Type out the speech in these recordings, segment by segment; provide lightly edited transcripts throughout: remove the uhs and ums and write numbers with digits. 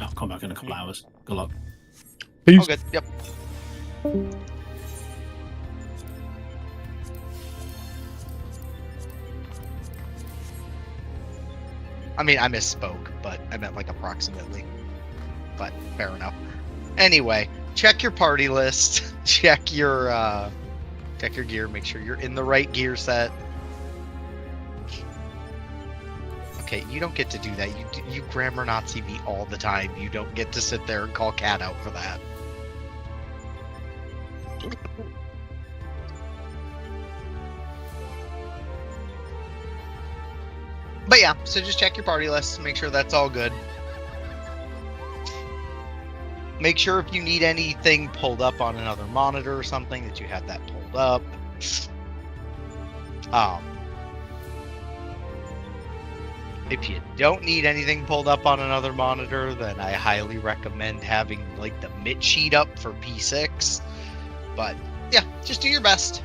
I'll come back in a couple hours. Good luck. Peace. Oh, good. Yep. I mean, I misspoke, but I meant like approximately. But fair enough. Anyway, check your party list. Check your gear. Make sure you're in the right gear set. Okay, you don't get to do that. You grammar Nazi me all the time. You don't get to sit there and call Cat out for that. But yeah, so just check your party list. Make sure that's all good. Make sure if you need anything pulled up on another monitor or something that you have that pulled up. If you don't need anything pulled up on another monitor, then I highly recommend having like the MIT sheet up for P6. But yeah, just do your best.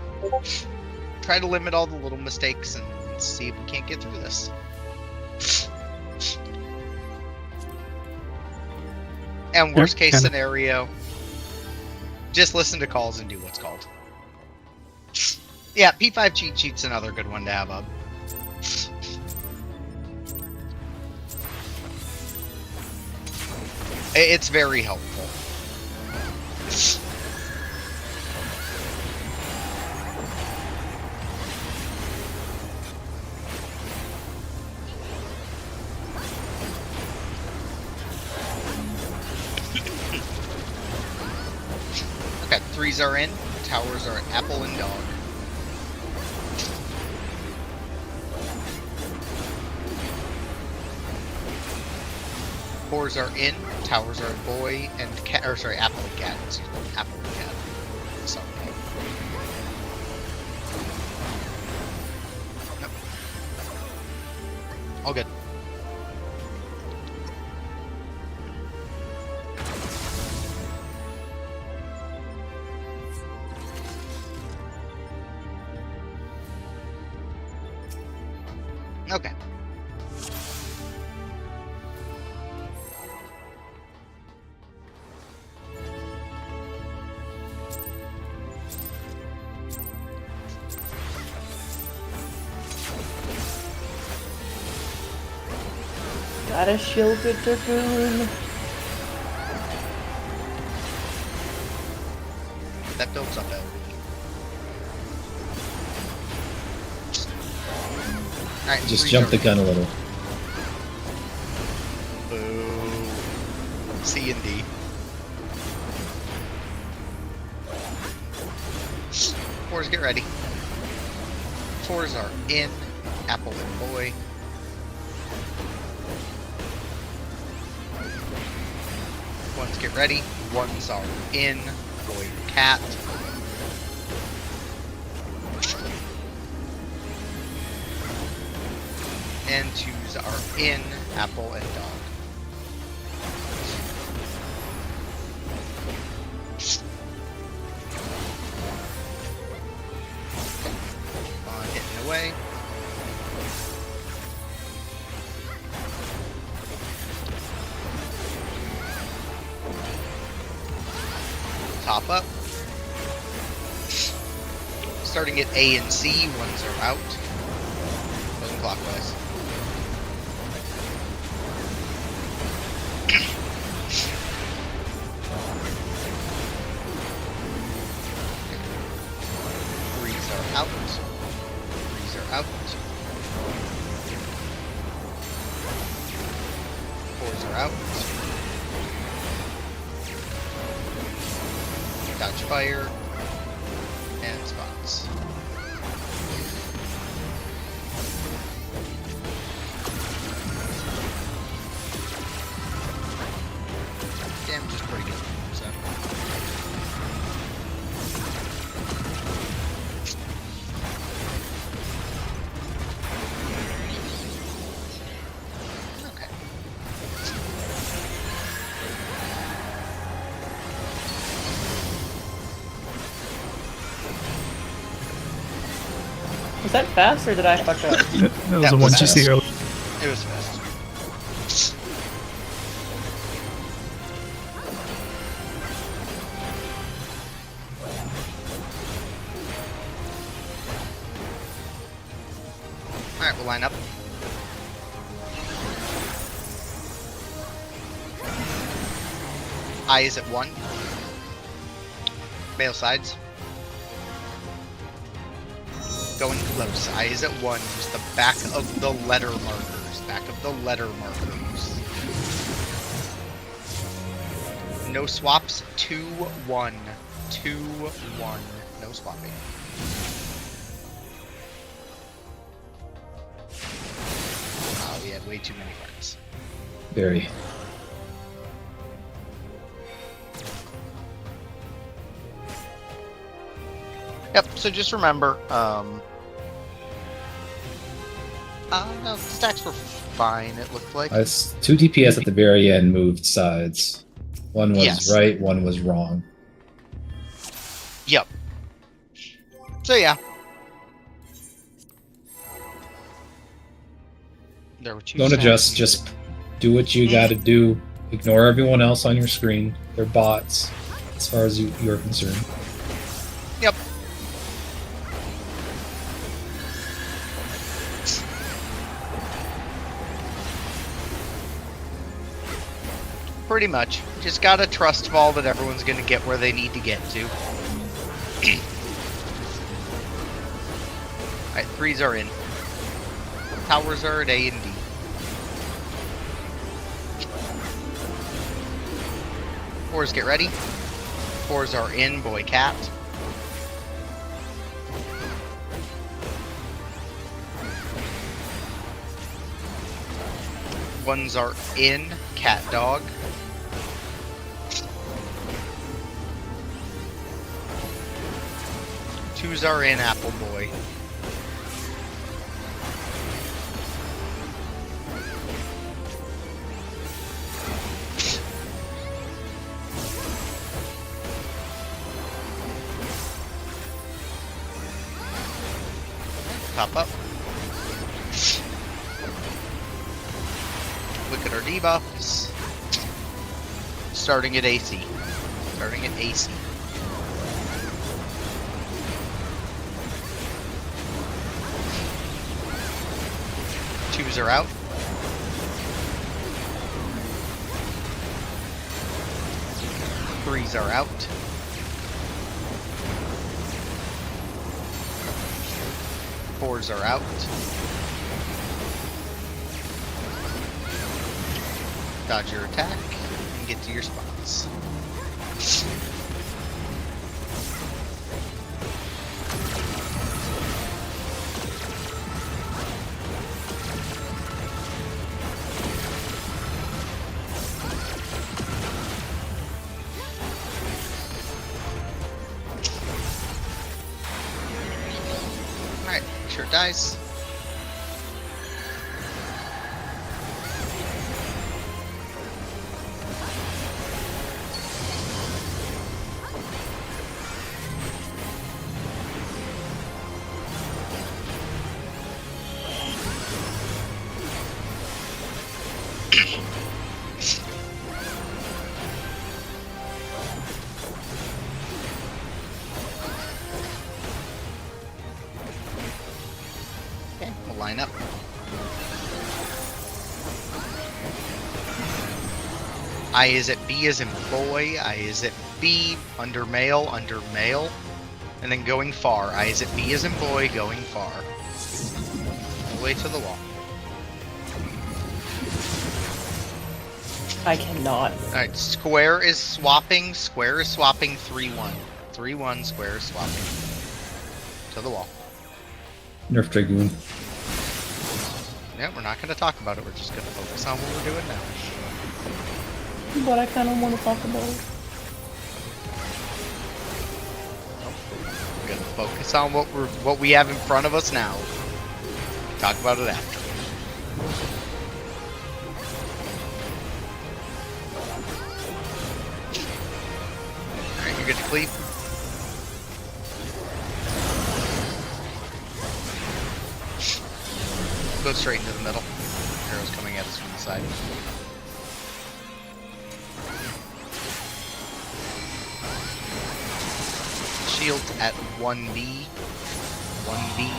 Try to limit all the little mistakes and see if we can't get through this. And worst case scenario, just listen to calls and do what's called. Yeah, P5 cheat sheet's another good one to have up. It's very helpful. Okay, 3s are in. Towers are at Apple and Dog. Fours are in. Towers are at Boy and Cat. Or sorry, Apple and Cat. Excuse me, Apple and Cat. Sorry. Nope. All good. Okay. Got a shielded dragoon. That builds up LV. Alright, Just jump the gun a little. Boo. C and D. Fours, get ready. Fours are in. Apple and Boy. Ones get ready. Ones are in. Boy and Cat. And 2s are in. Apple and Dog. On hitting away. Top up. Starting at A and C, ones are out. Going clockwise. Threes are out. Threes are out. Fours are out. Dodge fire, and spots. Damage is pretty good, so. Okay. Was that fast or did I fuck up? That was the one you see earlier. It was fast. Alright, we'll line up. I is at 1. Male sides. Going close. I is at 1. Just the back of the letter markers. Back of the letter markers. No swaps. 2-1. 2-1. No swapping. We had way too many cards. Very. Yep, so just remember, no, the stacks were fine, it looked like. 2 DPS at the very end moved sides. One was Yes. right, one was wrong. Yep. So yeah. There were 2 Don't stacks. adjust, just do what you gotta do. Ignore everyone else on your screen. They're bots, as far as you're concerned. Yep. Pretty much. Just gotta trust fall that everyone's gonna get where they need to get to. Alright, 3s are in. Towers are at A and D. Fours get ready. 4s are in, boy cat. Ones are in, cat dog. Twos are in, apple boy. Pop up. Look at our debuffs. Starting at AC. Starting at AC. Twos are out. Threes are out. Fours are out. Dodge your attack and get to your spots. Alright, sure dice. Okay, we'll line up. I is at B as in boy, I is at B, under male, and then going far. I is at B as in boy, going far. All the way to the wall. I cannot. Alright, square is swapping 3-1. 3-1, square is swapping. To the wall. Nerf Dragoon. Yeah, we're not going to talk about it, we're just going to focus on what we're doing now. But I kind of want to talk about it. We're going to focus on what we have in front of us now. Talk about it after. Alright, you're good to cleave. go straight into the middle. Arrows coming at us from the side. Shield at 1B. 1B.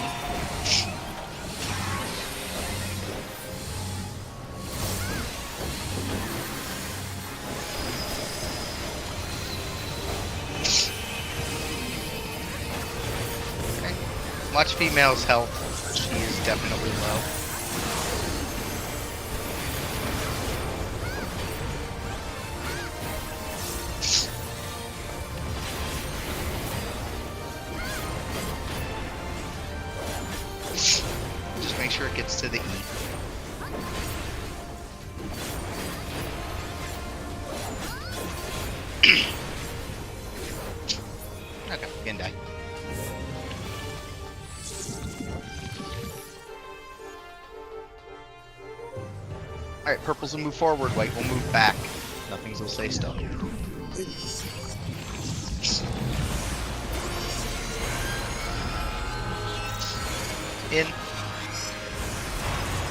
Okay. Watch female's health. She is definitely low. Just make sure it gets to the E. Okay, can die. Alright, purples will move forward, white will move back. Nothing's will stay still. In.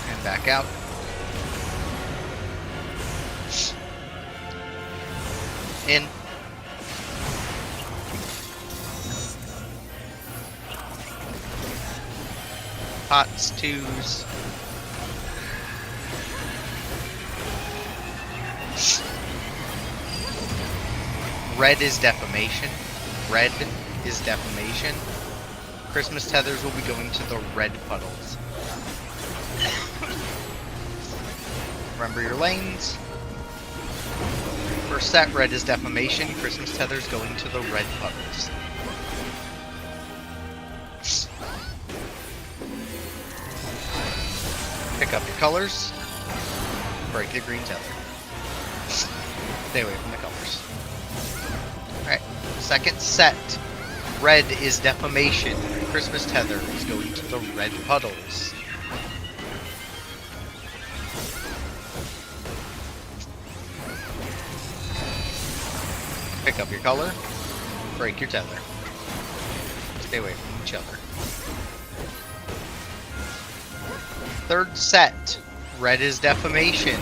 And back out. In. Pots, twos. Red is defamation. Red is defamation. Christmas tethers will be going to the red puddles. Remember your lanes. First set, red is defamation. Christmas tethers going to the red puddles. Pick up your colors. Break the green tether. Stay away from the colors. Alright, second set. Red is defamation. Christmas tether is going to the red puddles. Pick up your color. Break your tether. Stay away from each other. Third set. Red is defamation.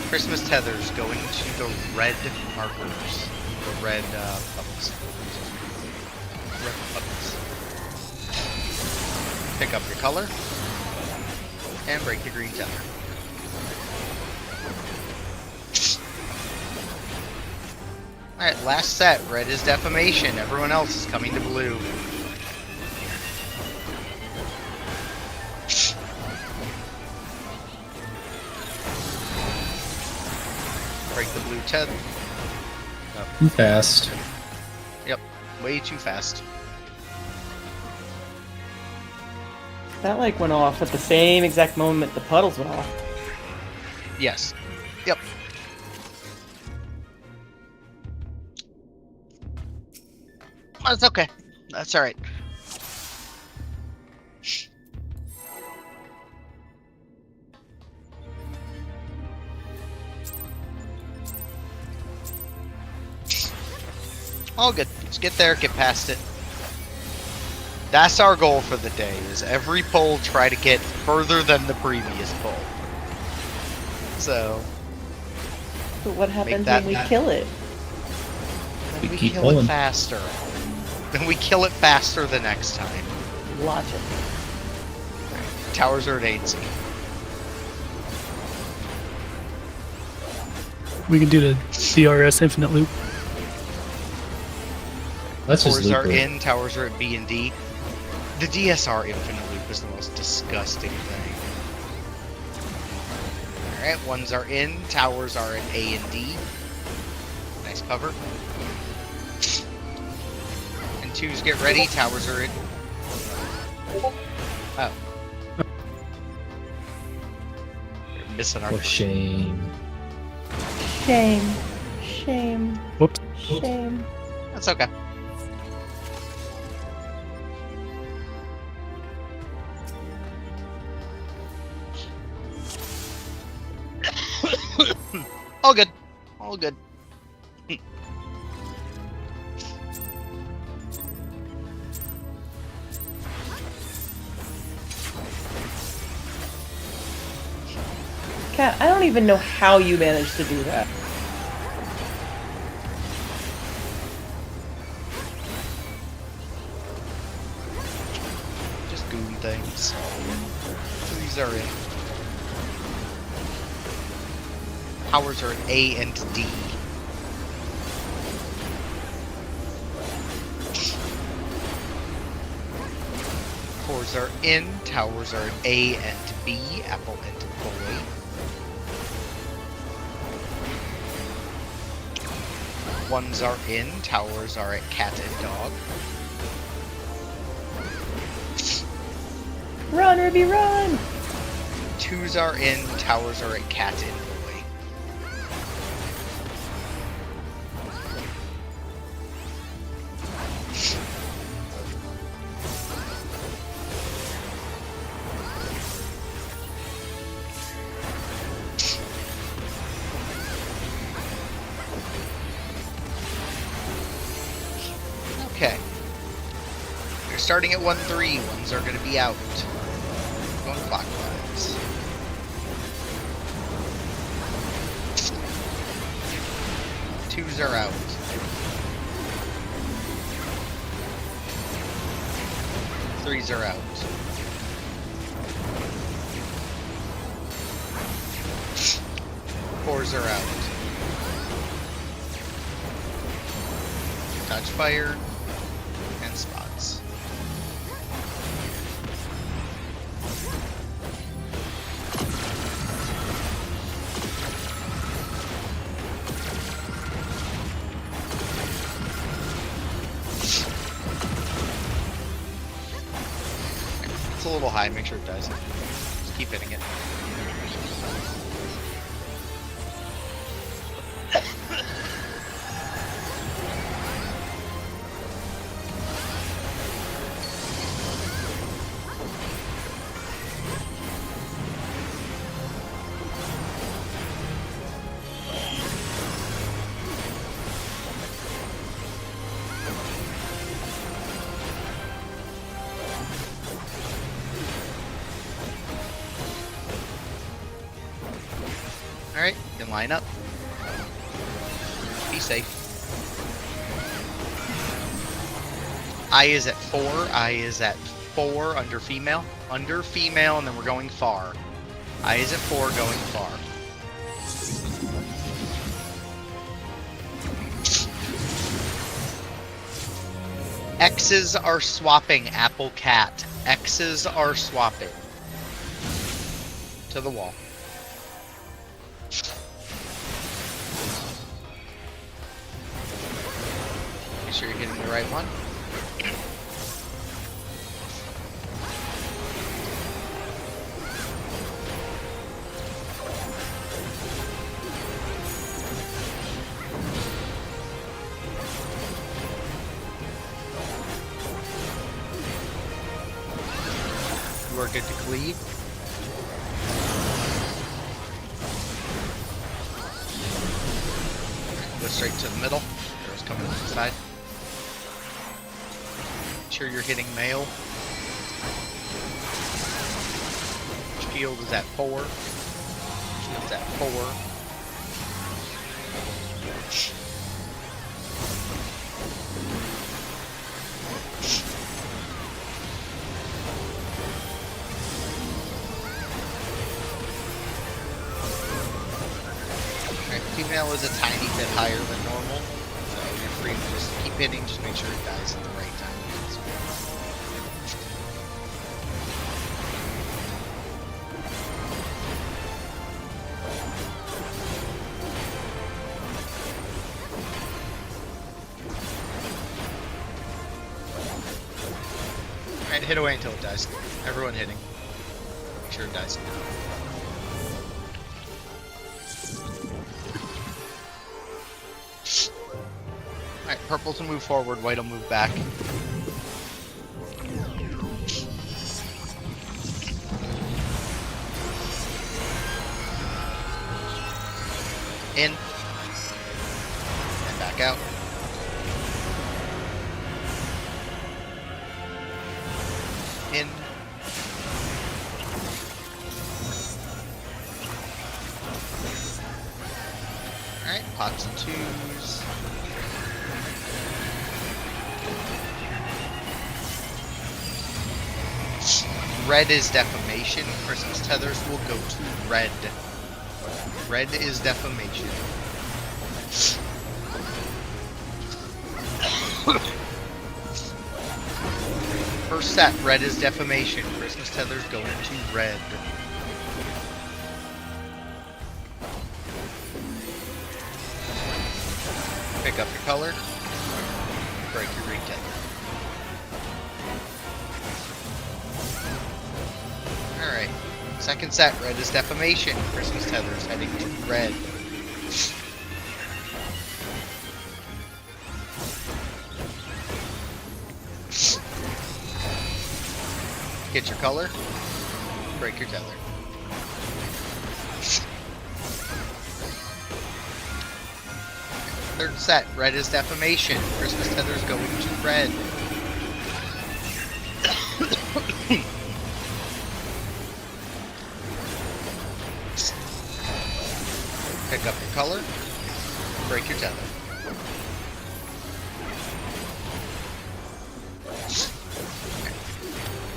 Christmas tethers going to the red markers. The red puddles. Red puddles. Pick up your color. And break the green tether. Alright, last set. Red is defamation. Everyone else is coming to blue. Break the blue tether. Too fast. Yep, way too fast. That like went off at the same exact moment the puddles went off. Yes. Yep. That's okay. That's alright. All good. Just get there, get past it. That's our goal for the day, is every pull try to get further than the previous pull. So... But what happens that- when we kill it? Then we keep kill pulling. it faster. Then we kill it faster the next time. Logic. Towers are at 8C. We can do the DRS infinite loop. Let's just Cores loop are her. in, towers are at B and D. The DSR infinite loop is the most disgusting thing. Alright, ones are in, towers are at A and D. Nice cover. And twos get ready, towers are in. Oh. We're missing our For shame. Shame. Shame. Whoops. Shame. That's okay. All good. All good. Cat, I don't even know how you managed to do that. Just goon things. These are in. Powers are at A and D. Cores are in, towers are at A and B, apple and boy. Ones are in, towers are at cat and dog. Run, Ruby, run! Twos are in, towers are at cat and boy. Okay. You're starting at 1-3. Ones are going to be out. Going clockwise. Twos are out. Threes are out. Fours are out. Touch fire. And spots. It's a little high, make sure it does. Just keep hitting it. Alright, you can line up. Be safe. I is at 4. I is at 4 under female. Under female, and then we're going far. I is at 4, going far. X's are swapping, apple cat. X's are swapping. To the wall. Make sure you're hitting the right one. You are good to cleave. Go straight to the middle. Arrows coming to the side. Make sure you're hitting male. Shield is at 4. Shield's at 4. Female is a tiny bit higher than normal, so you're free to just keep hitting, just make sure it dies at the right time. Alright, hit away until it dies. Everyone hitting. Make sure it dies. Alright, purple to move forward, white will move back. In. And back out. In. lots of 2s. Red is defamation. Christmas tethers will go to red. Red is defamation. First set, red is defamation. Christmas tethers go into red. Pick up your color. Break your ring tether. Alright. Second set, red is defamation. Christmas tethers heading to red. Get your color. Break your tether. Third set, red is defamation. Christmas tethers go into red. Pick up your color. Break your tether.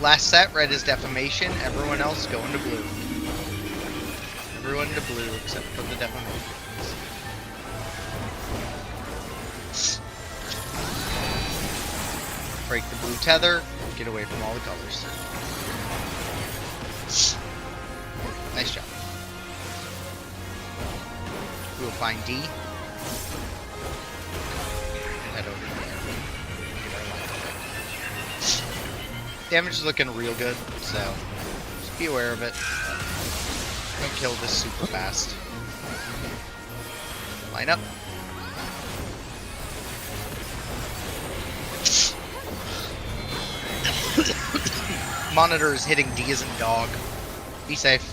Last set, red is defamation. Everyone else go into blue. Everyone into blue except for the defamation. Break the blue tether. Get away from all the colors. Nice job. We will find D. And head over there. Get our line okay. Damage is looking real good, so just be aware of it. Don't kill this super fast. Line up. Monitor is hitting D as in dog. Be safe.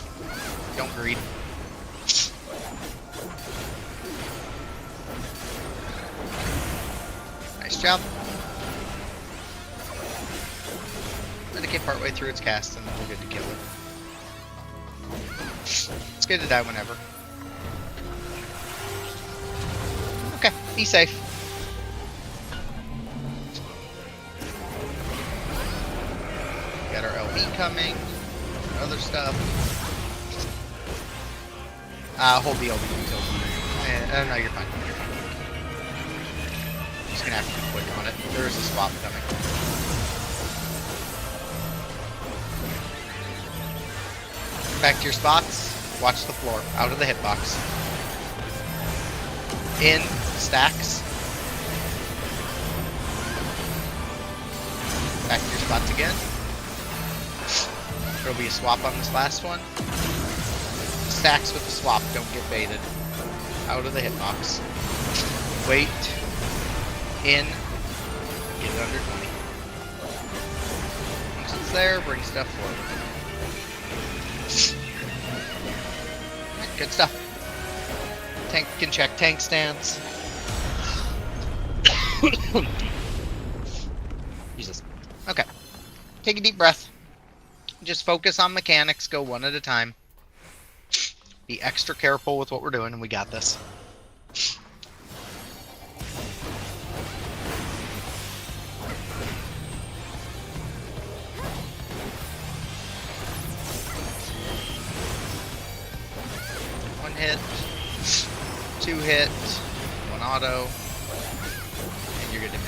Don't greed. Nice job. Medicate partway through its cast and then we're good to kill it. It's good to die whenever. Okay, be safe. Got our LB coming. Other stuff. Hold the LB until. No, you're fine. You're fine. Just gonna have to be quick on it. There is a swap coming. Back to your spots. Watch the floor. Out of the hitbox. In. Stacks. Back to your spots again. There'll be a swap on this last one. Stacks with the swap. Don't get baited. Out of the hitbox. Wait. In. Get it under 20. Once it's there, bring stuff forward. Good stuff. Tank can check tank stance. Jesus. Okay. Take a deep breath. Just focus on mechanics. Go one at a time. Be extra careful with what we're doing, and we got this. One hit, 2 hit, 1 auto, and you're good to go.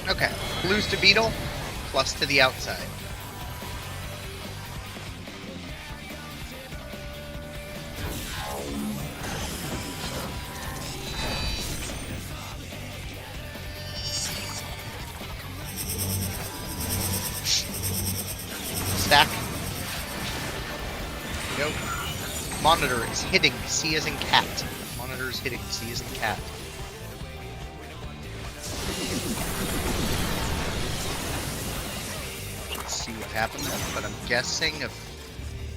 Okay, blues to beetle, plus to the outside. Stack. Go. Monitor is hitting C as in cat. Monitor is hitting C as in cat. Let's see what happened there, but I'm guessing a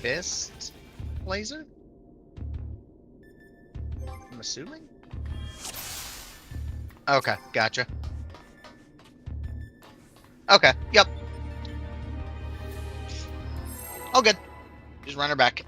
fist laser? I'm assuming? Okay, gotcha. Okay, yep. All good. Just run her back.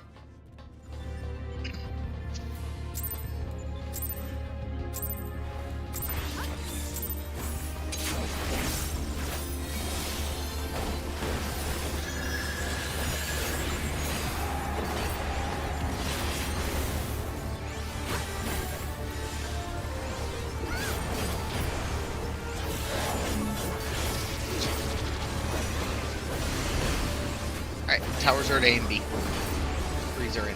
Alright, towers are at A and B. Threes are in.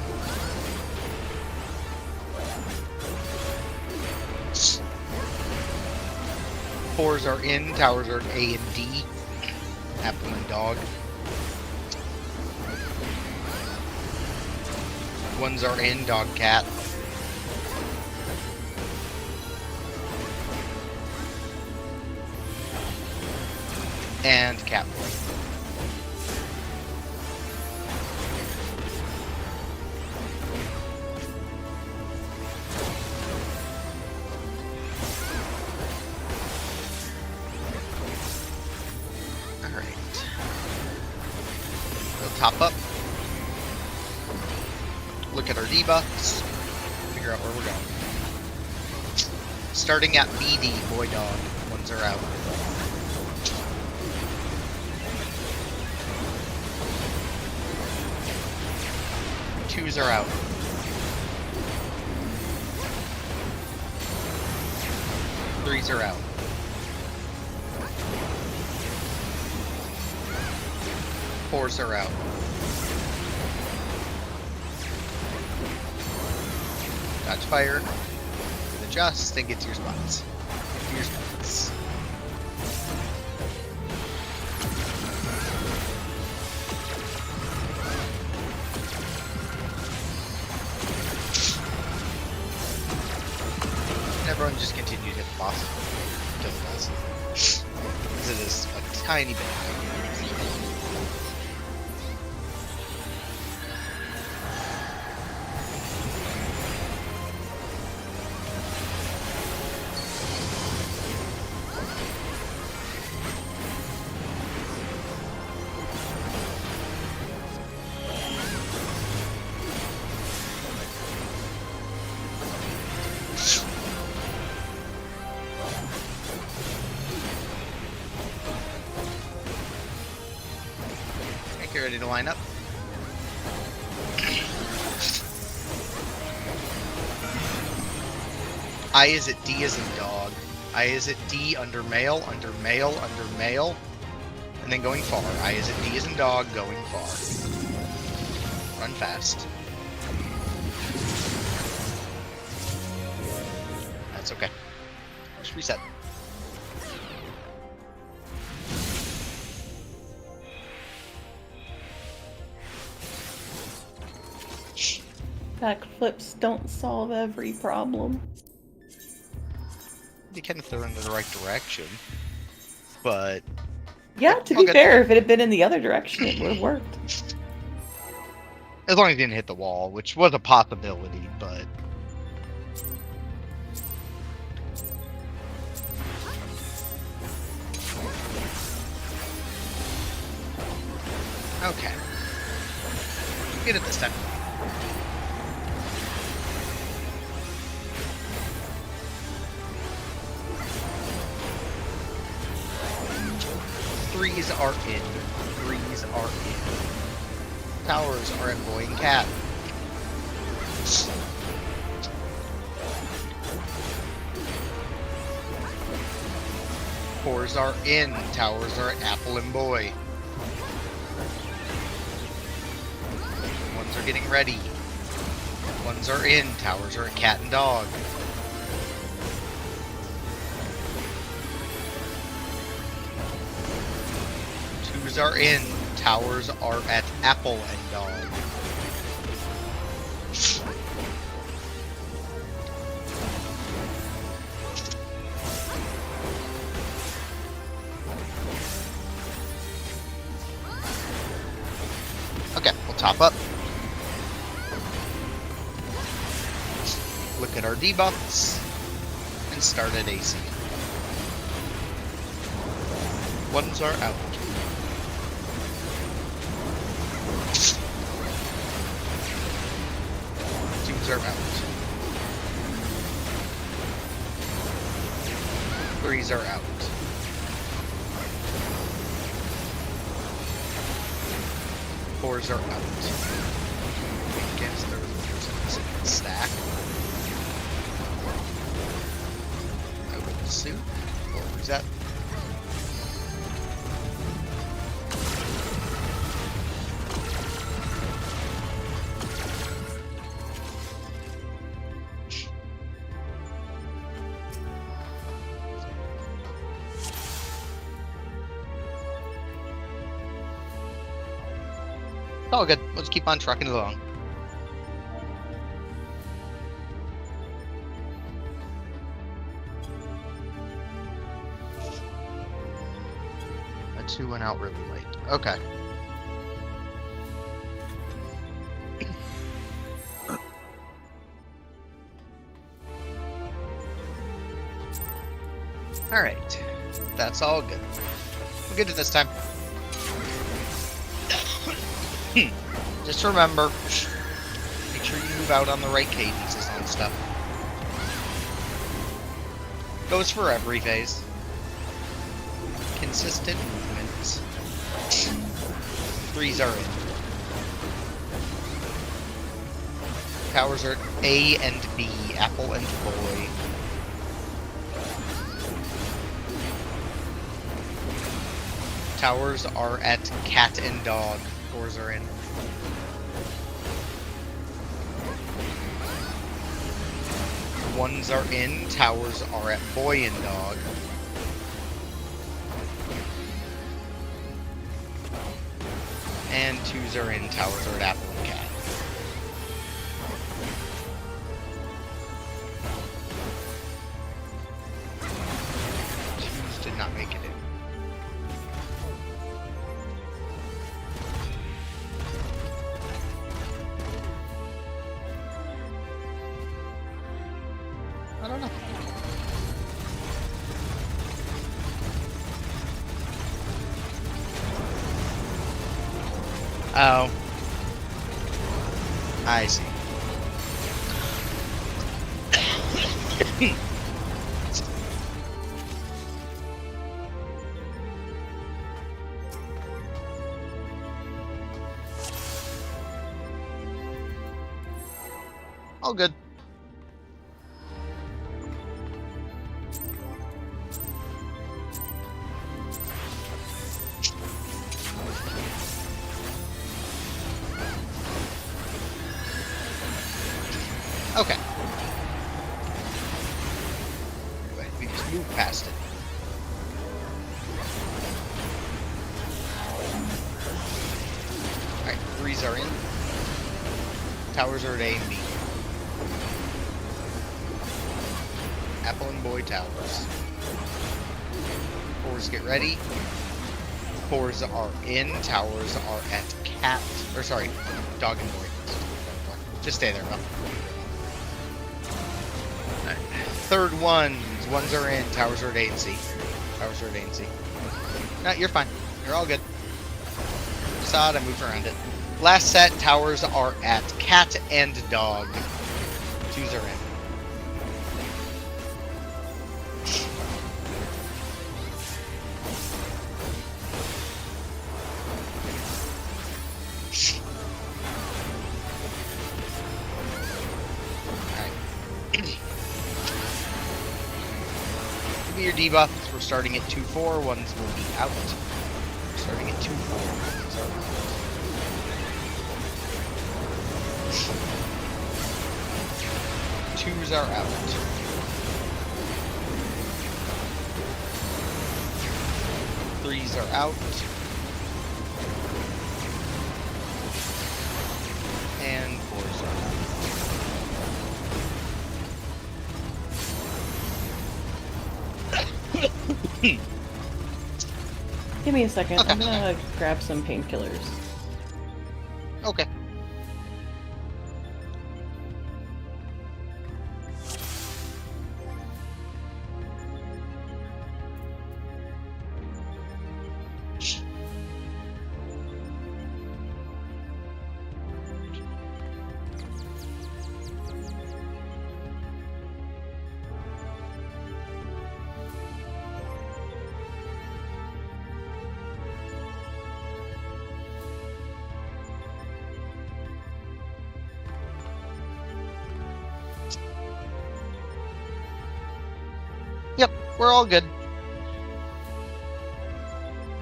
Fours are in, towers are at A and D. Apple and dog. Ones are in, dog, cat. And cat boy. Top up. Look at our debuffs. Figure out where we're going. Starting at BD, boy dog. Ones are out. Twos are out. Threes are out. Fours are out. Dodge fire. Adjust and get to your spots. Get to your spots. And everyone just continue to hit the boss until it does. Because it is a tiny bit. Get ready to line up. I is at D as in dog. I is at D under male, under male, under male. And then going far. I is at D as in dog, going far. Run fast. That's okay. Just reset. Backflips don't solve every problem. You kind of throw in the right direction. But Yeah, to be fair, if it had been in the other direction, it would have worked. as long as you didn't hit the wall, which was a possibility, but okay. Get it this time. Threes are in. Threes are in. Towers are at boy and cat. Fours are in. Towers are at apple and boy. Ones are getting ready. Ones are in. Towers are at cat and dog. Twos are in. Towers are at apple and dog. Okay, we'll top up. Look at our debuffs and start at AC. Ones are out. Twos are out. Threes are out. Fours are out. Against the stack. I would assume. Or is that? All good. Let's keep on trucking along. A 2 went out really late. Okay. Alright. That's all good. We're good at this time. Just remember, make sure you move out on the right cadences on stuff. Goes for every phase. Consistent movements. Threes are in. Towers are A and B, apple and boy. Towers are at cat and dog. Fours are in. Ones are in, towers are at boy and dog. And twos are in, towers are at apple and cat. Twos did not make it in. I don't know. Oh. I see. All good. Okay. Anyway, we just move past it. Alright, threes are in. Towers are at A and B. Apple and boy towers. Fours get ready. Fours are in. Towers are at cat. Or sorry, dog and boy. Just stay there, Mel. Right. Third ones. Ones are in. Towers are at A and C. Towers are at A and C. No, you're fine. You're all good. Saw it. I moved around it. Last set. Towers are at cat and dog. Twos are in. Your debuffs, we're starting at 2-4, ones will be out. We're starting at 2-4. Twos are out. Threes are out. And fours are out. Give me a second. Okay. I'm gonna grab some painkillers. Okay. Yep, we're all good.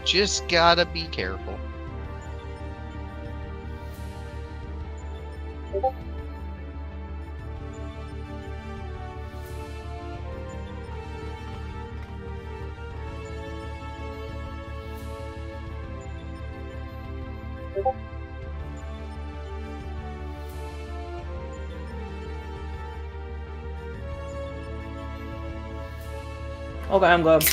Just gotta be careful. Okay, I'm glad.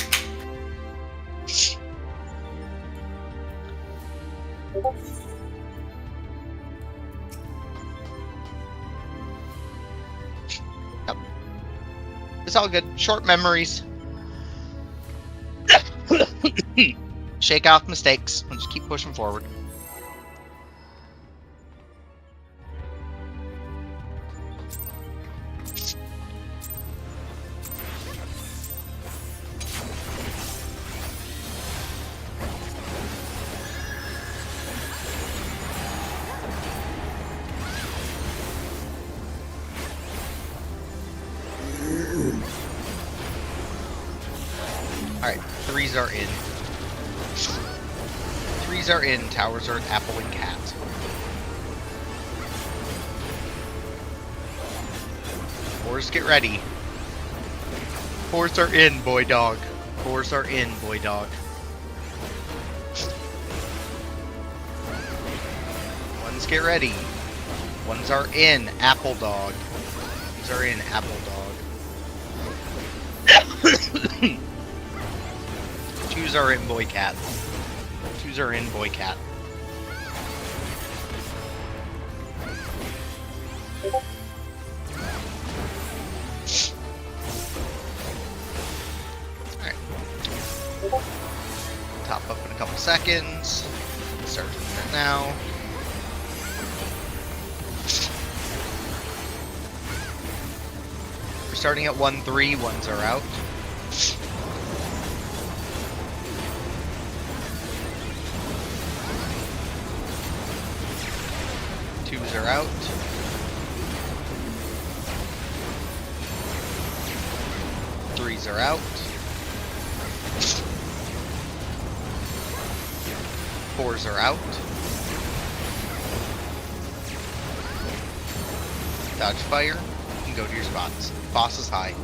Yep. It's all good. Short memories. Shake off mistakes and just keep pushing forward. Alright, 3s are in. 3s are in, towers are apple and cat. Fours get ready. 4s are in, boy dog. 4s are in, boy dog. 1s get ready. 1s are in, apple dog. 1s are in, apple dog. 2s are in, boy cat. 2s are in, boy cat. Alright. Top up in a couple seconds. Start doing that now. We're starting at 1-3, 1s are out. Twos are out. Threes are out. Fours are out. Dodge fire and go to your spots. Boss is high.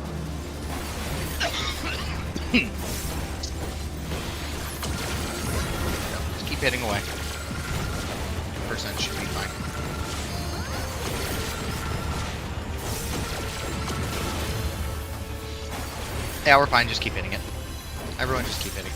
Just keep hitting away. Percent should be fine. Yeah, we're fine. Just keep hitting it. Everyone just keep hitting.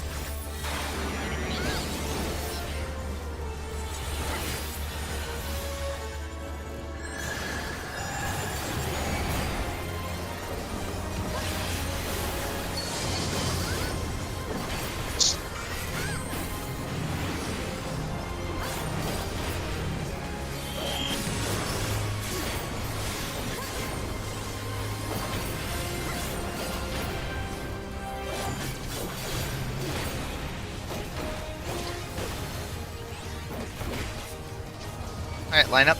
Alright, line up.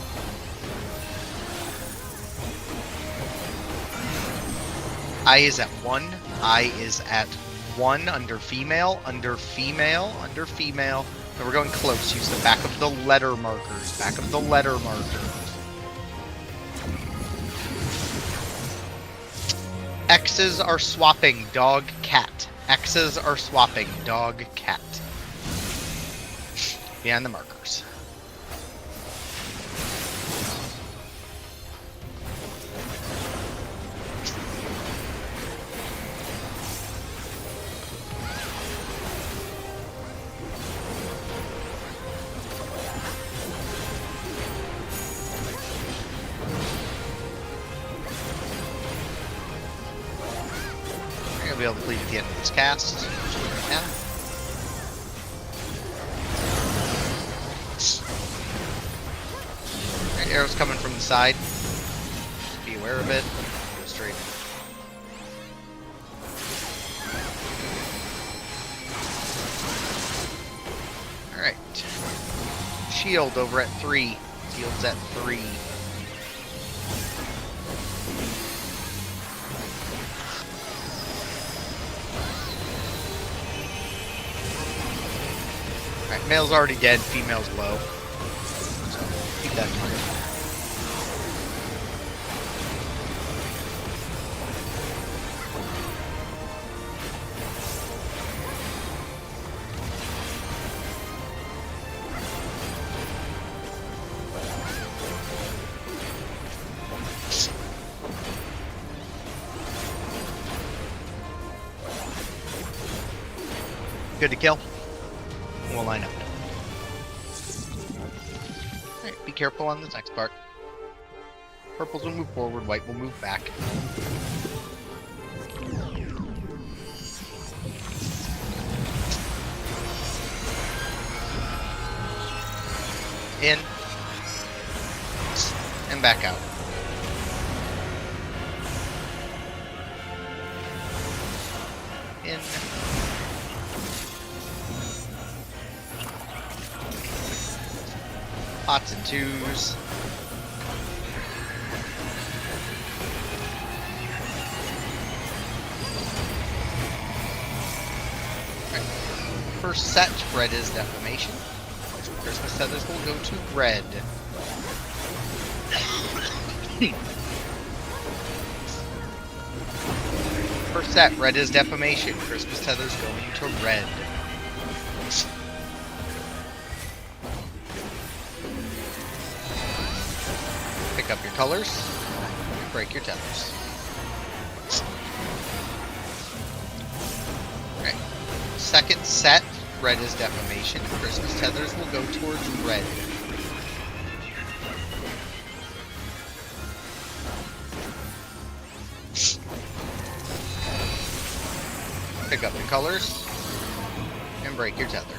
I is at 1. I is at 1 under female, under female, under female. And we're going close. Use the back of the letter markers. Back of the letter markers. X's are swapping dog, cat. X's are swapping dog, cat. Behind the markers. Be able to complete at the end of this cast. Yeah. Right, arrows coming from the side. Just be aware of it. Go straight in. Alright. Shield over at 3. Shield's at 3. Male's already dead, female's low. So, keep that in mind. Good to kill. We'll line up. Alright, be careful on this next part. Purples will move forward, white will move back. In. And back out. In. Pots and twos. Right. First set, red is defamation. Christmas feathers will go to red. First set, red is defamation. Christmas feathers going to red. Pick up your colors, break your tethers. Alright. Second set, red is defamation. Christmas tethers will go towards red. Pick up your colors and break your tether.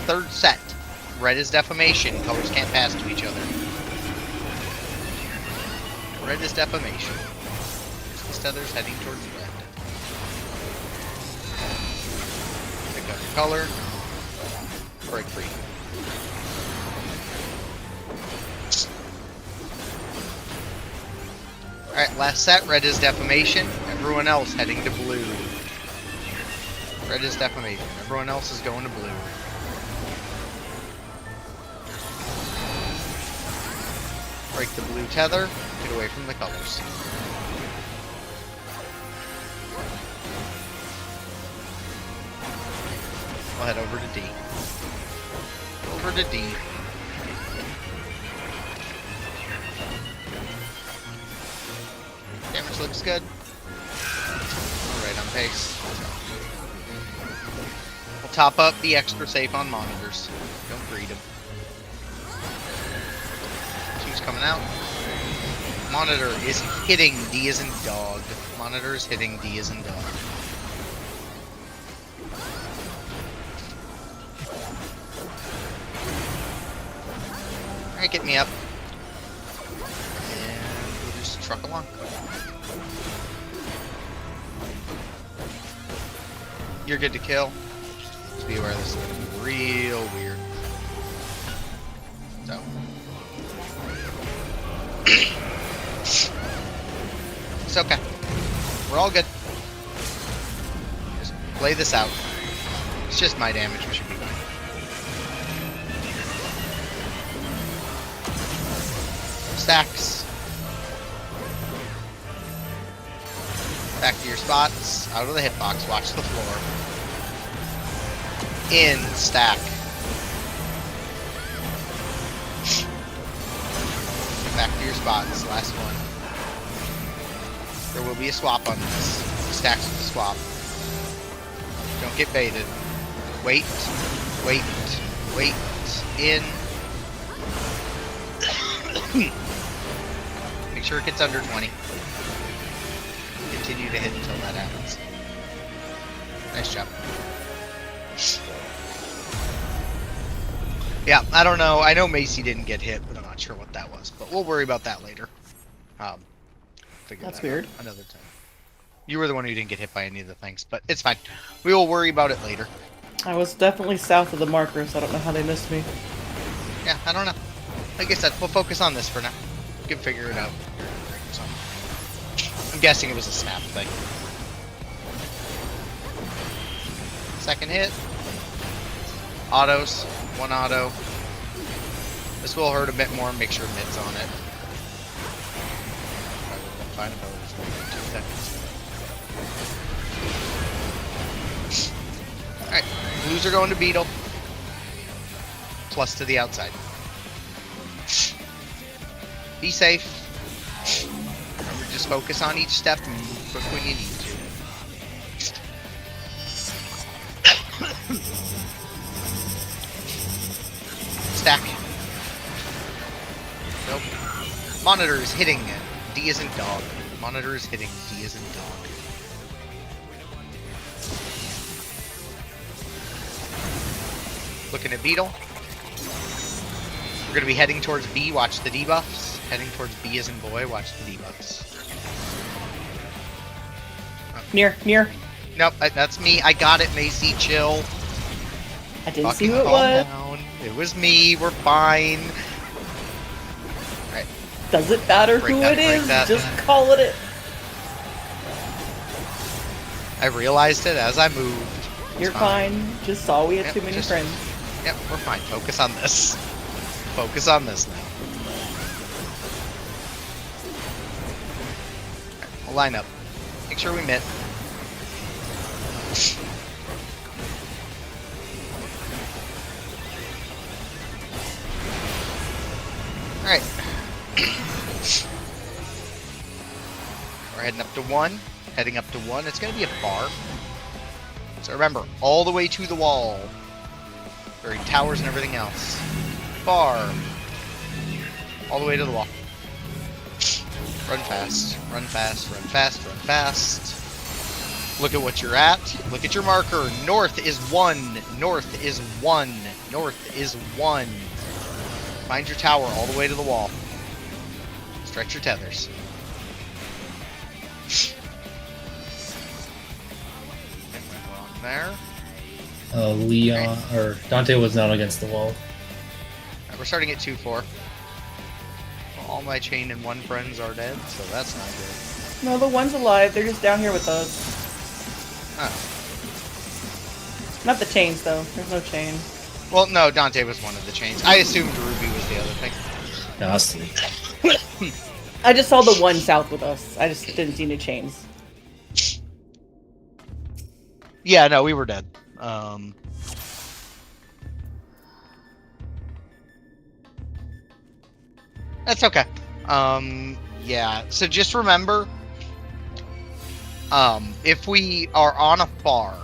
Third set. Red is defamation. Colors can't pass to each other. Red is defamation. Christmas tethers heading towards red. Pick up your color. Break free. Alright, last set. Red is defamation. Everyone else heading to blue. Red is defamation. Everyone else is going to blue. Break the blue tether, get away from the colors. We'll head over to D. Over to D. Damage looks good. Alright, on pace. We'll top up the extra safe on monitors. Don't greed them. Coming out. Monitor is hitting D as in dog. Monitor is hitting D as in dog. Alright, get me up. And we'll just truck along. You're good to kill. Just be aware this is real weird. So. It's okay. We're all good. Just play this out. It's just my damage. We should be fine. Stacks. Back to your spots. Out of the hitbox. Watch the floor. In. Stack. Back to your spots. Last one. There will be a swap on this. Stacks with the swap. Don't get baited. Wait. Wait. Wait. In. Make sure it gets under 20. Continue to hit until that happens. Nice job. Yeah, I don't know. I know Macy didn't get hit, but I'm not sure what that was. But we'll worry about that later. That's weird. Another time. You were the one who didn't get hit by any of the things, but it's fine. We will worry about it later. I was definitely south of the marker, so I don't know how they missed me. Yeah, I don't know. Like I said, we'll focus on this for now. We can figure it out. So, I'm guessing it was a snap thing. Second hit. Autos. One auto. This will hurt a bit more. Make sure Mid's on it. Probably won't find a bonus for 2 seconds. Alright. Blues are going to Beetle. Plus to the outside. Be safe. Remember, just focus on each step and move quick when you need to. Stack. Nope. Monitor is hitting. D isn't dog. Monitor is hitting. D isn't dog. Looking at Beetle. We're going to be heading towards B. Watch the debuffs. Heading towards B as in boy. Watch the debuffs. Near. Nope, that's me. I got it, Macy. Chill. I didn't see Fucking who it calm was. down. It was me. We're fine. Alright. Does it matter Break who that, it break is? that. Just call it. I realized it as I moved. It's You're fine. Just saw we had Yep, too many just- friends. Yep, we're fine. Focus on this. Focus on this now. Alright, we'll line up. Make sure we mitt. Alright. We're heading up to 1. Heading up to 1. It's going to be a bar. So remember, all the way to the wall. Buried towers and everything else. Bar. All the way to the wall. Run fast. Run fast. Run fast. Run fast. Look at what you're at. Look at your marker. North is 1. North is 1. North is 1. Find your tower all the way to the wall. Stretch your tethers. Think we're on there. Leon or Dante was not against the wall. Alright, we're starting at 2-4. All my chain and 1 friends are dead, so that's not good. No, the one's alive. They're just down here with us. Oh. Not the chains, though. There's no chain. Well, no, Dante was one of the chains. I assumed Ruby was the other thing. No, that's 3. I just saw the one south with us. I just didn't see any chains. Yeah, no, we were dead. That's okay. Yeah, so just remember, if we are on a bar,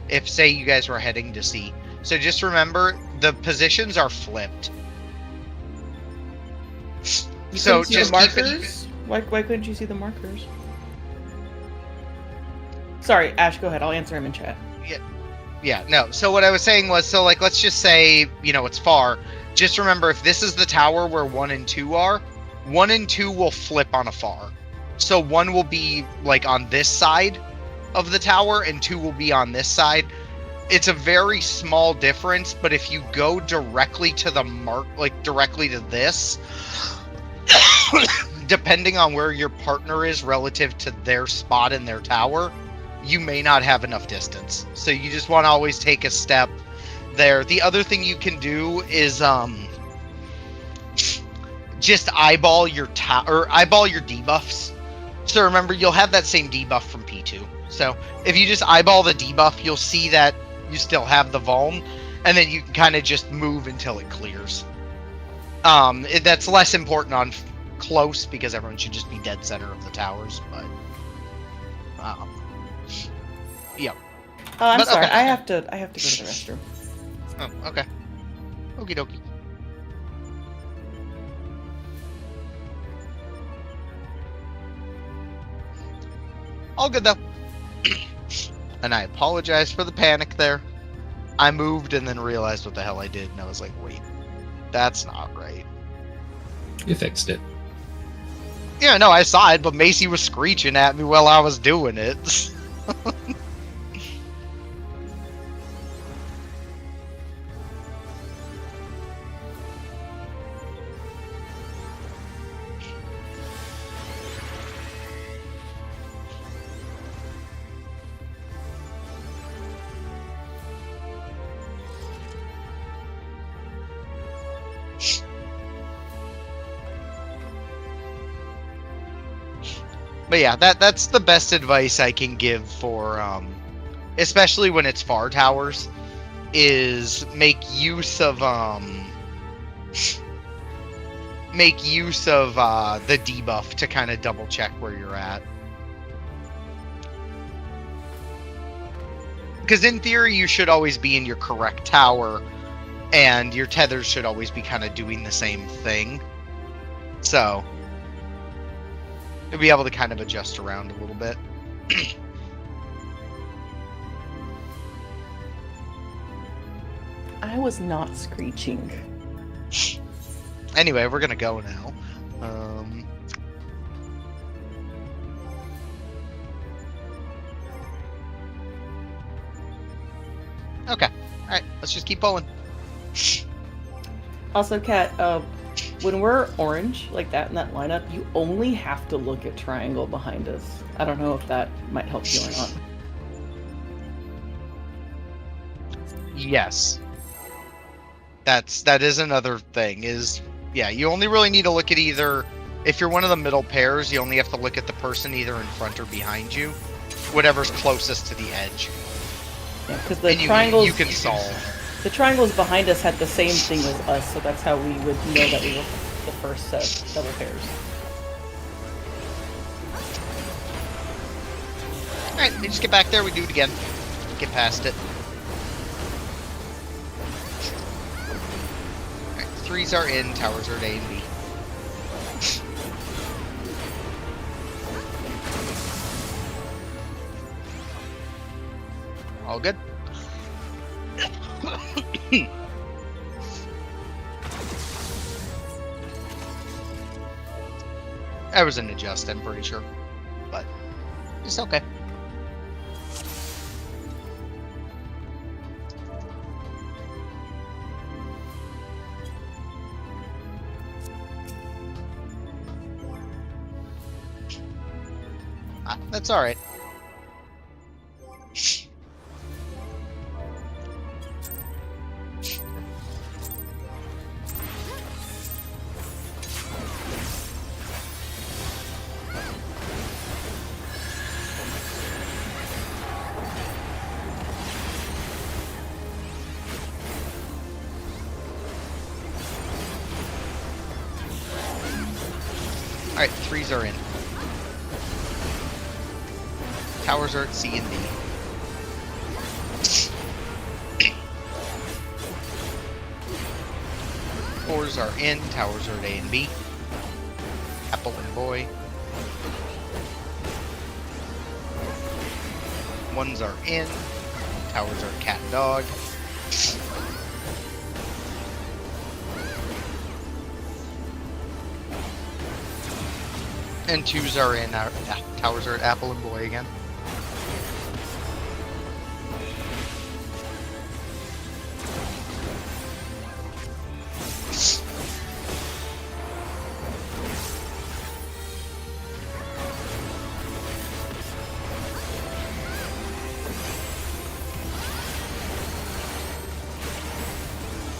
if, say, you guys were heading to C, so just remember, the positions are flipped. You So couldn't see just the keep it markers? Why couldn't you see the markers? Sorry, Ash, go ahead. I'll answer him in chat. Yeah, no. So what I was saying was, so like, let's just say, you know, it's far. Just remember, if this is the tower where 1 and 2 are, 1 and 2 will flip on a far. So 1 will be like on this side of the tower, and 2 will be on this side. It's a very small difference, but if you go directly to the mark, like directly to this, depending on where your partner is relative to their spot in their tower, you may not have enough distance. So you just want to always take a step there. The other thing you can do is just eyeball your eyeball your debuffs. So remember, you'll have that same debuff from P2. So if you just eyeball the debuff, you'll see that you still have the vuln, and then you can kind of just move until it clears. That's less important on close because everyone should just be dead center of the towers, but yeah. Oh, I'm But, sorry. okay. I have to go to the restroom. Oh, okay. Okie dokie. All good though. And I apologize for the panic there. I moved and then realized what the hell I did, and I was like, wait, that's not right. You fixed it. Yeah, no, I saw it, but Macy was screeching at me while I was doing it. But yeah, that's the best advice I can give for, especially when it's far towers, is make use of the debuff to kind of double check where you're at. Because in theory, you should always be in your correct tower, and your tethers should always be kind of doing the same thing. So you'll be able to kind of adjust around a little bit. I was not screeching. Anyway, we're gonna go now. Okay. Alright, let's just keep pulling. Also, Kat, when we're orange like that in that lineup, you only have to look at triangle behind us. I don't know if that might help you or not. Yes. That is another thing, is, yeah, you only really need to look at either, if you're one of the middle pairs, you only have to look at the person either in front or behind you. Whatever's closest to the edge. Yeah, because the And triangles you can solve. The triangles behind us had the same thing as us, so that's how we would know that we were the first set of double pairs. Alright, we just get back there, we do it again. Get past it. Alright, 3s are in, towers are at A and B. All good. That was an adjust, I'm pretty sure. But it's okay. That's alright. Alright, 3s are in. Towers are at C and D. Fours are in, towers are at A and B. Apple and boy. Ones are in, towers are cat and dog. And 2s are in, towers are at apple and boy again.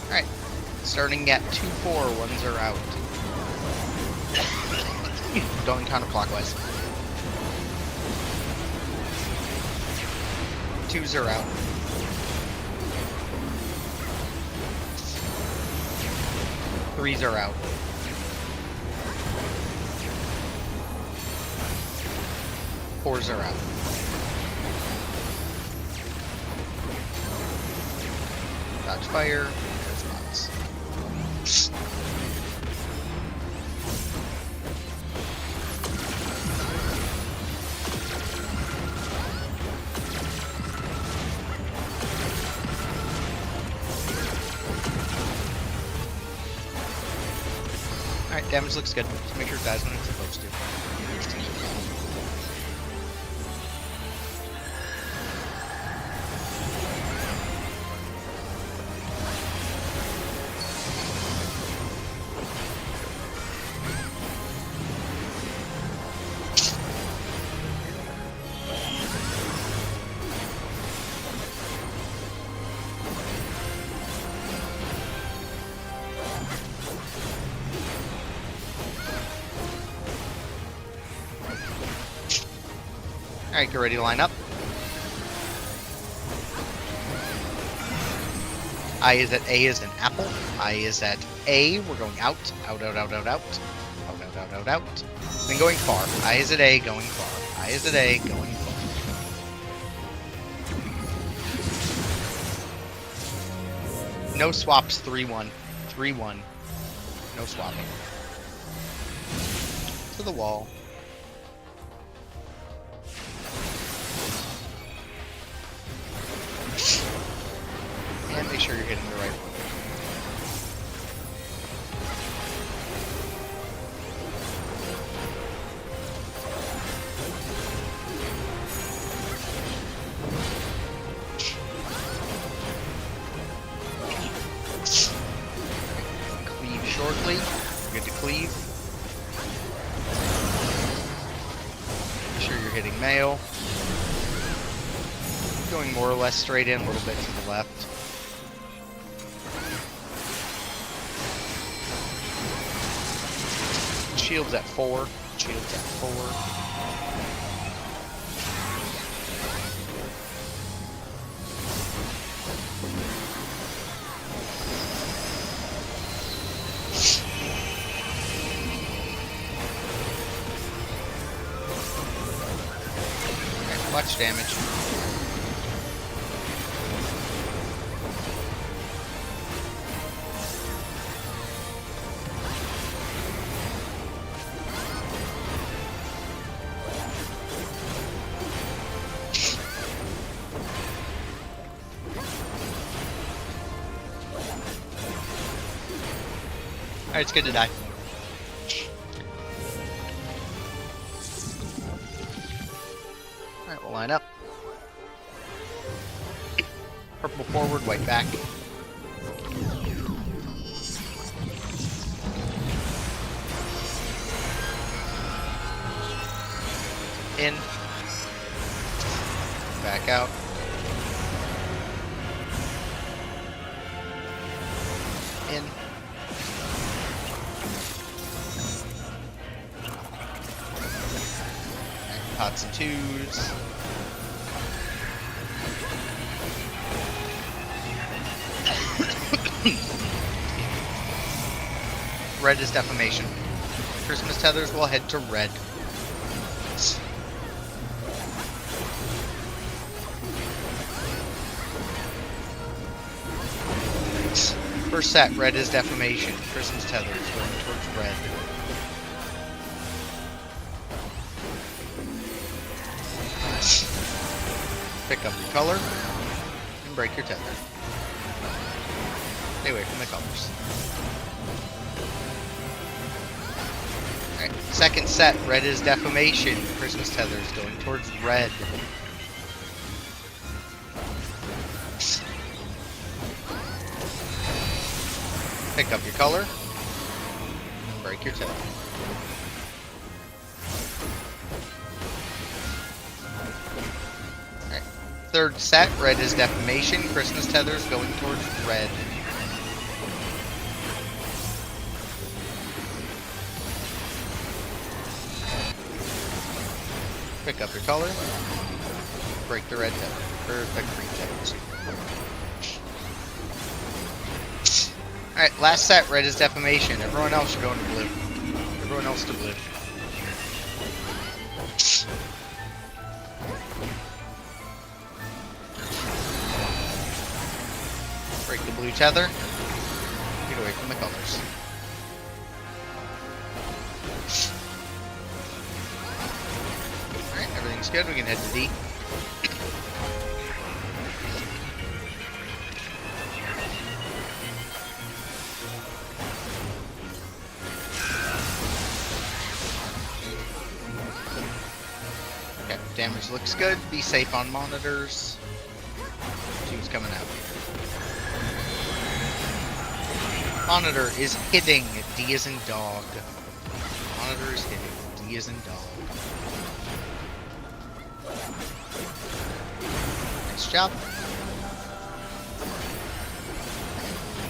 Alright, starting at 2-4, ones are out. Going counterclockwise. 2s are out. Threes are out. Fours are out. Dodge fire. There's lots. Alright, damage looks good. Just make sure it dies when it's supposed to. Alright, get ready to line up. I is at A is an apple. I is at A. We're going out. Out, out, out, out, out. Out, out, out, out, out. Then going far. I is at A, going far. I is at A, going far. No swaps, 3-1. 3-1. No swapping. To the wall. And make sure you're hitting the right one. Cleave shortly. Good to cleave. Make sure you're hitting mail. Going more or less straight in, a little bit to the left. Shields at 4. Shields at 4. Okay, watch damage. Alright, it's good to die. Alright, we'll line up. Purple forward, white back. In. Back out. In. Pots and twos. Red is defamation. Christmas tethers will head to red. First set, red is defamation. Christmas tethers going towards red. Pick up your color and break your tether. Stay away from the colors. Alright, second set, red is defamation. Christmas tethers going towards red. Pick up your color and break your tether. Third set, red is defamation. Christmas tethers going towards red. Pick up your color. Break the red tether. Or the green tether. Alright, last set, red is defamation. Everyone else should go into blue. Everyone else to blue. Break the blue tether. Get away from the colors. Alright, everything's good. We can head to D. Okay, damage looks good. Be safe on monitors. Two's coming out. Monitor is hitting. D is in dog. Monitor is hitting. D is in dog. Nice job.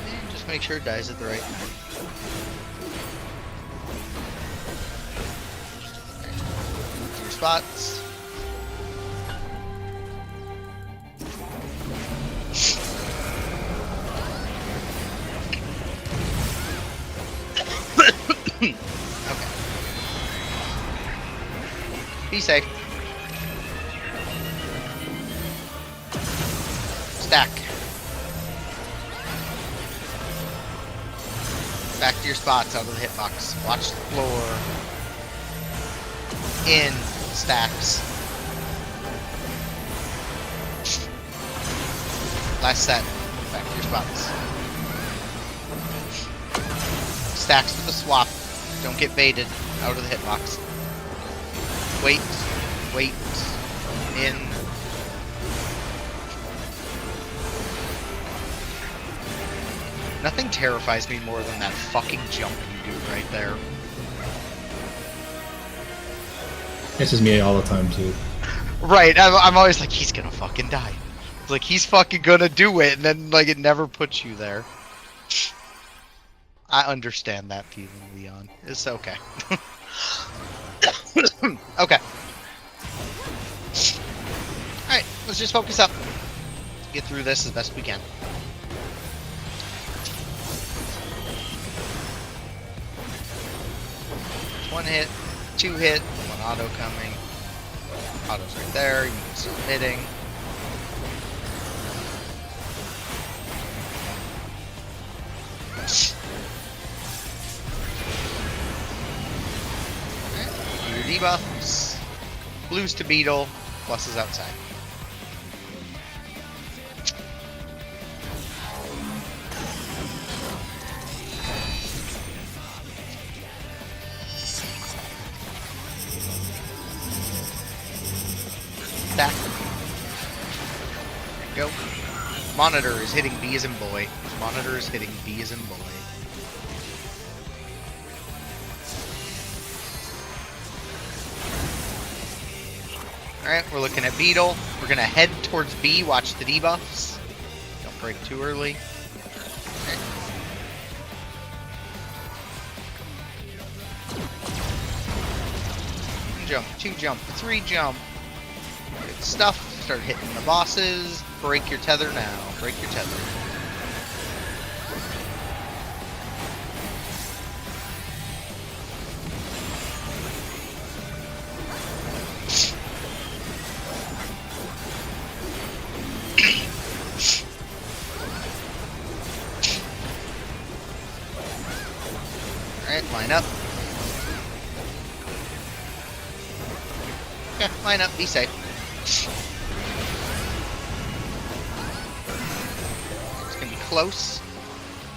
And just make sure it dies at the right time. Okay. Your spots. Okay. Be safe. Stack. Back to your spots out of the hitbox. Watch the floor. In. Stacks. Last set. Back to your spots. Stacks for the swap. Don't get baited out of the hitbox. Wait. Wait. In. Nothing terrifies me more than that fucking jump you do right there. This is me all the time too. Right, I'm always like, he's gonna fucking die. It's like, he's fucking gonna do it, and then, like, it never puts you there. I understand that feeling, Leon. It's okay. Okay. Alright, let's just focus up. Get through this as best we can. One hit, 2 hit, 1 auto coming. Auto's right there, you can start hitting. Alright, your debuffs. Blues to Beetle, pluses outside. Back. Go. Monitor is hitting B as in boy. Monitor is hitting B as in boy. Alright, we're looking at Beetle. We're gonna head towards B, watch the debuffs. Don't break too early. Okay. Jump, 2 jump, 3 jump. Good stuff. Start hitting the bosses. Break your tether now. Break your tether. Alright, line up. Okay, line up, be safe. It's gonna be close.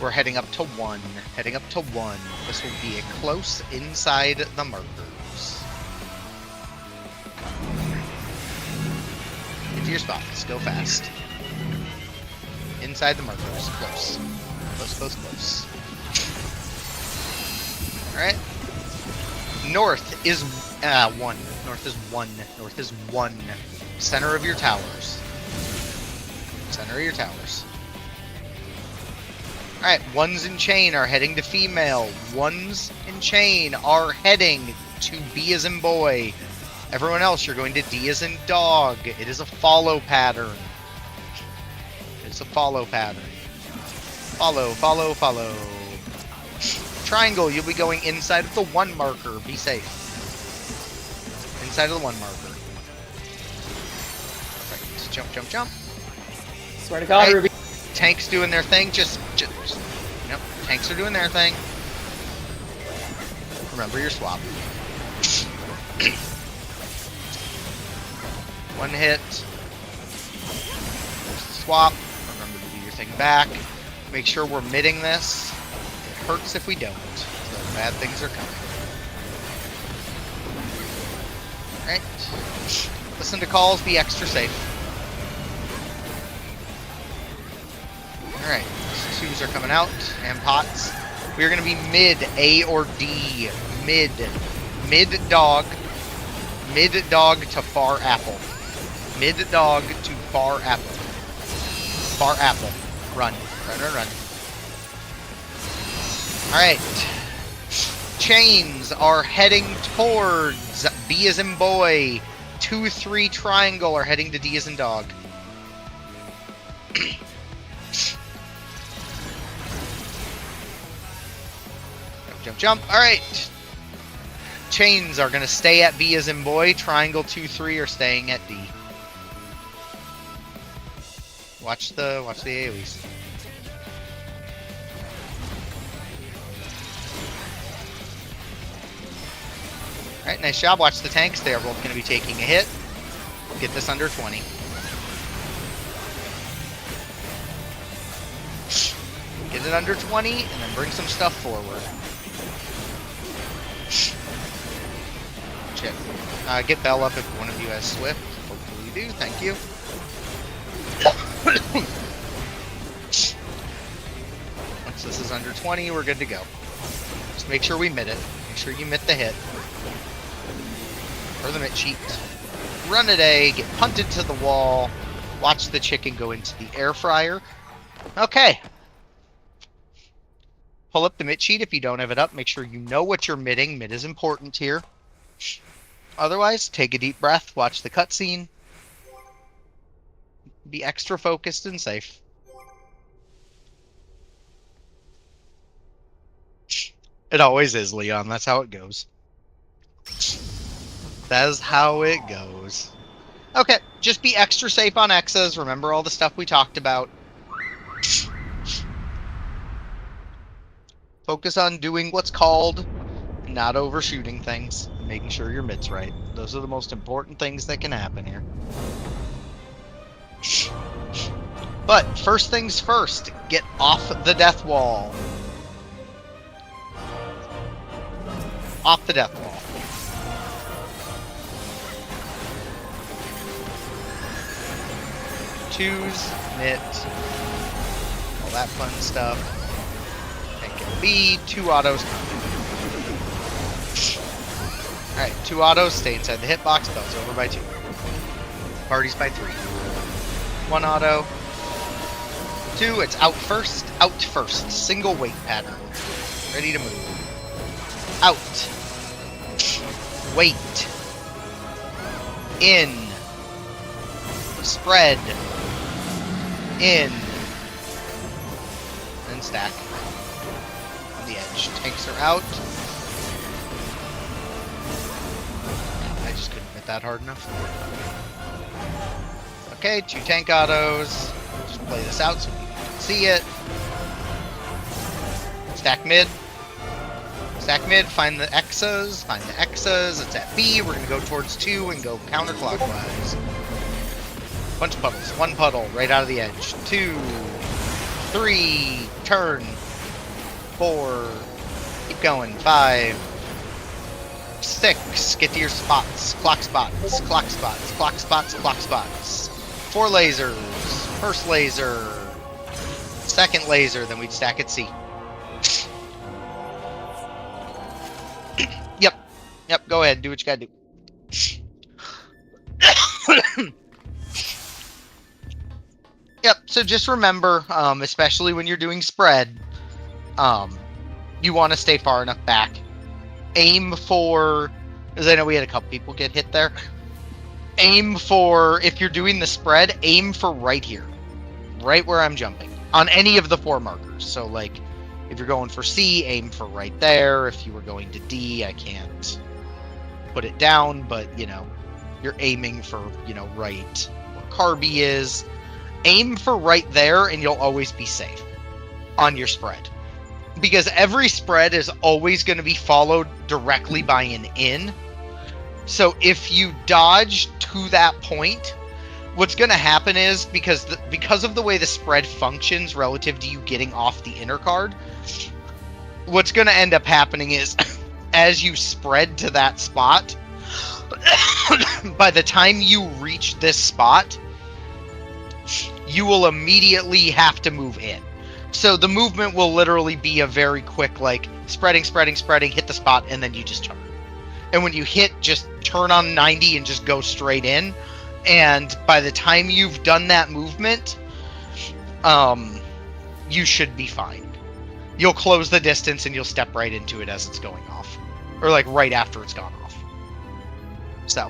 We're heading up to 1. Heading up to 1. This will be a close inside the markers. Get to your spots. Go fast. Inside the markers. Close. Close, close, close. Alright. North is 1. North is 1. North is 1. Center of your towers. Center of your towers. Alright, ones in chain are heading to female. Ones in chain are heading to B as in boy. Everyone else, you're going to D as in dog. It is a follow pattern. It's a follow pattern. Follow, follow, follow. Triangle, you'll be going inside of the 1 marker. Be safe. Inside of the 1 marker. Perfect. Jump, jump, jump. Swear to God, Right. Ruby. Tanks doing their thing. Just yep. Tanks are doing their thing. Remember your swap. 1 hit. Swap. Remember to do your thing back. Make sure we're midding this. It hurts if we don't. So bad things are coming. Alright. Listen to calls, be extra safe. Alright. 2s are coming out, and pots. We are going to be mid A or D. Mid. Mid dog. Mid dog to far apple. Mid dog to far apple. Far apple. Run. Run, run, run. Alright. Chains are heading towards B as in boy. 2, 3 triangle are heading to D as in dog. Jump, jump. All right. Chains are going to stay at B as in boy. Triangle 2, 3 are staying at D. Watch the AoEs. Alright, nice job. Watch the tanks. They are both going to be taking a hit. Get this under 20. Get it under 20, and then bring some stuff forward. Chip. Get Bell up if one of you has Swift. Hopefully you do. Thank you. Once this is under 20, we're good to go. Just make sure we mitt it. Make sure you mitt the hit. Or the mitt cheat. Run it A, get punted to the wall. Watch the chicken go into the air fryer. Okay. Pull up the mitt sheet if you don't have it up. Make sure you know what you're mitting. Mitt is important here. Otherwise, take a deep breath. Watch the cutscene. Be extra focused and safe. It always is, Leon. That's how it goes. That's how it goes. Okay, just be extra safe on X's. Remember all the stuff we talked about. Focus on doing what's called, not overshooting things. Making sure your mid's right. Those are the most important things that can happen here. But first things first, get off the death wall. Off the death wall. Choose, knit, all that fun stuff. Tank and B, 2 autos. Alright, 2 autos, stay inside the hitbox, Bell's over by 2. Party's by 3. 1 auto. 2, it's out first, single weight pattern. Ready to move. Out. Wait. In. Spread. In. And stack. On the edge. Tanks are out. I just couldn't hit that hard enough. Okay, 2 tank autos. Just play this out so you can see it. Stack mid. Stack mid, find the X's. Find the X's. It's at B. We're going to go towards 2 and go counterclockwise. Bunch of puddles. 1 puddle right out of the edge. 2, 3, turn. 4, keep going. 5, 6, get to your spots. Clock spots, clock spots, clock spots, clock spots. 4 lasers. First laser. Second laser, then we'd stack at C. Yep, go ahead, do what you gotta do. Yep, so just remember, especially when you're doing spread, you want to stay far enough back. Aim for, because I know we had a couple people get hit there. Aim for, if you're doing the spread, aim for right here. Right where I'm jumping. On any of the 4 markers. So, like, if you're going for C, aim for right there. If you were going to D, I can't put it down, but, you know, you're aiming for, you know, right where Carby is. Aim for right there, and you'll always be safe on your spread. Because every spread is always going to be followed directly by an in. So if you dodge to that point, what's going to happen is, because of the way the spread functions relative to you getting off the inner card, what's going to end up happening is, as you spread to that spot, by the time you reach this spot, you will immediately have to move in. So the movement will literally be a very quick, like, spreading, hit the spot, and then you just turn. And when you hit, just turn on 90 and just go straight in. And by the time you've done that movement, you should be fine. You'll close the distance and you'll step right into it as it's going off. Or, like, right after it's gone off. So.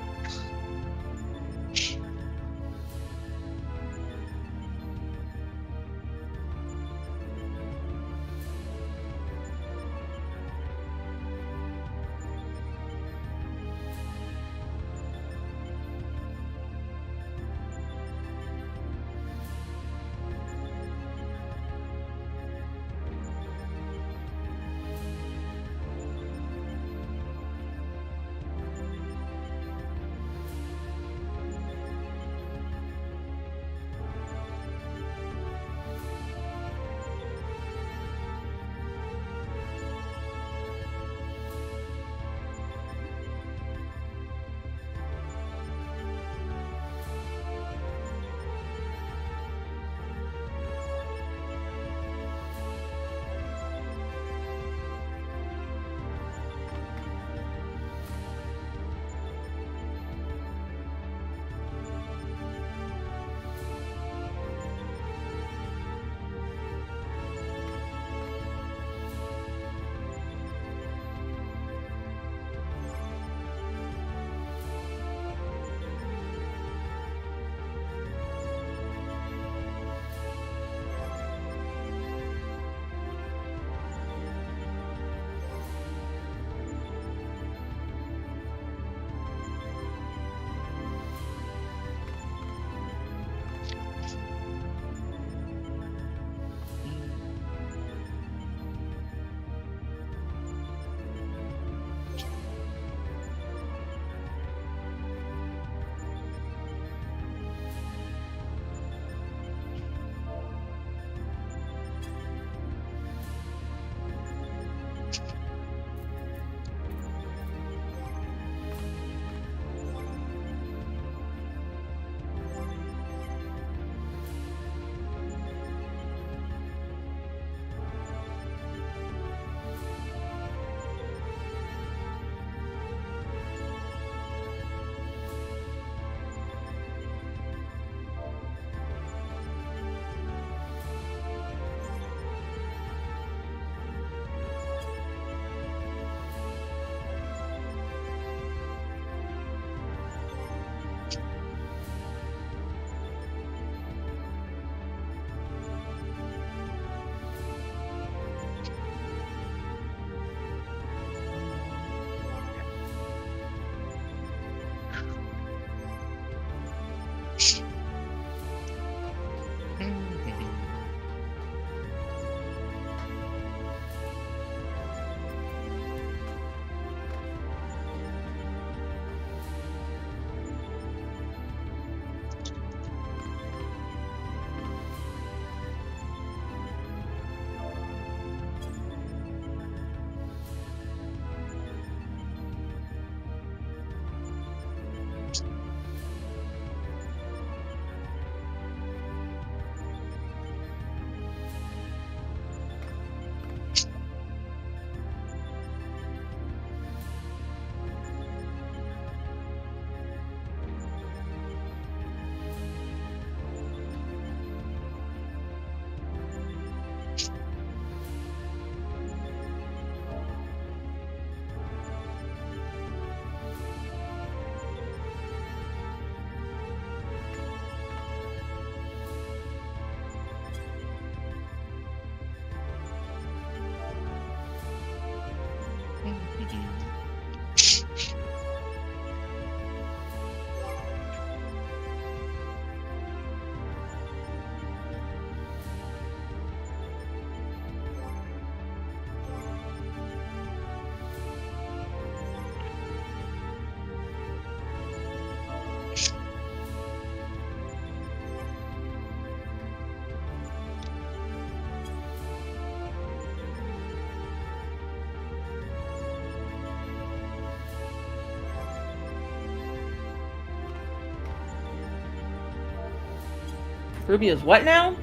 Ruby is what now?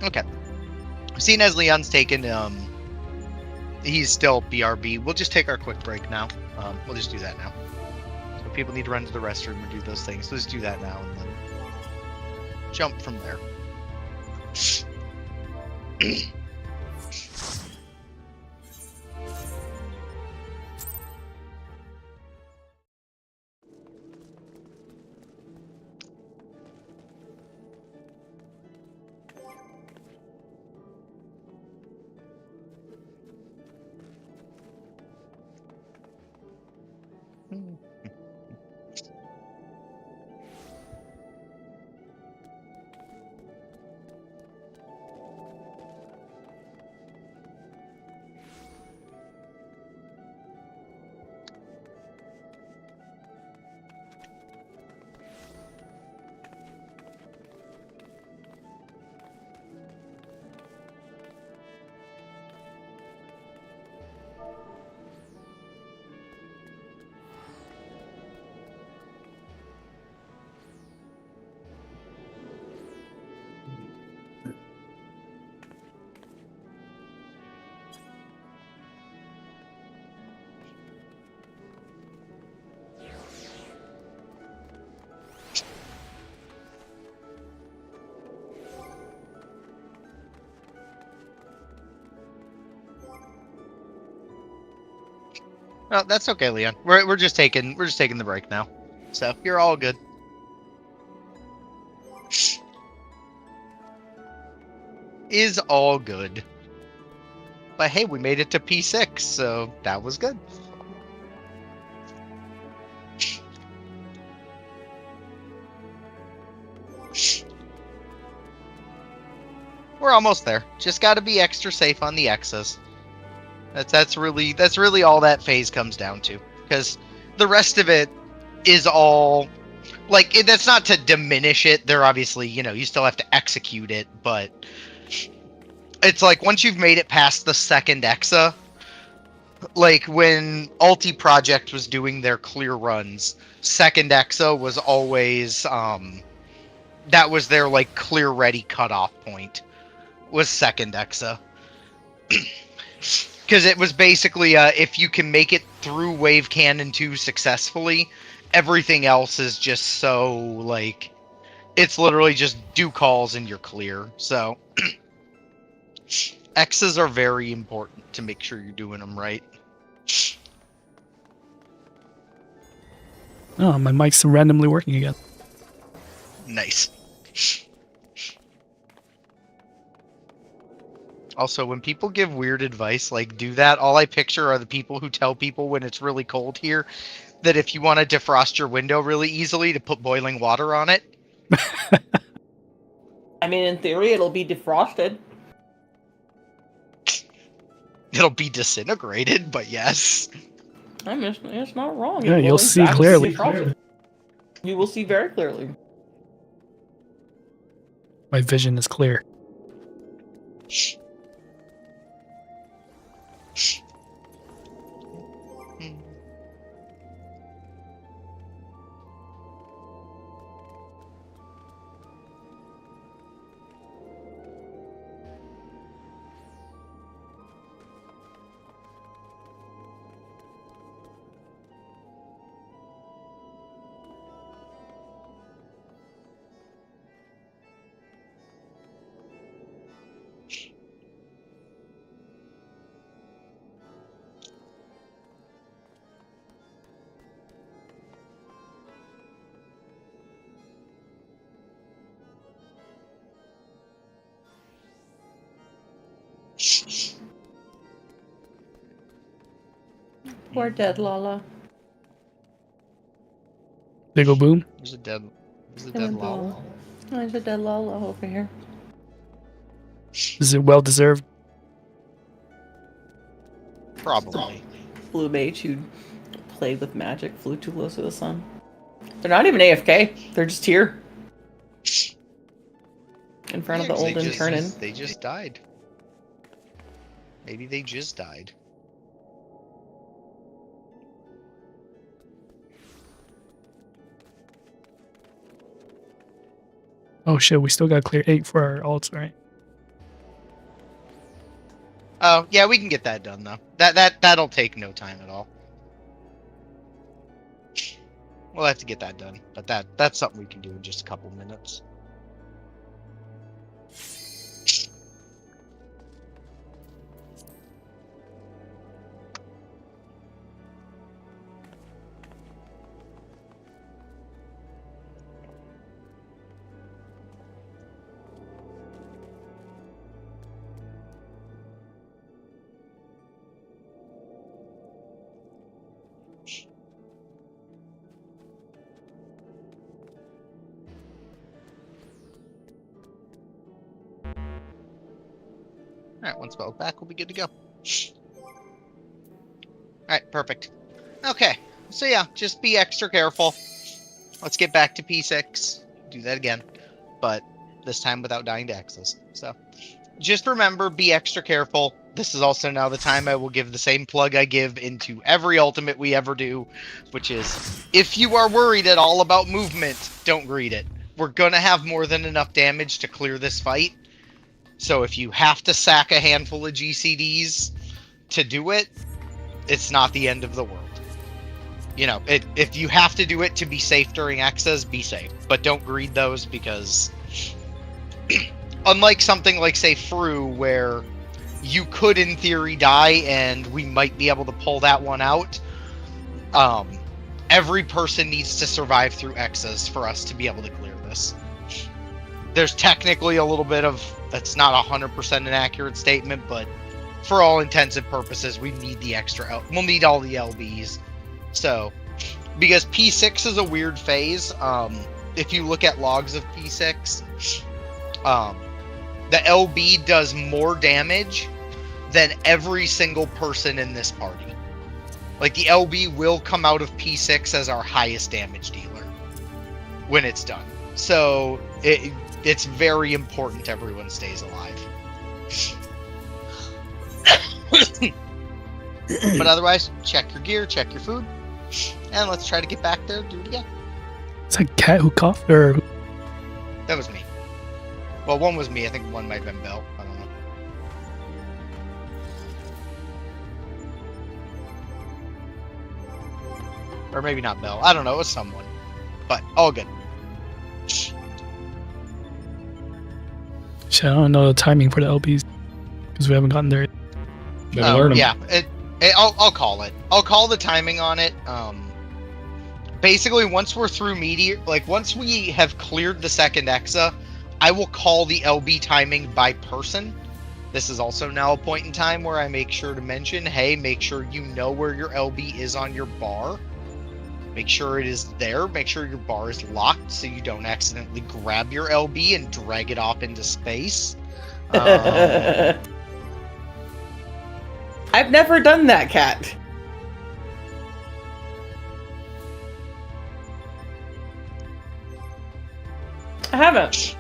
Okay. Seeing as Leon's taken, he's still BRB. We'll just take our quick break now. We'll just do that now. So if people need to run to the restroom or do those things, let's do that now and then jump from there. No, that's okay, Leon. We're just taking the break now, so you're all good. Is all good. But hey, we made it to P6, so that was good. We're almost there. Just got to be extra safe on the X's. That's really all that phase comes down to, because the rest of it is all like that's not to diminish it. They're obviously, you still have to execute it, but it's like once you've made it past the second Exa, like when Ulti Project was doing their clear runs, second Exa was always that was their like clear ready cutoff point, was second Exa. Because it was basically, if you can make it through Wave Cannon 2 successfully, everything else is just so, like, it's literally just do calls and you're clear. So, X's are very important to make sure you're doing them right. Oh, my mic's randomly working again. Nice. Also, when people give weird advice, like do that, all I picture are the people who tell people when it's really cold here that if you want to defrost your window really easily, to put boiling water on it. I mean, in theory, it'll be defrosted. It'll be disintegrated, but yes. I mean, it's not wrong. Yeah, It will, you'll in see fact, be clearly. defrosted. You will see very clearly. My vision is clear. Poor dead Lala. Big ol' boom. There's a dead And lol. There's a dead Lala over here. Is it well deserved? Probably. Blue mage who played with magic flew too close to the sun. They're not even AFK. They're just here. In front of the old Turnin. They just died. Maybe they just died. Oh shit, we still gotta clear 8 for our alts, right? Oh, yeah, we can get that done though. That'll take no time at all. We'll have to get that done, but that's something we can do in just a couple minutes. Alright, once spell's back, we'll be good to go. Alright, perfect. Okay, so yeah, just be extra careful. Let's get back to P6. Do that again, but this time without dying to X's. So, just remember, be extra careful. This is also now the time I will give the same plug I give into every ultimate we ever do, which is, if you are worried at all about movement, don't greed it. We're gonna have more than enough damage to clear this fight. So if you have to sack a handful of GCDs to do it, it's not the end of the world. You know, if you have to do it to be safe during X's, be safe. But don't greed those because unlike something like, say, Ffxiv, where you could, in theory, die and we might be able to pull that one out, every person needs to survive through X's for us to be able to clear this. There's technically a little bit of... That's not 100% an accurate statement, but for all intents and purposes, we need the extra... We'll need all the LBs. So, because P6 is a weird phase, if you look at logs of P6, the LB does more damage than every single person in this party. Like, the LB will come out of P6 as our highest damage dealer when it's done. So, it's very important everyone stays alive. But otherwise, check your gear, check your food, and let's try to get back there, do it again. It's a cat who coughed, or... That was me. Well, one was me. I think one might have been Bell. I don't know. Or maybe not Bell. I don't know. It was someone. But all good. Shit, I don't know the timing for the LBs, because we haven't gotten there yet. Better learn 'em. Yeah, I'll call it. I'll call the timing on it. Basically, once we're through Meteor, like once we have cleared the second Exa, I will call the LB timing by person. This is also now a point in time where I make sure to mention, hey, make sure you know where your LB is on your bar. Make sure it is there. Make sure your bar is locked so you don't accidentally grab your LB and drag it off into space. I've never done that, Cat. I haven't.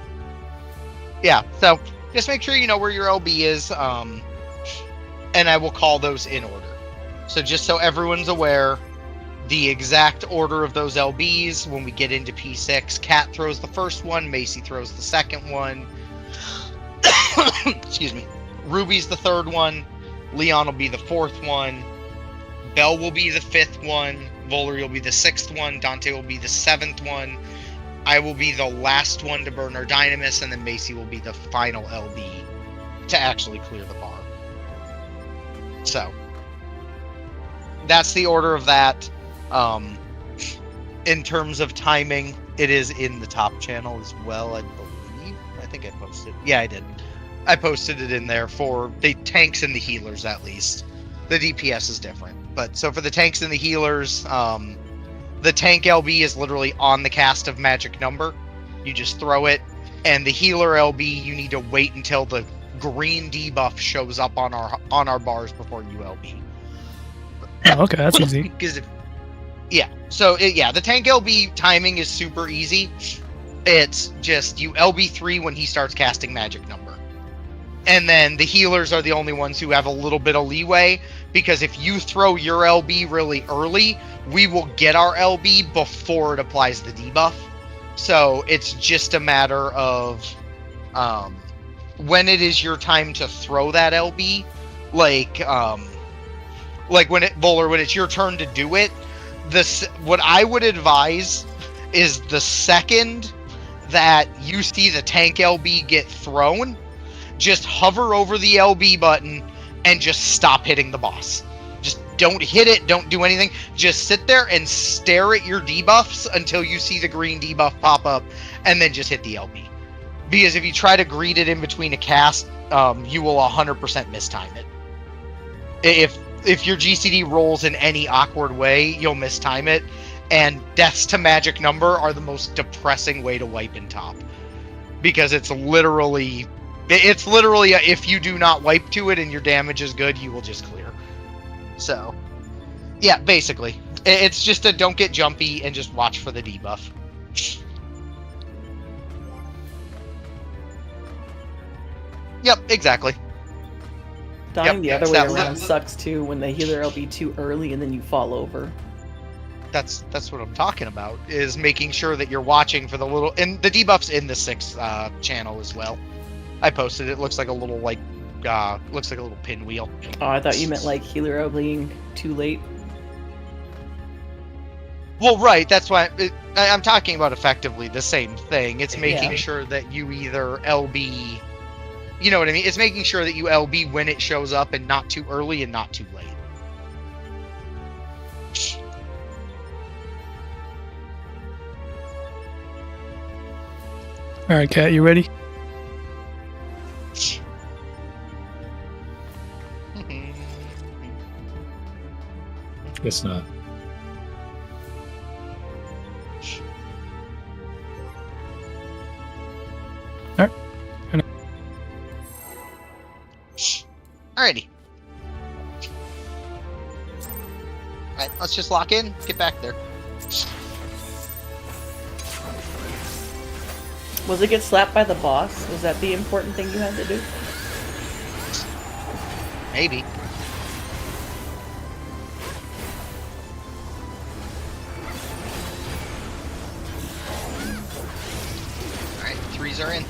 Yeah, so just make sure you know where your LB is, and I will call those in order. So just so everyone's aware, the exact order of those LBs when we get into P6, Cat throws the first one, Macy throws the second one, excuse me, Ruby's the third one, Leon will be the fourth one, Bell will be the fifth one, Volery will be the sixth one, Dante will be the seventh one, I will be the last one to burn our Dynamis, and then Macy will be the final LB to actually clear the bar. So, that's the order of that. In terms of timing, it is in the top channel as well, I believe. I think I posted. Yeah, I did. I posted it in there for the tanks and the healers, at least. The DPS is different. But so for the tanks and the healers, The tank LB is literally on the cast of magic number. You just throw it, and the healer LB, you need to wait until the green debuff shows up on our bars before you LB. Oh, okay, that's easy. Because the tank LB timing is super easy. It's just you LB3 when he starts casting magic number. And then the healers are the only ones who have a little bit of leeway, because if you throw your LB really early, we will get our LB before it applies the debuff. So it's just a matter of when it is your time to throw that LB, like when it's your turn to do it, what I would advise is the second that you see the tank LB get thrown, just hover over the LB button and just stop hitting the boss. Just don't hit it, don't do anything. Just sit there and stare at your debuffs until you see the green debuff pop up, and then just hit the LB. Because if you try to greet it in between a cast, you will 100% mistime it. If your GCD rolls in any awkward way, you'll mistime it. And deaths to magic number are the most depressing way to wipe in top. Because it's literally if you do not wipe to it and your damage is good, you will just clear. So, yeah, basically. It's just a don't get jumpy and just watch for the debuff. Yep, exactly. Dying the other way around sucks too, when the healer LB too early and then you fall over. That's what I'm talking about, is making sure that you're watching for the little... And the debuff's in the 6 channel as well. I posted it. Looks like a little pinwheel. Oh, I thought you meant like healer being too late. Well, right. That's why I'm talking about effectively the same thing. It's making sure that you either LB. You know what I mean? It's making sure that you LB when it shows up and not too early and not too late. All right, Kat, you ready? Guess not. Alrighty. Alright, let's just lock in. Get back there. Was it get slapped by the boss? Was that the important thing you had to do? Maybe. Alright, 3s are in.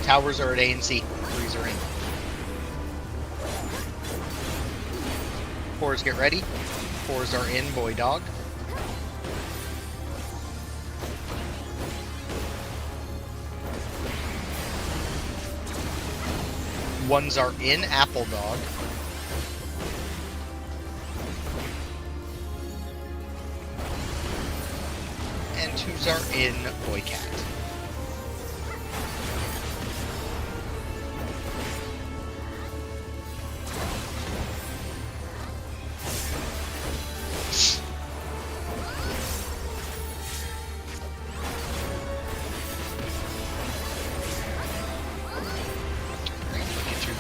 Towers are at A and C. 3s are in. 4s get ready. 4s are in, boy dog. Ones are in, apple dog. And 2s are in, boy cat.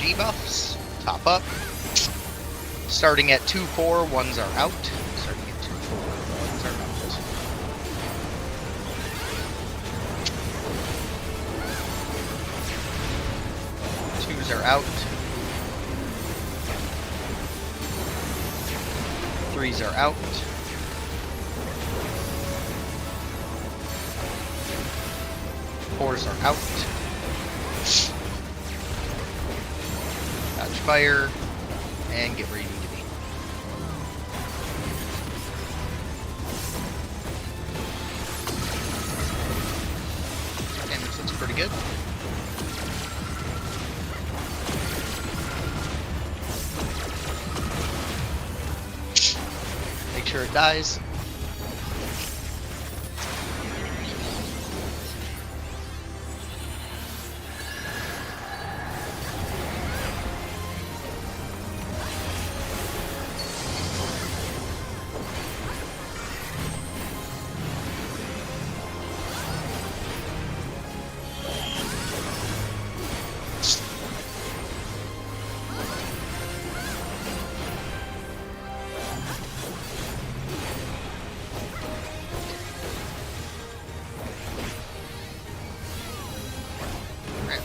Debuffs, top up. Starting at 2-4, 1s are out. Starting at 2-4, 1s are out. 2s are out. 3s are out. 4s are out. Fire, and get where you need to be. Damage looks pretty good. Make sure it dies.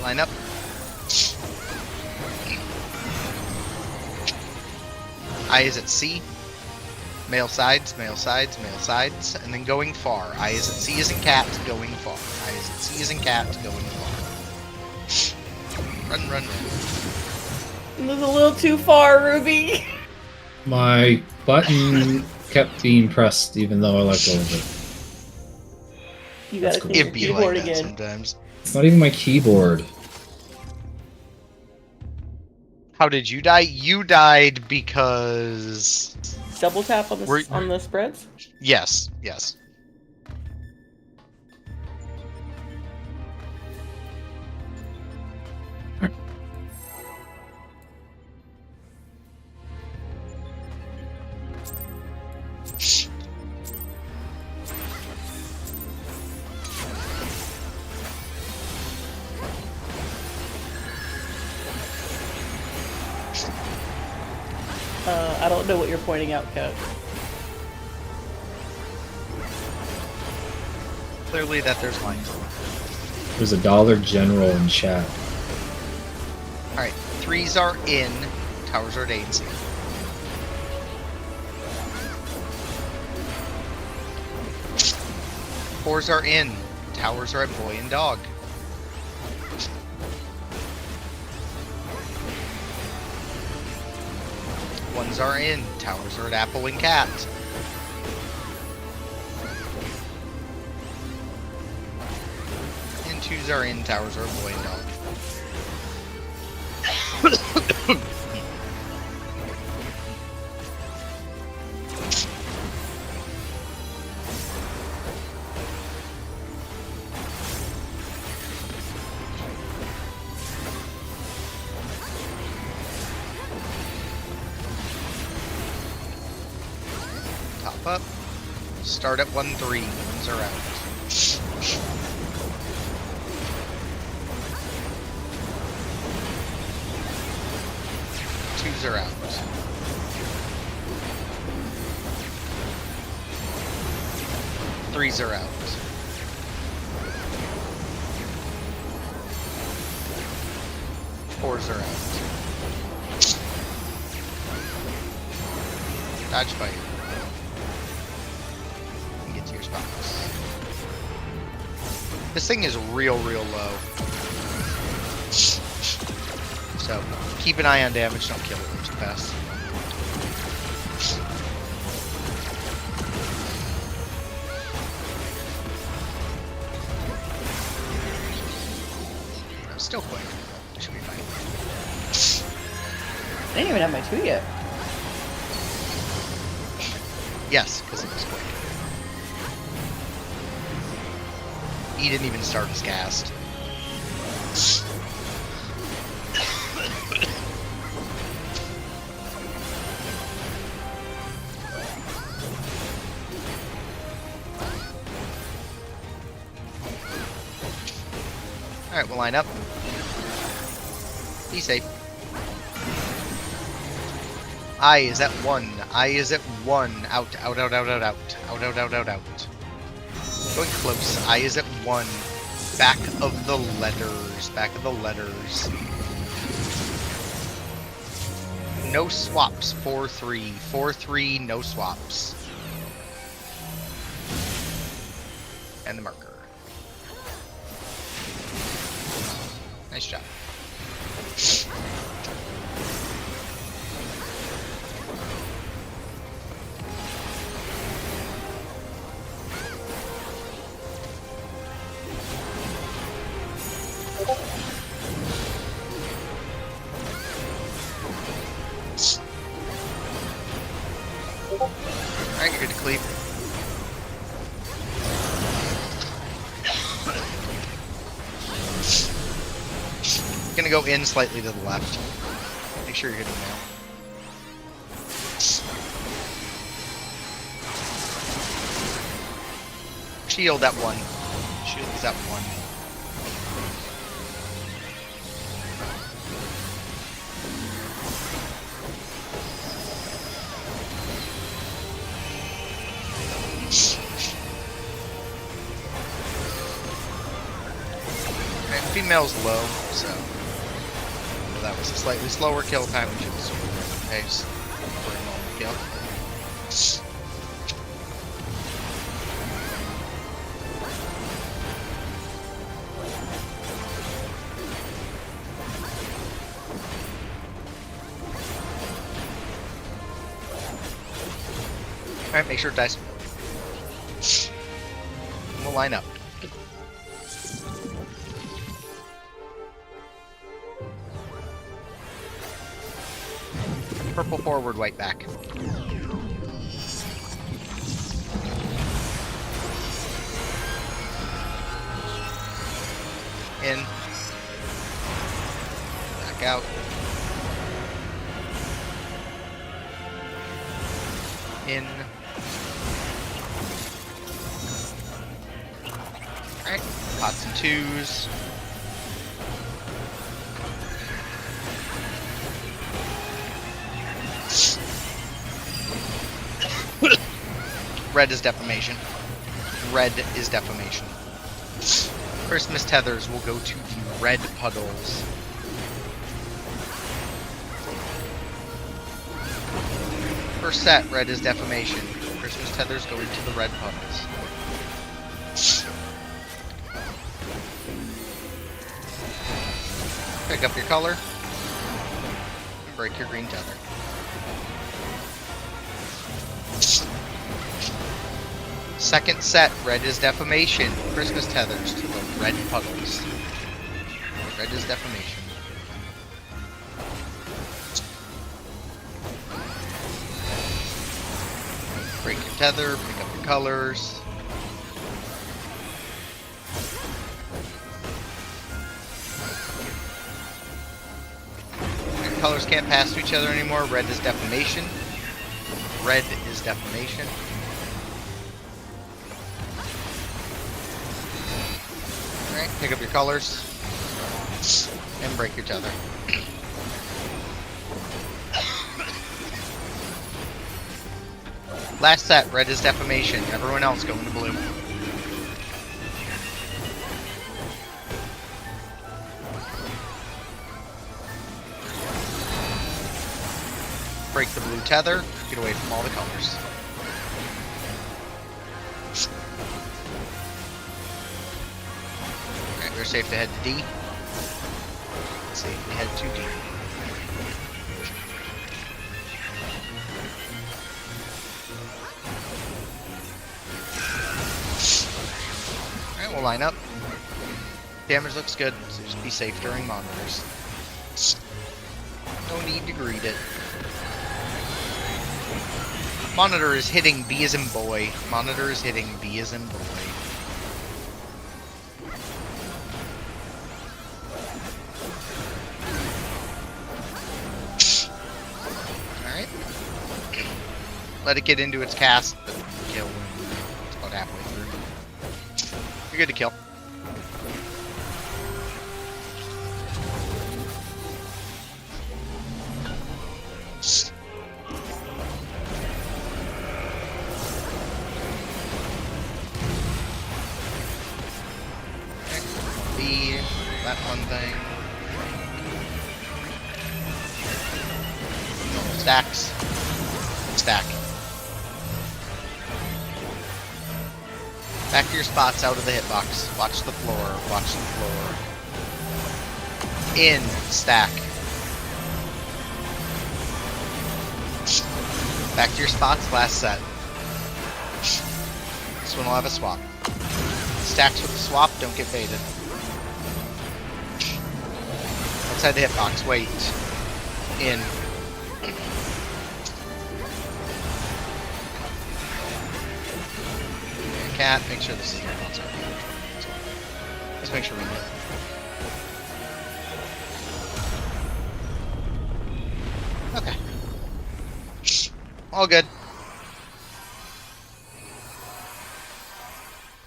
Line up. I is at C. Male sides, male sides, male sides, and then going far. I is at C as in cat, going far. I is at C as in cat, going far. Run, run, run. It was a little too far, Ruby. My button kept being pressed even though I let go of it. You That's gotta cool. see your It'd be keyboard like that again. sometimes. It's not even my keyboard. How did you die? You died because... Double tap on Were- the spreads. Yes, yes. I don't know what you're pointing out, Cat. Clearly that there's lines. There's a Dollar General in chat. Alright, 3s are in, towers are at 8s. Fours are in, towers are at boy and dog. Ones are in, towers are at apple and cat. And twos are in, towers are at boy and dog. Top up. Start at 1-3. Ones are out. Twos are out. Threes are out. Fours are out. Dodge fire. And get to your spots. This thing is real low. So keep an eye on damage, don't kill it too fast. Still quick. Should be fine. I didn't even have my 2 yet. Yes, because it was quick. He didn't even start his cast. Alright, we'll line up. Be safe. I is at 1. I is at 1. Out, out, out, out, out, out. Out, out, out, out, out. Going close. I is at 1. Back of the letters. Back of the letters. No swaps. 4-3. 4-3, no swaps. And the marker. Nice job. Alright, you're good to cleave. Gonna go in slightly to the left. Make sure you're hitting now. Shield at 1. Shield is at 1. Alright, be Female's low, so that was a slightly slower kill time, which is pace for a normal kill. Alright, make sure it dies. We'll line up. Purple forward, white back. In. Back out. In. Alright, pots and twos. Red is defamation. Red is defamation. Christmas tethers will go to the red puddles. First set, red is defamation. Christmas tethers go into the red puddles. Pick up your color. And break your green tether. Second set, red is defamation. Christmas tethers to the red puddles. Red is defamation. Break your tether, pick up your colors. Your colors can't pass to each other anymore. Red is defamation. Red is defamation. Alright, pick up your colors. And break your tether. Last set, red is defamation. Everyone else go into blue. Break the blue tether. Get away from all the colors. Alright, we're safe to head to D. Safe to head to D. Alright, we'll line up. Damage looks good, so just be safe during monitors. No need to greet it. Monitor is hitting B as in boy. Monitor is hitting B as in boy. Alright. Let it get into its cast, but kill when it's about halfway through. You're good to kill. That one thing. Stacks. Stack. Back to your spots out of the hitbox. Watch the floor. Watch the floor. In. Stack. Back to your spots. Last set. This one will have a swap. Stacks with the swap. Don't get baited. Outside the hitbox, wait. In. Cat, make sure this is your console. Let's make sure we know. Okay. All good.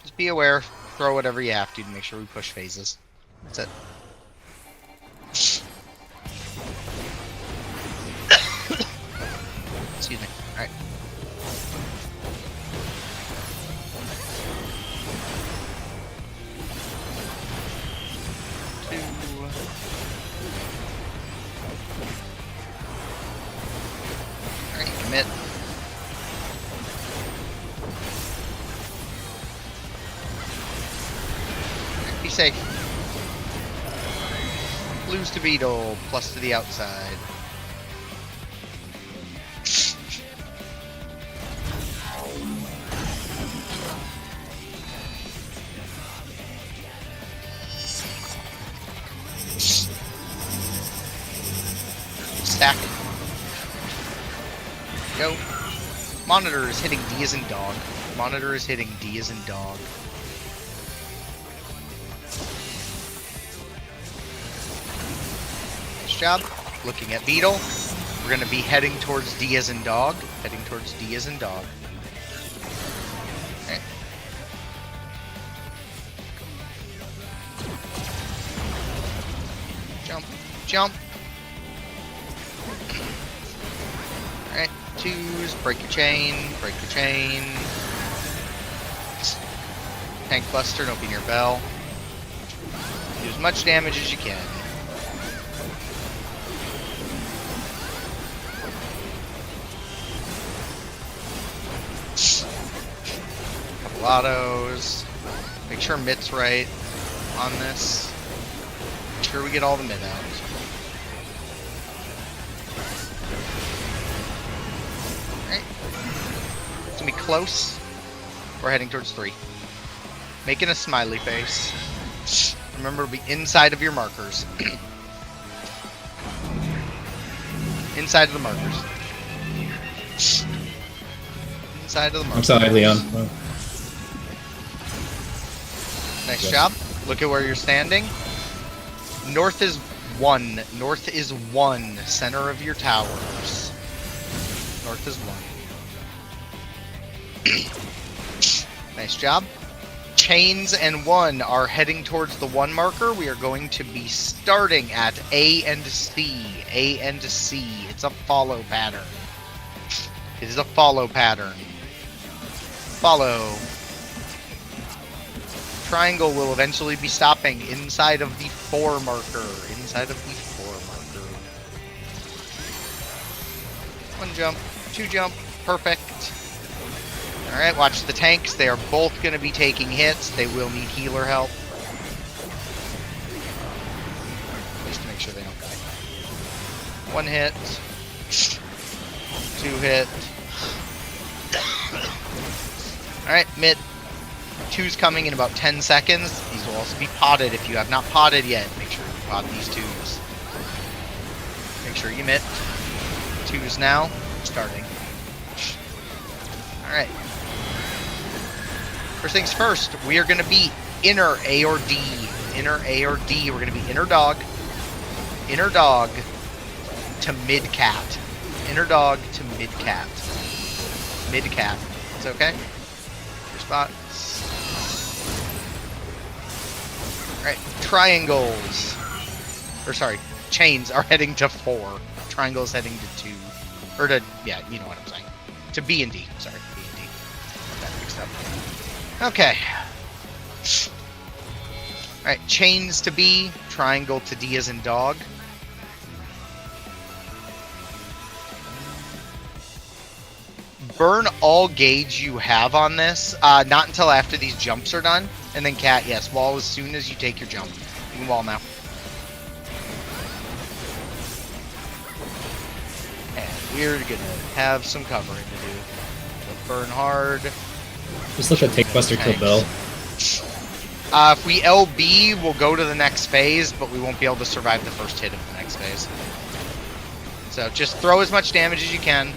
Just be aware, throw whatever you have to make sure we push phases. That's it. Excuse me. Alright. Two. Mitt. Be safe. Blues to Beetle, plus to the outside. Stack. Go. Monitor is hitting D as in dog. Monitor is hitting D as in dog. Nice job. Looking at Beetle. We're going to be heading towards D as in dog. Heading towards D as in dog. Okay. Jump. Jump. Alright, twos, break your chain, break your chain. Tank Buster, open your bell. Do as much damage as you can. Couple autos. Make sure Mitt's right on this. Make sure we get all the mid out. Be close. We're heading towards 3. Making a smiley face. Remember to be inside of your markers. Inside of the markers. Inside of the markers. I'm sorry, Leon. Oh. Nice job. Look at where you're standing. North is 1. North is 1. Center of your towers. North is 1. Nice job. Chains and 1 are heading towards the 1 marker. We are going to be starting at A and C. A and C. It's a follow pattern. It is a follow pattern. Follow. Triangle will eventually be stopping inside of the 4 marker. Inside of the 4 marker. 1 jump. 2 jump. Perfect. Alright, watch the tanks. They are both going to be taking hits. They will need healer help. Just to make sure they don't die. 1 hit. 2 hit. Alright, mid. 2's coming in about 10 seconds. These will also be potted if you have not potted yet. Make sure you pot these 2's. Make sure you mid. 2's now. Starting. Alright. First things first, we are going to be inner A or D. Inner A or D. We're going to be inner dog. Inner dog to mid cat. Inner dog to mid cat. Mid cat. It's okay? Your spots. Alright, triangles. Or sorry, chains are heading to 4. Triangles heading to 2. Or to, yeah, you know what I'm saying. To B and D. Sorry, B and D. That mixed up. Okay. Alright, chains to B, triangle to D as in dog. Burn all gauge you have on this, not until after these jumps are done. And then cat, yes, wall as soon as you take your jump. You can wall now. And we're gonna have some covering to do. So burn hard. Just let that Tank Buster kill Bell. If we LB, we'll go to the next phase, but we won't be able to survive the first hit of the next phase. So just throw as much damage as you can.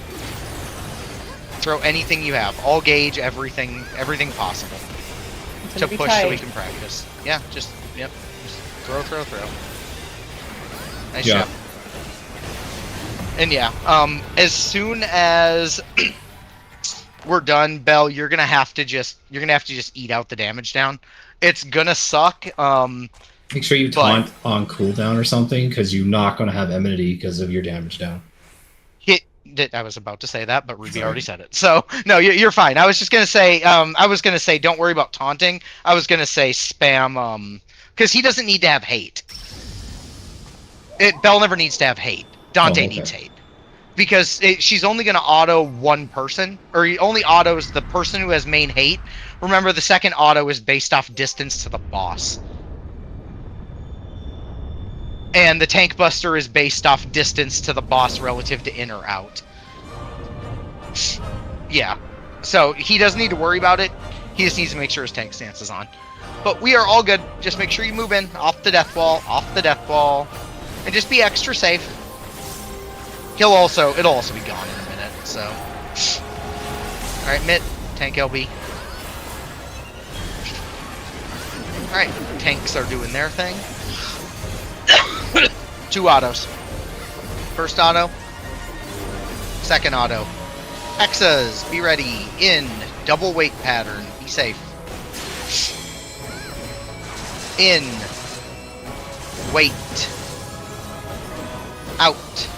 Throw anything you have. All gauge, everything possible. To push so we can practice. Yeah, just, yep. Just throw. Nice job. And yeah, as soon as we're done, Bell, you're gonna have to just eat out the damage down. It's gonna suck. Make sure you taunt on cooldown or something, because you're not gonna have enmity because of your damage down. I was about to say that, but Ruby already said it. So no, you're fine. I was just gonna say, don't worry about taunting. I was gonna say spam, because he doesn't need to have hate. Bell never needs to have hate. Dante needs hate. because she's only going to auto one person, or he only autos the person who has main hate. Remember, the second auto is based off distance to the boss. And the Tank Buster is based off distance to the boss relative to in or out. Yeah. So he doesn't need to worry about it. He just needs to make sure his tank stance is on. But we are all good. Just make sure you move in. Off the death wall. Off the death wall. And just be extra safe. It'll also be gone in a minute, so. Alright, Mitt. Tank LB. Alright, tanks are doing their thing. 2 autos. First auto. Second auto. Hexas, be ready. In. Double weight pattern. Be safe. In. Wait. Out.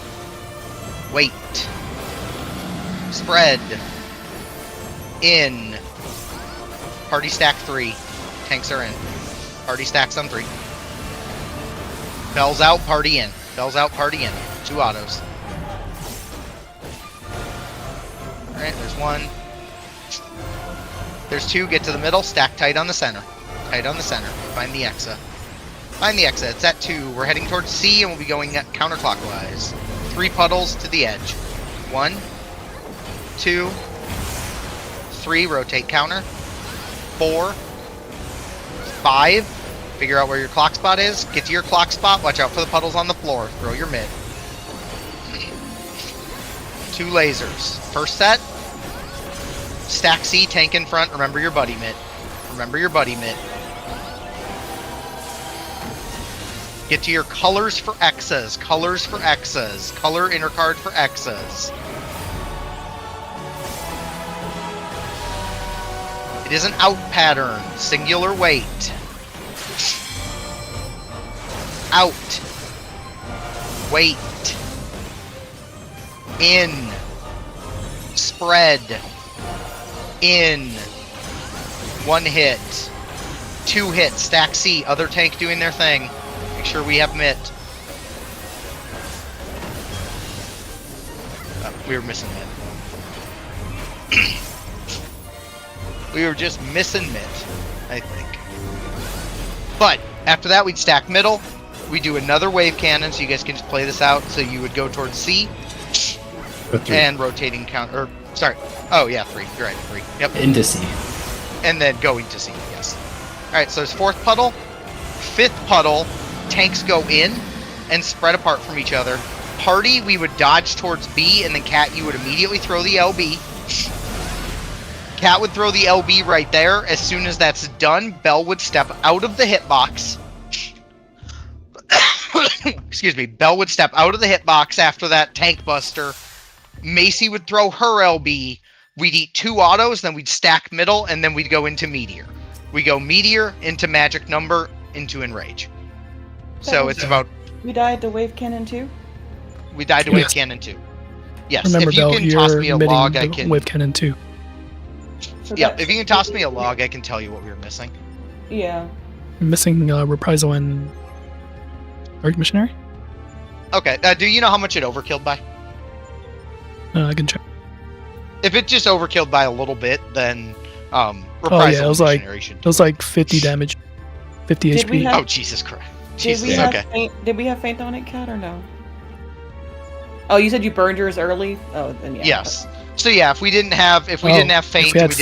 Wait. Spread. In. Party stack 3. Tanks are in. Party stacks on 3. Bells out, party in. Bells out, party in. 2 autos. Alright, there's 1. There's 2. Get to the middle. Stack tight on the center. Tight on the center. Find the Exa. Find the Exa. It's at 2. We're heading towards C and we'll be going counterclockwise. 3 puddles to the edge. 1, 2, 3. Rotate counter. 4, 5. Figure out where your clock spot is. Get to your clock spot. Watch out for the puddles on the floor. Throw your mid. 2 lasers. First set. Stack C, tank in front. Remember your buddy mitt. Remember your buddy mitt. Get to your colors for Exas. Colors for Exas. Color inner card for Exas. It is an out pattern. Singular weight. Out. Wait. In. Spread. In. 1 hit. 2 hits. Stack C. Other tank doing their thing. Make sure we have mitt. We were missing mitt. We were just missing mitt, I think. But after that, we'd stack middle. We do another wave cannon, so you guys can just play this out. So you would go towards C. And rotating counter. Sorry. Oh, yeah, 3. You're right, 3. Yep. Into C. And then going to C, yes. Alright, so there's 4th puddle. 5th puddle. Tanks go in and spread apart from each other. Party, we would dodge towards B, and then Cat, you would immediately throw the LB. Cat would throw the LB right there. As soon as that's done, Bell would step out of the hitbox. Excuse me. Bell would step out of the hitbox after that Tank Buster. Macy would throw her LB. We'd eat 2 autos, then we'd stack middle, and then we'd go into Meteor. We go Meteor, into Magic Number, into Enrage. So it's about... We died to wave cannon too? We died to wave cannon too. Yes, Remember, if you Bell, can toss you're me a emitting log, I the can... wave cannon too. So Yeah, that's- if you can toss me a log, I can tell you what we were missing. Yeah. I'm missing Reprisal and Dark Missionary. Okay, do you know how much it overkilled by? I can check. If it just overkilled by a little bit, then Reprisal yeah, it was like- Missionary should It was like 50 damage, 50 Did we HP. have- Oh, Jesus Christ. Did Jesus, we have okay. faint? Did we have faint on it, Cat, or no? Oh, you said you burned yours early. Oh, then yeah. Yes. So yeah, if we didn't have faint, we we had didn't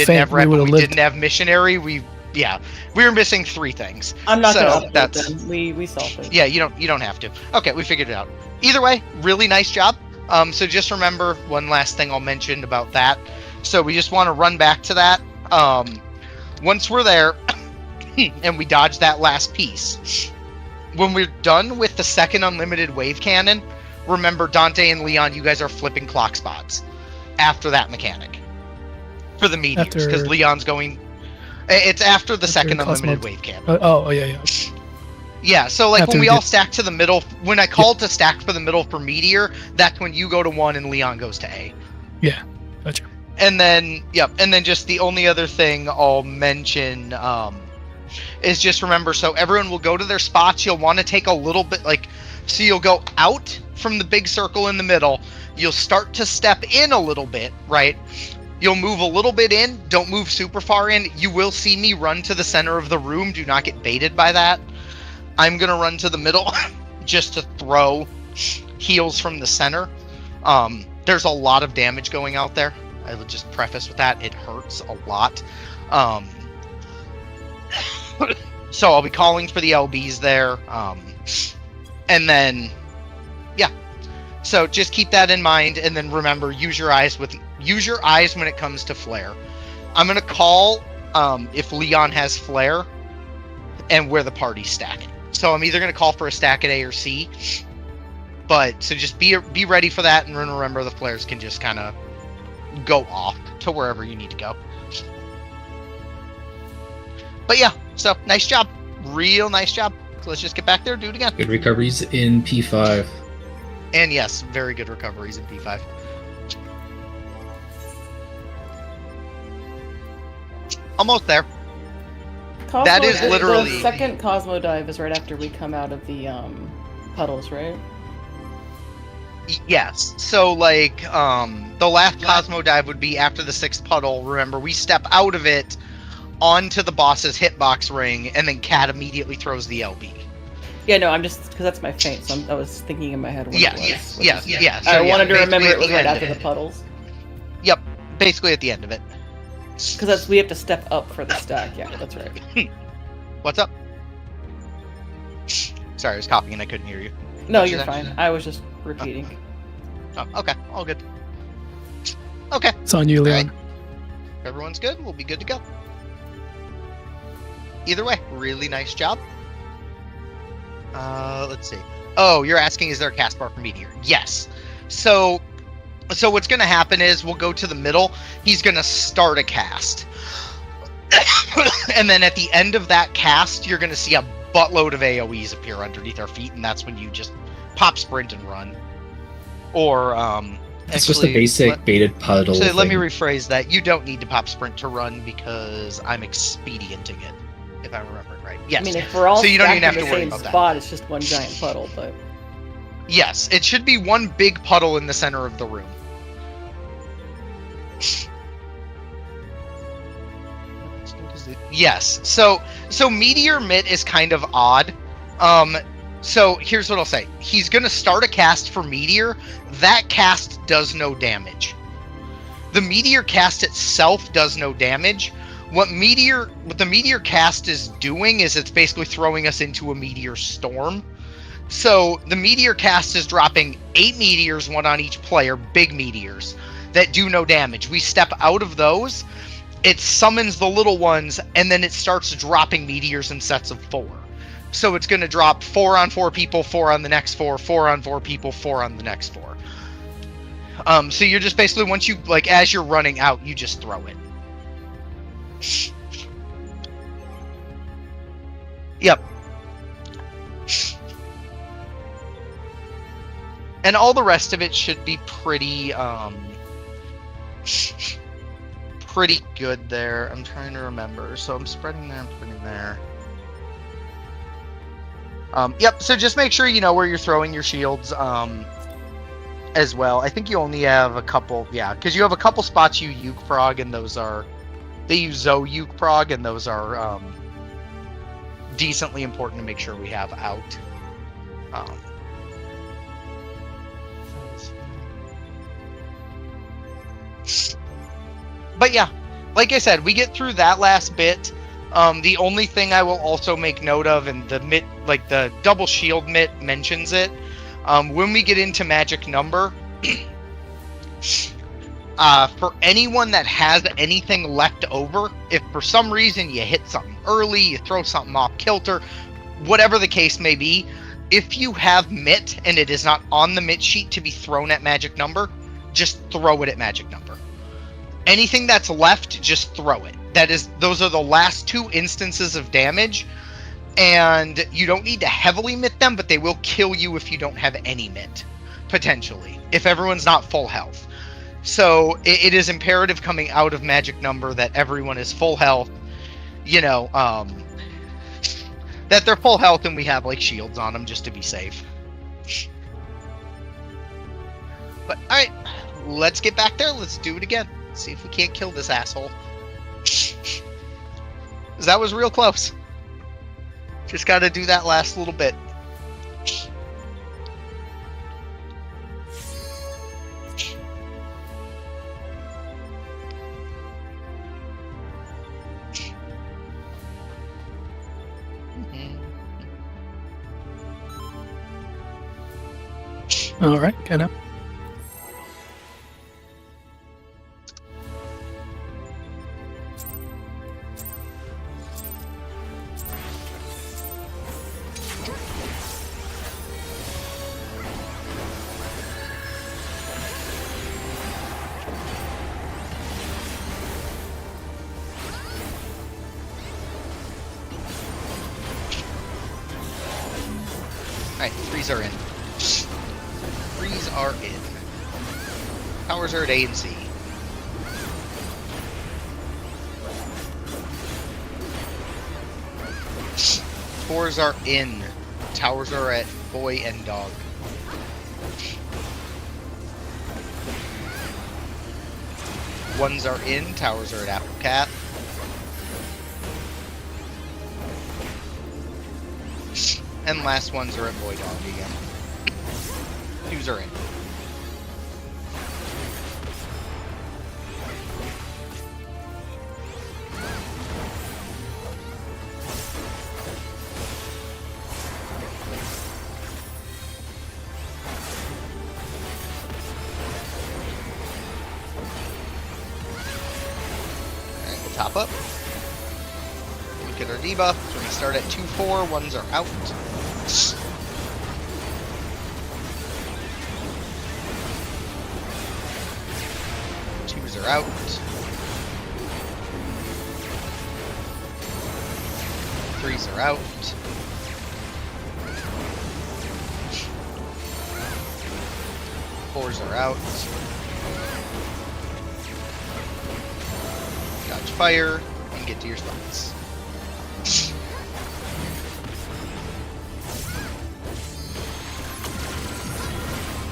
faint, have we rep, would've we lived. didn't have missionary, we were missing 3 things. I'm not So gonna update that's- them. We solved it. Yeah, you don't have to. Okay, we figured it out. Either way, really nice job. So just remember one last thing I'll mention about that. So we just want to run back to that. Once we're there and we dodge that last piece, when we're done with the second unlimited wave cannon, remember Dante and Leon, you guys are flipping clock spots after that mechanic for the meteors, because After- Leon's going. It's after the second Cosmo- unlimited wave cannon. Oh, yeah. Yeah, so like After when we we all did- stack to the middle, when I called to stack for the middle for Meteor, that's when you go to 1 and Leon goes to A. Yeah, gotcha. And then, and then just the only other thing I'll mention is just remember, so everyone will go to their spots. You'll want to take a little bit, like, So you'll go out from the big circle in the middle. You'll start to step in a little bit, right? You'll move a little bit in. Don't move super far in. You will see me run to the center of the room. Do not get baited by that. I'm going to run to the middle just to throw heals from the center. There's a lot of damage going out there. I will just preface with that. It hurts a lot. So I'll be calling for the LBs there. And then, yeah. So just keep that in mind, and then remember, use your eyes when it comes to flare. I'm gonna call if Leon has flare and where the party's stacking. So I'm either gonna call for a stack at A or C. But so just be ready for that, and remember the flares can just kind of go off to wherever you need to go. But yeah, so nice job, real nice job. So let's just get back there, do it again. Good recoveries in P5. And yes, very good recoveries in P5. Almost there. That is literally the second Cosmo dive is right after we come out of the puddles, right? Yes. So like the last Cosmo dive would be after the 6th puddle. Remember, we step out of it onto the boss's hitbox ring, and then Cat immediately throws the LB. Yeah, no, I'm just because that's my feint, so I was thinking in my head what it was. Yes. I wanted to remember it was basically right at the after end. the puddles. Yep, basically at the end of it. Because we have to step up for the stack. Yeah, that's right. What's up? Sorry, I was coughing and I couldn't hear you. No, What'd you're you say? fine. I was just repeating. Oh, okay, all good. Okay, It's on you, Leon. Alright. If everyone's good, we'll be good to go. Either way, really nice job. Let's see. Oh, you're asking, is there a cast bar for Meteor? Yes. So what's going to happen is we'll go to the middle. He's going to start a cast. And then at the end of that cast, you're going to see a buttload of AoEs appear underneath our feet, and that's when you just pop, sprint, and run. Or, It's just a basic baited puddle. So let me thing. rephrase that. You don't need to pop sprint to run because I'm expedienting it, if I remember it right. Yes. I mean, if we're all So you don't even stacked have in to the worry same about that. spot, it's just one giant puddle, but... Yes, it should be one big puddle in the center of the room. Yes. So Meteor Mitt is kind of odd. So here's what I'll say. He's going to start a cast for Meteor. That cast does no damage. The Meteor cast itself does no damage. What the Meteor cast is doing is it's basically throwing us into a Meteor storm. So the Meteor cast is dropping 8 meteors, one on each player, big meteors, that do no damage. We step out of those, it summons the little ones, and then it starts dropping meteors in sets of 4. So it's going to drop 4 on 4 people, 4 on the next 4, 4 on 4 people, 4 on the next 4. So you're just basically, once you, like, as you're running out, you just throw it. Yep. And all the rest of it should be pretty, pretty good there. I'm trying to remember. So I'm spreading there, I'm spreading there. Yep, so just make sure you know where you're throwing your shields, as well. I think you only have a couple, yeah, because you have a couple spots you Uke Prog, and those are, they use Zoe Uke Prog, and those are, decently important to make sure we have out. But yeah, like I said, we get through that last bit. The only thing I will also make note of, and the Mitt, like the double shield Mitt mentions it, when we get into magic number, for anyone that has anything left over, if for some reason you hit something early, you throw something off kilter, whatever the case may be, if you have Mitt and it is not on the Mitt sheet to be thrown at magic number, just throw it at magic number. Anything that's left, just throw it. Those are the last 2 instances of damage, and you don't need to heavily Mitt them, but they will kill you if you don't have any Mitt, potentially, if everyone's not full health. So it is imperative coming out of magic number that everyone is full health, you know, that they're full health and we have like shields on them just to be safe. But alright, let's get back there. Let's do it again. See if we can't kill this asshole. 'Cause that was real close. Just gotta do that last little bit. All right, get up. Alright, threes are in. Threes are in. Towers are at A and C. Fours are in. Towers are at boy and dog. Ones are in. Towers are at apple cat. And last ones are at boy dog again. Twos are in. Alright, we'll top up. Look at our debuff. So we start at 2-4, ones are out. Twos are out. Threes are out. Fours are out. Dodge fire and get to your spots.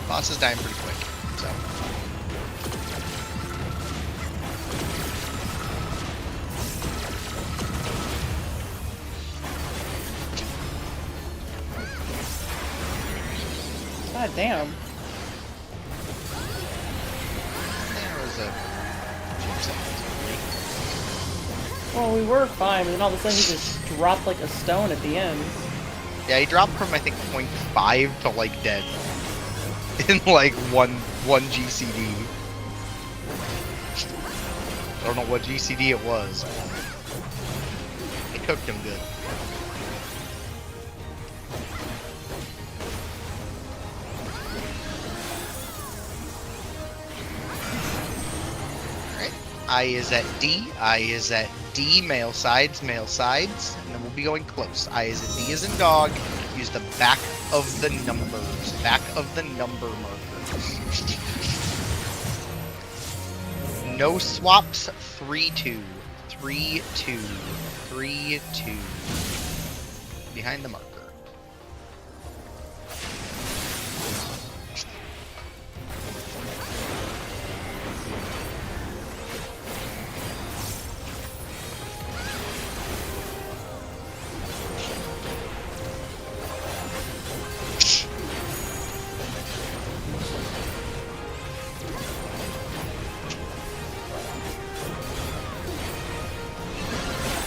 Boss is dying pretty quick, so. God damn. There was a few seconds. Well, we were fine, but then all of a sudden he just dropped like a stone at the end. Yeah, he dropped from I think 0.5 to like dead in like one GCD. I don't know what GCD it was. It cooked him good. Alright. I is at D. I is at D. Male sides, and then we'll be going close. I is at D as in dog. Use the back of the numbers. Back of the number markers. No swaps. 3-2. 3-2. 3-2. Behind the marker.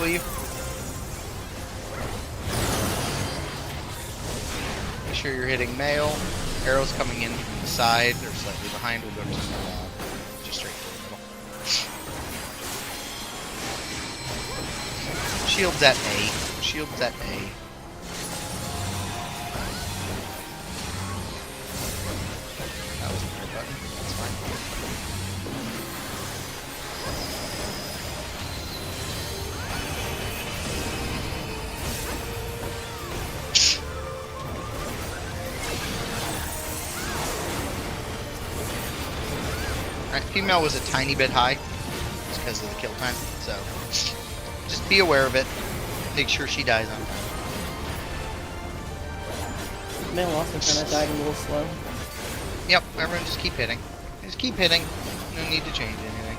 You. Make sure you're hitting male. Arrows coming in from the side or slightly behind will go to just straight to the middle. Shields at A. Shields at A. That was the right button. That's fine. Female was a tiny bit high. It's because of the kill time. So just be aware of it. Make sure she dies on time. Male also kind of died a little slow. Yep, everyone just keep hitting. Just keep hitting. No need to change anything.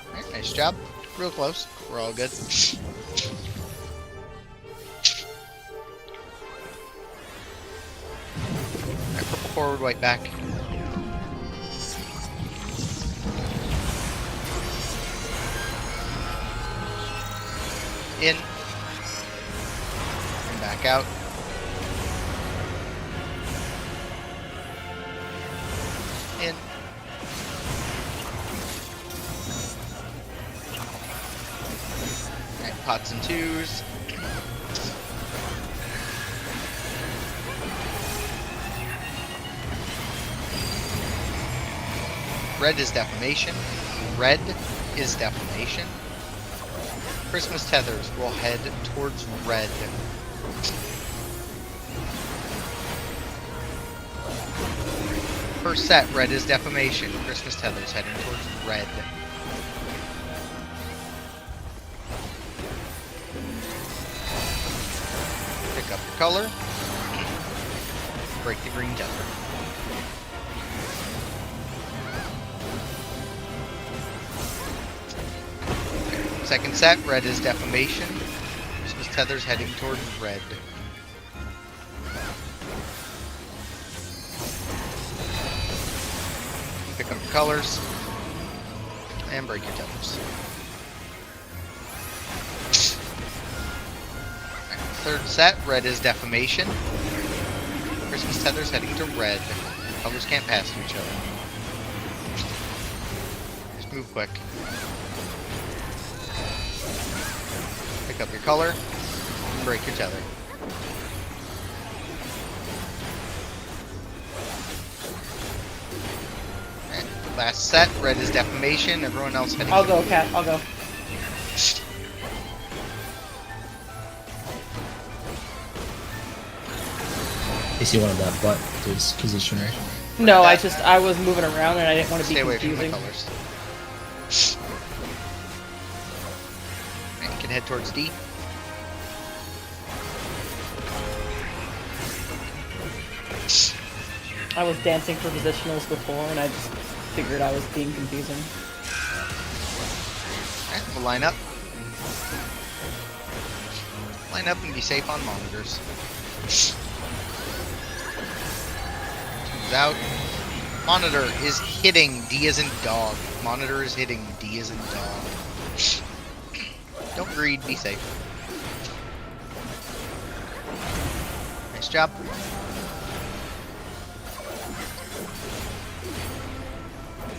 Alright, nice job. Real close. We're all good. Alright, purple forward, white back. In. And back out. In. Alright, pots and twos. Red is defamation. Red is defamation. Christmas tethers will head towards red. First set, red is defamation. Christmas tethers heading towards red. Pick up your color. Break the green tether. Second set, red is defamation. Christmas tethers heading towards red. Pick up your colors and break your tethers. Third set, red is defamation. Christmas tethers heading to red. Colors can't pass to each other. Just move quick. Pick up your color and break your tether. Alright, last set, red is defamation. Everyone else heading. I'll go, Cat. I'll go. Casey wanted that butt to his position, right? No, I was moving around and I didn't want to be Stay away from confusing. the colors. Alright, you can head towards D. I was dancing for positionals before and I just figured I was being confusing. Alright, we'll line up. Line up and be safe on monitors. Two's out. Monitor is hitting D as in dog. Monitor is hitting D as in dog. Don't greed, be safe. Nice job.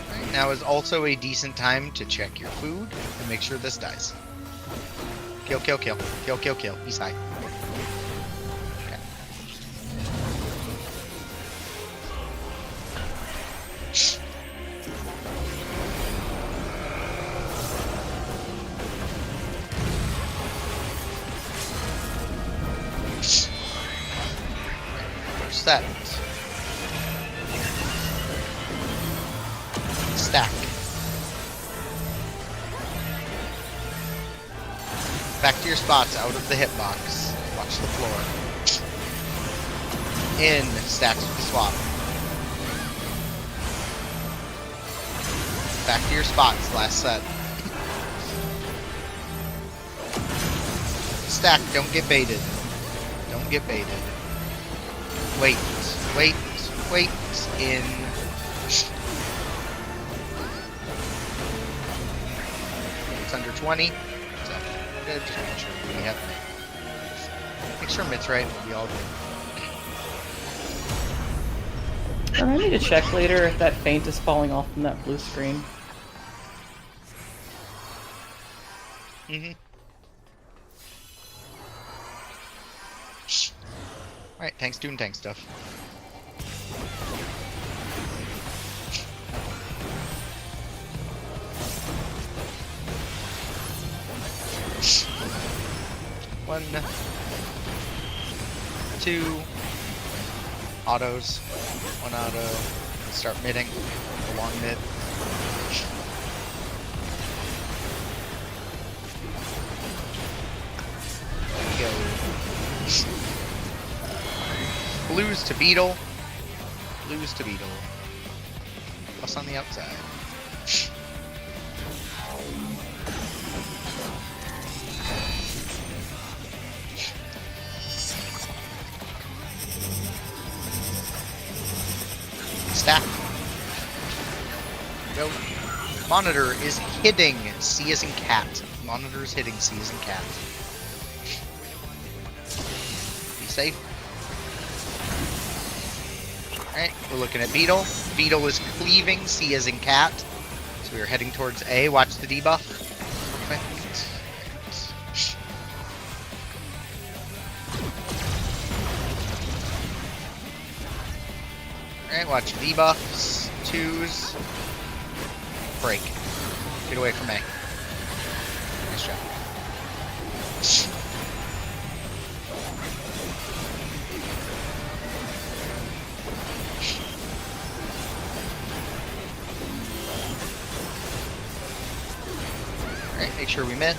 Right, now is also a decent time to check your food and make sure this dies. Kill, kill, kill. Kill, kill, kill. He's high. Okay. First set. Stack. Back to your spots, out of the hitbox. Watch the floor. In, stacks with the swap. Back to your spots, last set. Stack, don't get baited. Don't get baited. Wait, wait, wait. In. It's under 20. Just make sure we have make sure Mitt's right, we'll be all good. I need to check later if that feint is falling off from that blue screen. Alright, tanks doing tank stuff. One, two autos. One auto. Start midding. A long mid. Blues to Beetle. Blues to Beetle. Plus on the outside. Stack. Go. Monitor is hitting C as in cat. Monitor is hitting C as in cat. Be safe. Alright, we're looking at Beetle. Beetle is cleaving C as in cat. So we are heading towards A. Watch the debuff. Perfect. Alright, watch debuffs. 2s. Break. Get away from A. Nice job. Alright, make sure we mid.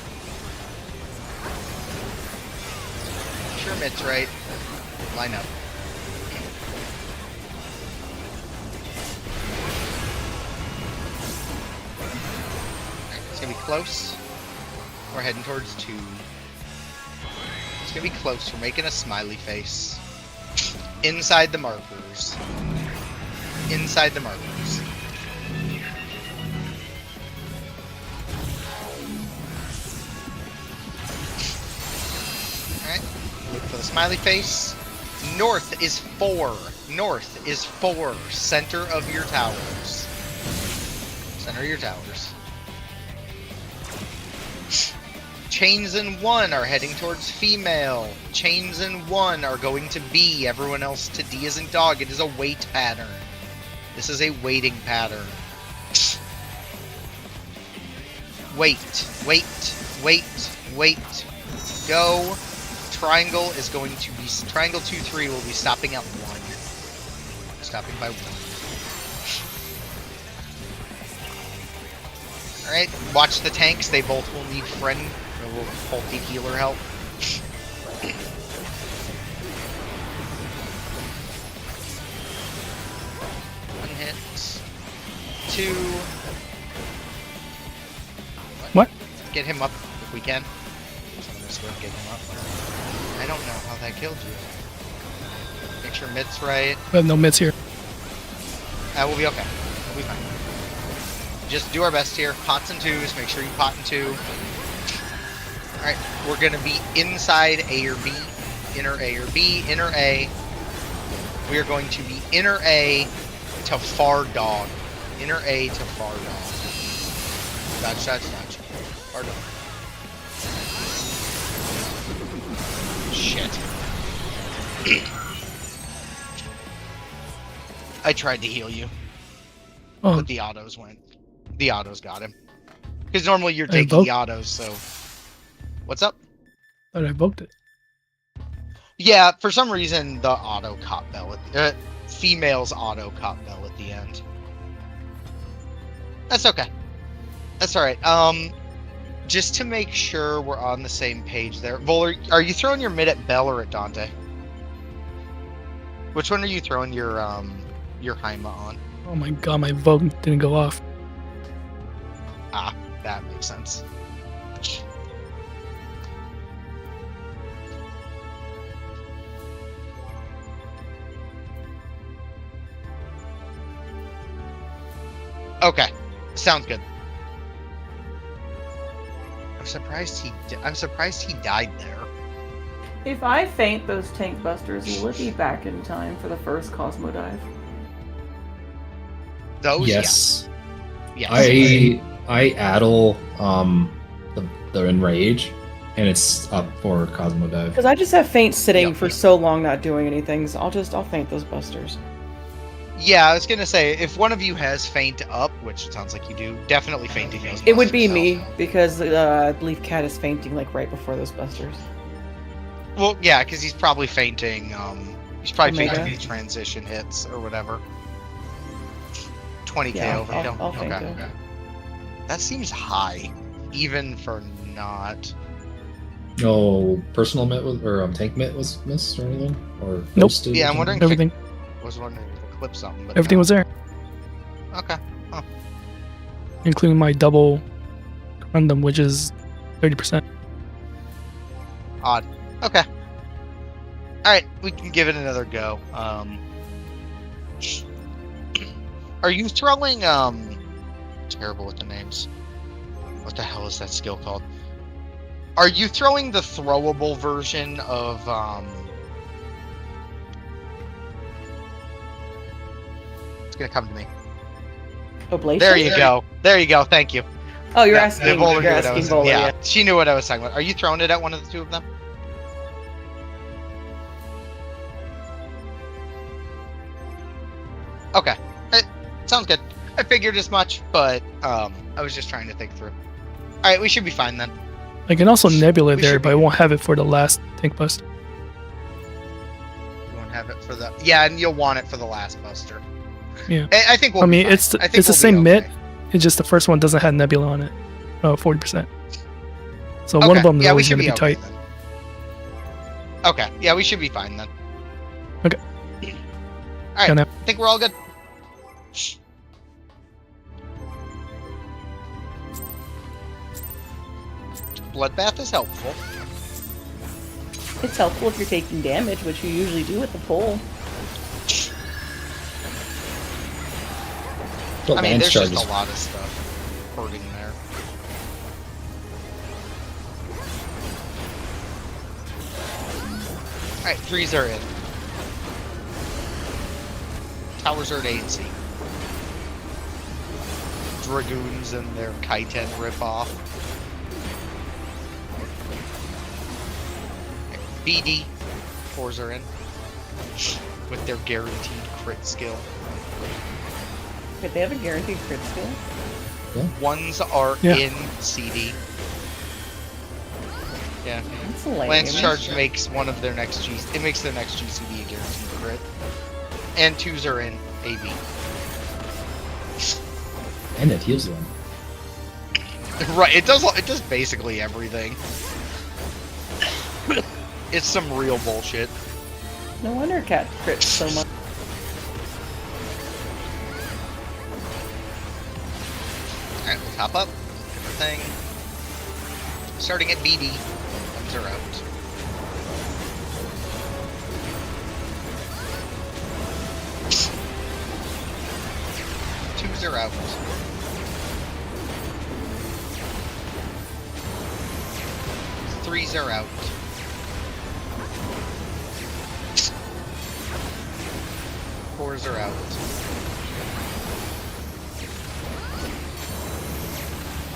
Make sure mid's right. Line up. It's gonna be close. We're heading towards 2. It's gonna be close. We're making a smiley face. Inside the markers. Inside the markers. Alright. Look for the smiley face. North is 4. North is 4. Center of your towers. Center of your towers. Chains in 1 are heading towards female. Chains in 1 are going to B. Everyone else to D as in dog. It is a wait pattern. This is a waiting pattern. Wait, wait, wait, wait. Go. Triangle is going to be... Triangle 2-3 will be stopping at 1. Stopping by 1. Alright, watch the tanks. They both will need friend... will faulty healer help. One hit. 2. What? Get him up if we can. Some of this work, get him up. I don't know how that killed you. Make sure mid's right. We have no mids here. We'll be okay. We'll be fine. Just do our best here. Pots and 2s. Make sure you pot in 2. Alright, we're gonna be inside A or B. Inner A or B. Inner A. We are going to be inner A to far dog. Inner A to far dog. Dodge, dodge, dodge. Far dog. Shit. I tried to heal you, Oh, but the autos went. The autos got him. Because normally you're I taking invoked- the autos, so... What's up? thought I evoked it. Yeah, for some reason the auto caught Bell at the female's auto caught Bell at the end. That's okay. That's alright. Just to make sure we're on the same page there. Voller, are you throwing your mid at Bell or at Dante? Which one are you throwing your Haima on? Oh my god, my evoke didn't go off. Ah, that makes sense. Okay, sounds good. I'm surprised he died there. If I faint those tank busters, will it be back in time for the first Cosmo dive? Those, Yes. yes. I addle the enrage, and it's up for Cosmo Dive. Because I just have faint sitting Yep. for so long not doing anything, so I'll faint those busters. Yeah, I was gonna say, if one of you has faint up, which it sounds like you do, definitely fainting those It would be busters me, help. because I believe Cat is fainting like right before those busters. Well, yeah, because he's probably fainting, he's probably Omega? fainting the transition hits or whatever. 20k Yeah, over. I'll faint okay. it. That seems high, even for not... No personal mitt was, or tank mitt was missed or anything? Or Nope. ghosted Yeah, or I'm wondering something? Everything. was wondering if it clipped something, but Everything no. was there, Okay. including my double random, which is 30%. Odd. Okay. Alright, we can give it another go. Are you throwing, terrible with the names. What the hell is that skill called? Are you throwing the throwable version of, it's gonna come to me. Oblation? There you go. There you go. Thank you. Oh, you're Yeah, asking. Vola You're knew what I asking was. Vola, Yeah, yeah. she knew what I was talking about. Are you throwing it at one of the two of them? Okay, sounds good. I figured as much, but I was just trying to think through. All right, we should be fine then. I can also nebula We there, should but I be- won't have it for the last tank bust. You won't have it for the and you'll want it for the last buster. Yeah. I think we'll. I be mean, fine. it's I think the we'll be same mitt. okay. It's just the first one doesn't have nebula on it. 40%. So one Okay, of them is yeah, we always should going to be okay tight. then. Okay, yeah, we should be fine then. Okay. All right, Yeah, no. I think we're all good. Bloodbath is helpful. It's helpful if you're taking damage, which you usually do with the pole. What I mean, lance there's charges? just a lot of stuff hurting there. Alright, threes are in. Towers are at A and C. Dragoons and their Kaiten ripoff. BD. Fours are in. With their guaranteed crit skill. But they have a guaranteed crit skill. Ones are Yeah. in CD. Yeah. That's lame. Lance Charge makes one of their next G. It makes their next GCD a guaranteed crit. And twos are in AB. And it heals them. Right. It does basically everything. It's some real bullshit. No wonder Cat crits so much. All right, we'll top up. Everything. Starting at BD. Ones are out. Twos are out. Threes are out. Fours are out.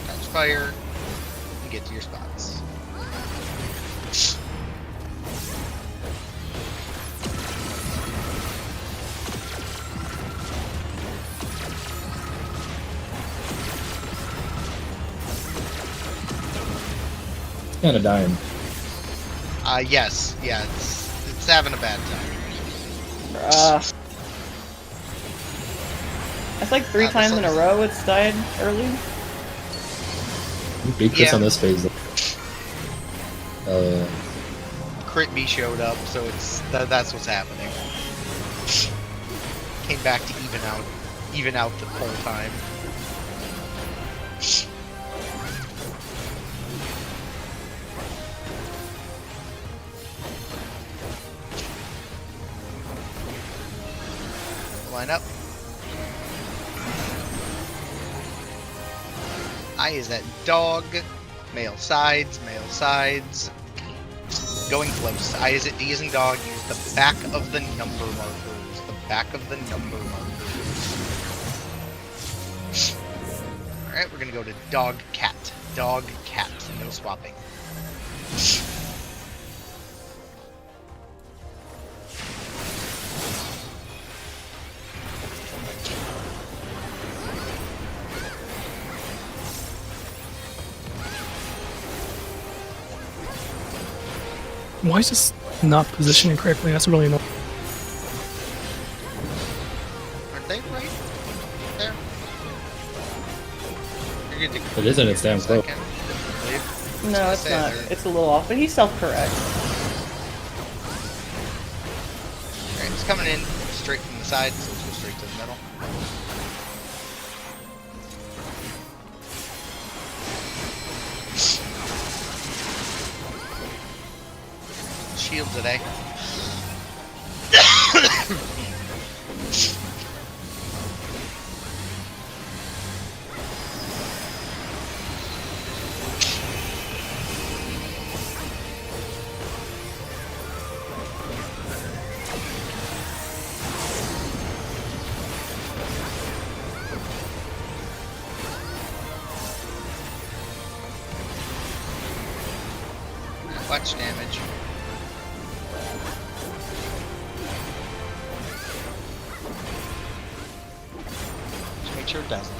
Catch fire. And get to your spots. Kind of dying. Yes. Yeah, it's having a bad time. That's like 3 this times in a looks- row it's died early. Big crits Yeah. on this phase. Crit B showed up, so that's what's happening. Came back to even out the whole time. Line up. I is at dog. Male sides, male sides. Going close. I is at D as in dog. Use the back of the number markers. The back of the number markers. Alright, we're gonna go to dog cat. Dog cat. No swapping. Why is this not positioning correctly? That's really annoying. Aren't they right there? You're good to go. It isn't, it's damn close. Second, I believe. No, it's not. It's a little off, but he self-corrects. Alright, it's coming in straight from the side, so let's go straight to the middle. Shield today. Much damage. Just make sure it doesn't.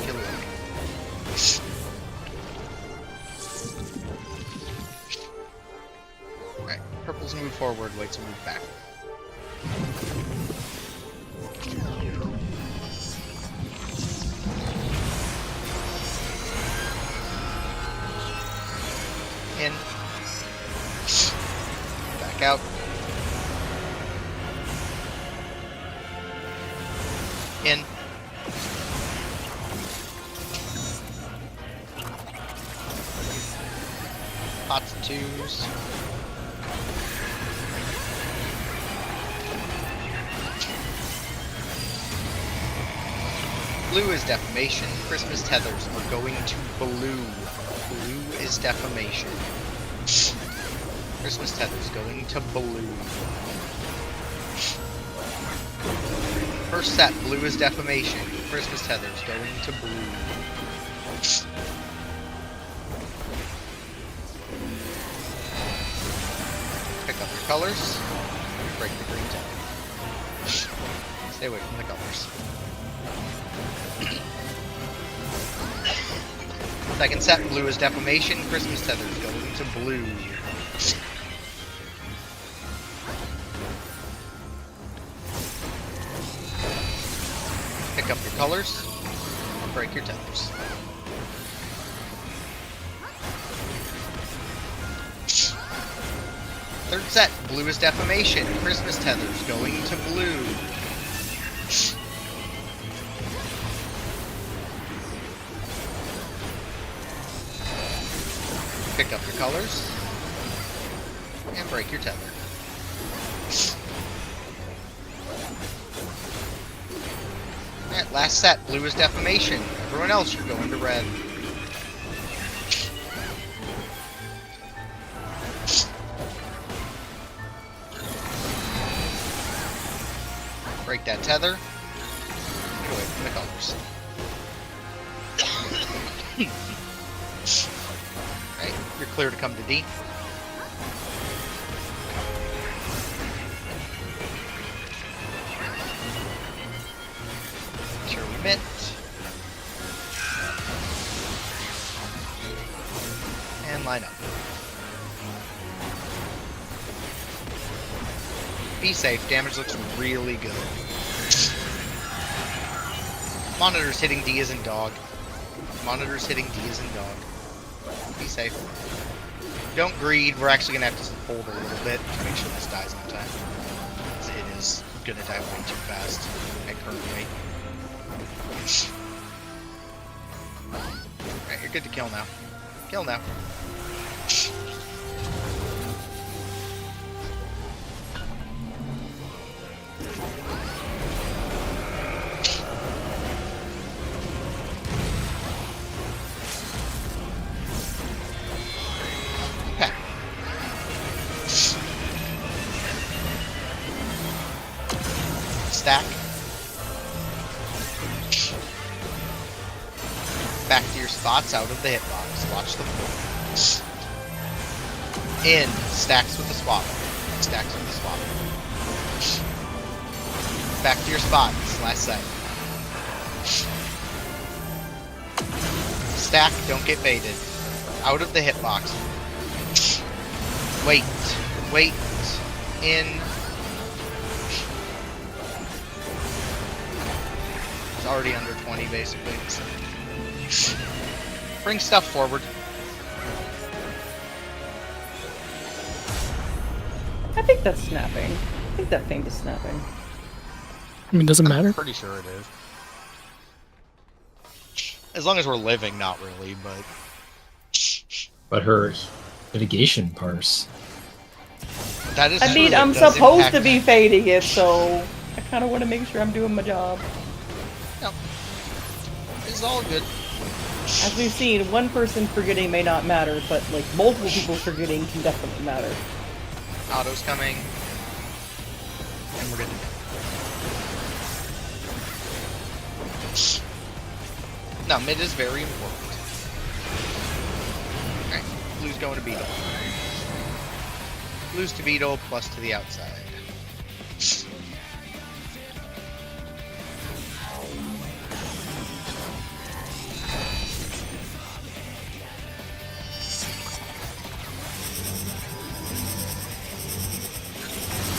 Kill it. Alright, purple's move forward, white's move back. In. Back out. In. Lots of twos. Blue is defamation. Christmas tethers are going to blue. Blue is defamation. Christmas tethers going to blue. First set, blue is defamation. Christmas tethers going to blue. Pick up your colors. Break the green tether. Stay away from the colors. Second set, blue is defamation. Christmas tethers going to blue. Pick up your colors. Break your tethers. Third set, blue is defamation. Christmas tethers going to blue. Pick up your colors and break your tether. Alright, last set, blue is defamation. Everyone else should go into red. Break that tether. Get away from the colors. Right, you're clear to come to D. Make sure we mint. And line up. Be safe, damage looks really good. Monitors hitting D isn't dog. Monitors hitting D isn't dog. Be safe. Don't greed, we're actually gonna have to hold a little bit to make sure this dies on time. It is gonna die way too fast at current rate. Alright, you're good to kill now. Kill now. Stack. Back to your spots out of the hitbox. Watch the floor. In. Stacks with the swap. Stacks with the swap. Back to your spots. Last set. Stack. Don't get baited. Out of the hitbox. Wait. Wait. In. It's already under 20, basically. So. Bring stuff forward. I think that's snapping. I think that feint is snapping. I mean, doesn't matter. Pretty sure it is. As long as we're living, not really, but... But her mitigation parse. That is I true, mean, it I'm does supposed impact- to be fading it, so I kind of want to make sure I'm doing my job. No. It's all good. As we've seen, one person forgetting may not matter, but like multiple people forgetting can definitely matter. Auto's coming. And we're good to go. No, mid is very important. Alright, blue's going to beetle. Blue's to beetle, plus to the outside.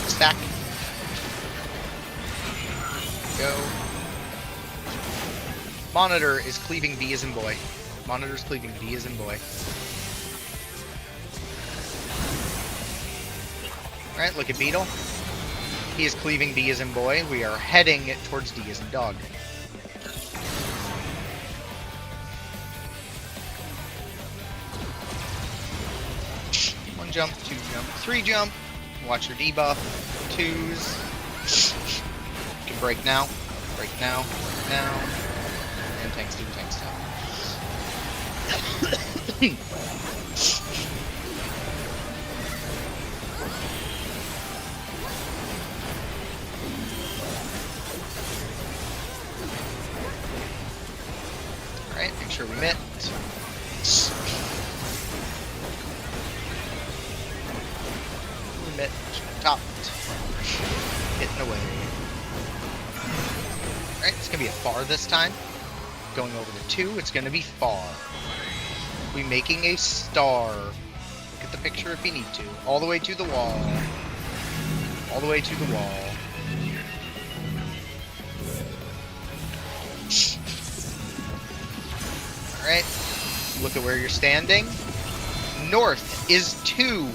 Stack. Go. Monitor is cleaving B as in boy. Monitor's cleaving B as in boy. Alright, look at Beetle. He is cleaving B as in boy. We are heading towards D as in dog. One jump, two jump, three jump. Watch your debuff. Twos. You can break now. Break now. Break now. And tanks do, tanks do. Alright, make sure we mitt. Mitt. Top. Hitting away. Alright, it's gonna be a far this time. Going over to 2, it's gonna be far. We making a star. Look at the picture if you need to. All the way to the wall. All the way to the wall. Alright. Look at where you're standing. North is 2.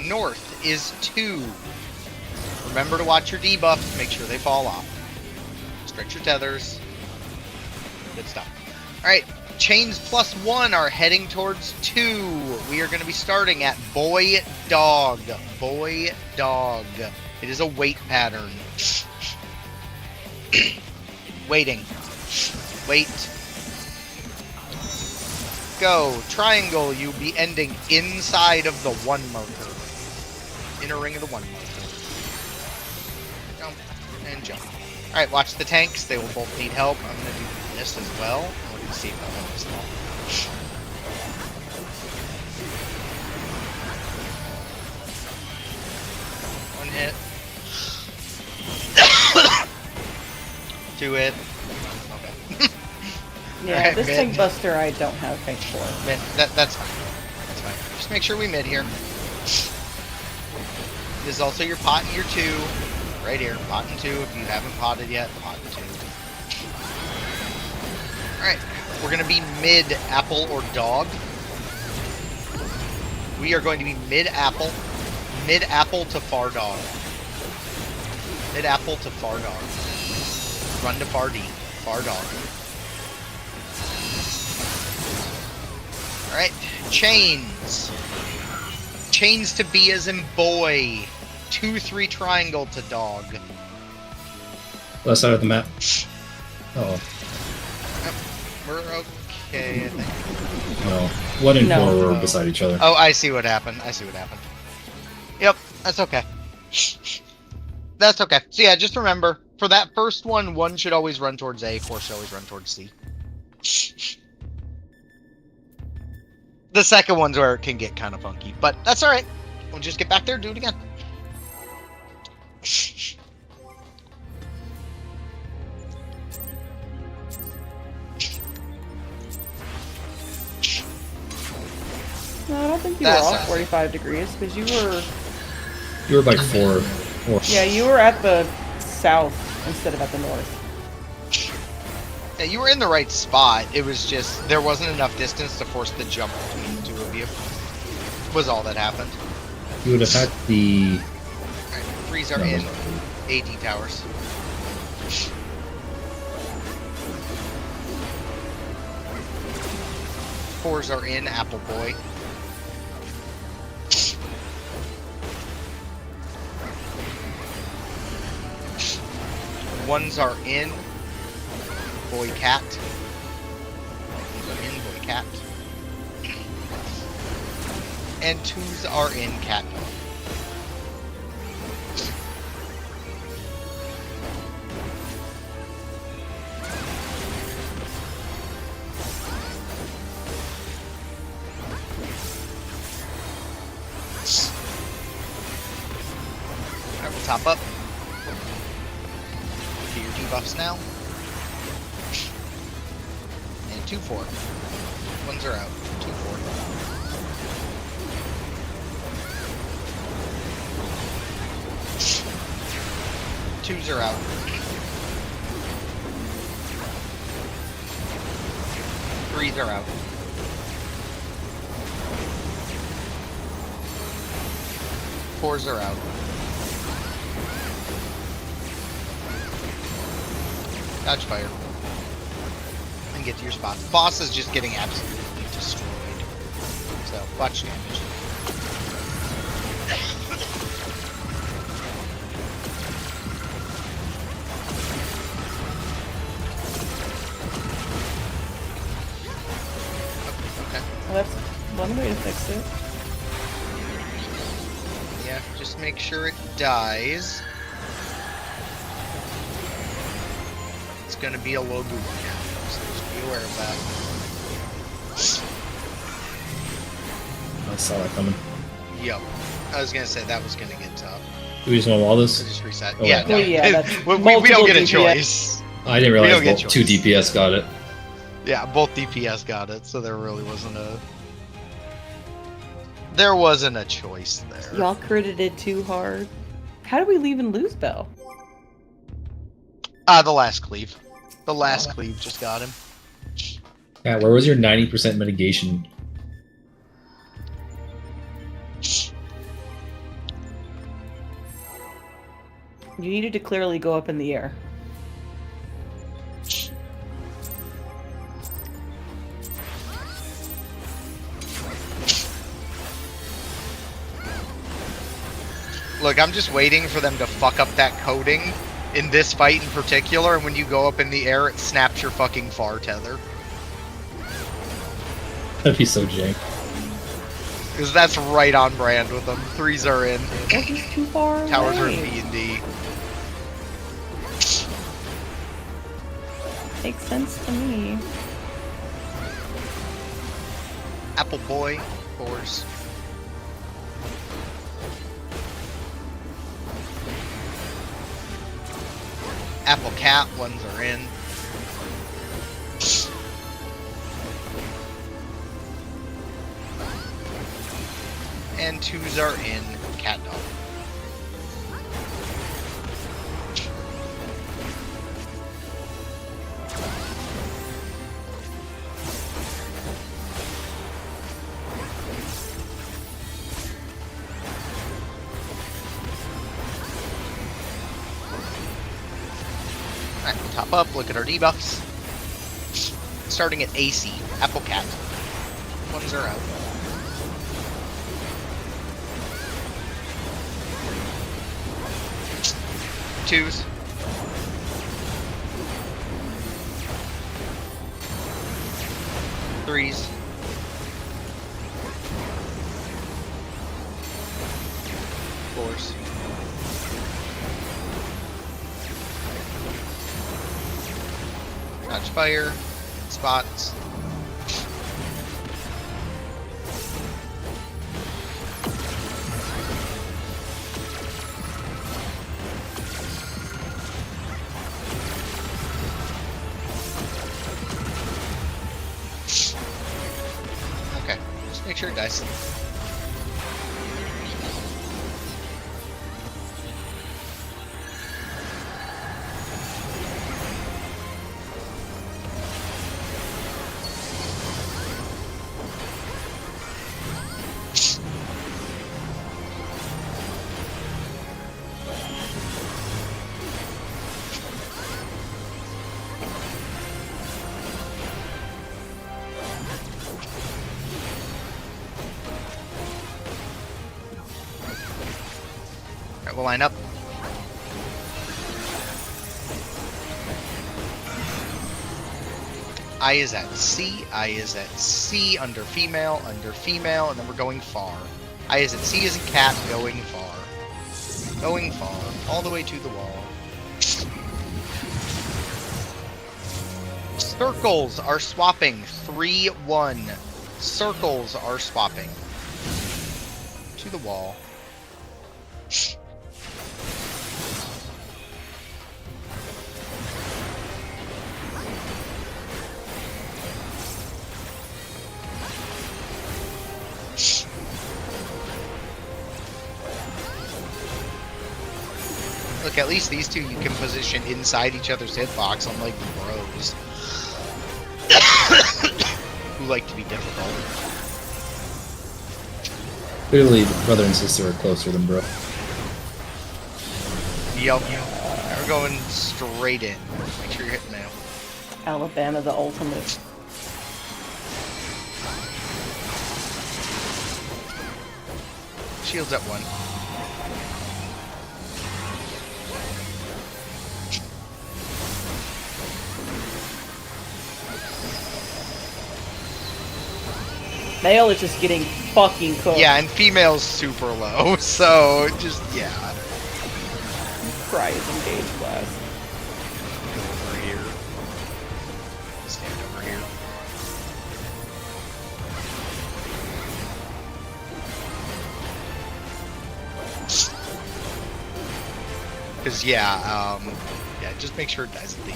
North is 2. Remember to watch your debuffs. Make sure they fall off. Stretch your tethers. Good stuff. Alright. Chains plus 1 are heading towards 2. We are going to be starting at boy, dog. Boy, dog. It is a wait pattern. Waiting. Wait. Go. Triangle, you'll be ending inside of the 1 marker. Inner ring of the 1 marker. Jump and jump. Alright, watch the tanks. They will both need help. I'm going to do this as well. We're going to see if that helps at all. One hit. 2 hit. Okay. Yeah, Alright, this mid. tank buster I don't have feint for. Mid. That's fine. That's fine. Just make sure we mid here. This is also your pot and your 2. Right here. Pot and 2. If you haven't potted yet, pot and 2. Alright. We're going to be mid apple or dog. We are going to be mid apple. Mid apple to far dog. Mid apple to far dog. Run to far D. Far dog. Alright, chains. Chains to B as in boy. 2-3 triangle to dog. Left side of the map. Oh, Yep, we're okay, I think. no. 1 and No. 4 were Oh. beside each other. Oh, I see what happened. I see what happened. Yep, that's okay. That's okay. So yeah, just remember, for that first one, 1 should always run towards A, 4 should always run towards C. The second one's where it can get kind of funky, but that's alright. We'll just get back there and do it again. No, I don't think you That's were not- off 45 degrees because you were. You were by 4. Yeah, you were at the south instead of at the north. Yeah, you were in the right spot. It was just there wasn't enough distance to force the jump between the two of you. Was all that happened. You would have had the. Alright, 3s are No, in. no. AD towers. Fours are in. Apple Boy. Ones are in. Boy cat. Ones are in. Boy cat. And 2s are in. Cat dog. Alright, we'll top up. Do your debuffs now. And 2-4. Ones are out. 2-4. Twos are out. Threes are out. Fours are out. Dodge fire. And get to your spot. Boss is just getting absolutely destroyed. So, watch damage. Okay. Well, that's one way to fix it. Yeah, just make sure it dies. It's gonna be a low boot now, so just be aware of that. I saw that coming. Yep. I was gonna say that was gonna get tough. Do we just want to wall So this? just reset. Oh, Yeah, wait. no. Well, yeah, that's we don't multiple get a DPS. choice. I didn't We don't realize get both, two choice. DPS got it. Yeah, both DPS got it, so there really wasn't a... There wasn't a choice there. Y'all critted it too hard. How do we leave and lose Bell? The last cleave. The last cleave just got him. Yeah, where was your 90% mitigation? You needed to clearly go up in the air. Look, I'm just waiting for them to fuck up that coding in this fight in particular, and when you go up in the air, it snaps your fucking far tether. That'd be so jank. Because that's right on brand with them. Threes are in. Well, he's too far Towers are in away. B and D. Makes sense to me. Apple Boy, fours. Apple Cat, ones are in. And twos are in. Cat Dog. Alright, we'll top up, look at our debuffs. Starting at AC, Apple Cat. Ones are out. Twos. Threes. Fours. Dodge fire. Spots. Okay, just make sure it dies. Alright, we'll line up. I is at C, I is at C, under female, and then we're going far. I is at C as a cat, going far. Going far, all the way to the wall. Circles are swapping. 3-1. Circles are swapping. To the wall. Look, at least these two you can position inside each other's hitbox, unlike the bros. Who like to be difficult. Clearly, brother and sister are closer than bro. Yep. We're going straight in. Make sure you're hitting now. Alabama, the ultimate. Shields at 1. Male is just getting fucking cooked. Yeah, and female's super low, so just, yeah. Prize engage class. Go over here. Stand over here. Because, yeah, just make sure it does the.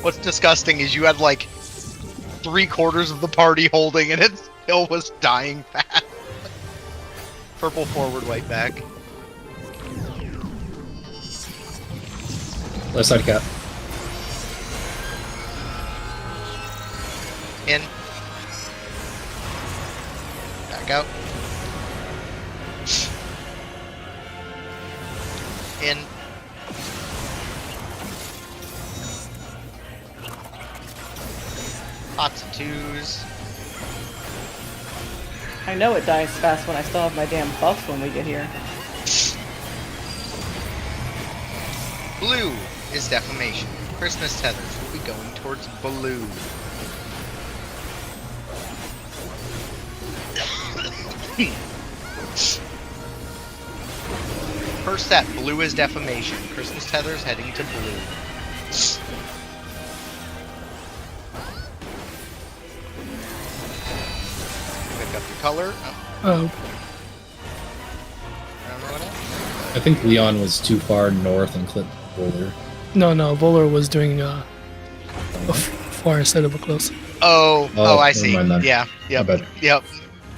What's disgusting is you had like 3/4 of the party holding and it still was dying fast. Purple forward, white back. Left side cat. In. Back out. In. Lots of 2s. I know it dies fast when I still have my damn buffs when we get here. Blue is defamation. Christmas tethers will be going towards blue. First set, blue is defamation. Christmas tethers heading to blue. Pick up your color. Oh, I think Leon was too far north and Clint Boulder. no, Volar was doing a far instead of a close. Oh, I never see. mind then. Yeah, yep, My bad. yep.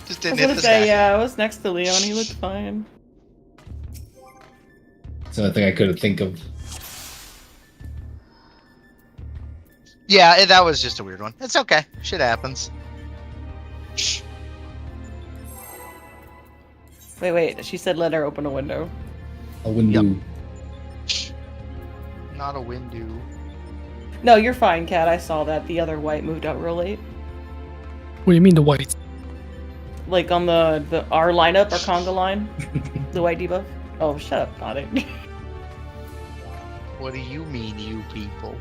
Just I didn't was hit gonna the say, stack. yeah, I was next to Leon, he looked fine. It's the only thing I could think of. Yeah, that was just a weird one. It's okay. Shit happens. Wait, she said let her open a window. A window. Yep. Not a window. No, you're fine, Kat, I saw that. The other white moved out real late. What do you mean the white? Like on the our lineup, our conga line. The white debuff. Oh, shut up, got it. What do you mean, you people?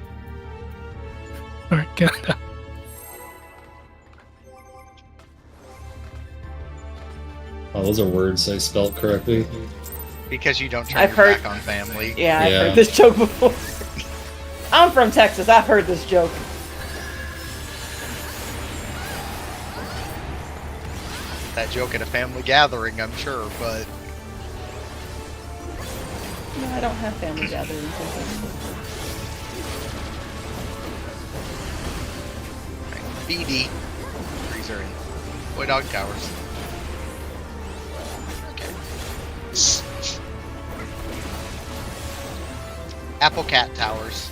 All right, get it. Oh, those are words I spelled correctly. Because you don't turn I've your heard- back on family. Yeah, I've Yeah. heard this joke before. I'm from Texas, I've heard this joke. That joke at a family gathering, I'm sure, but No, I don't have family gatherings. BD. Freezer and Boy Dog Towers. Okay. Apple Cat Towers.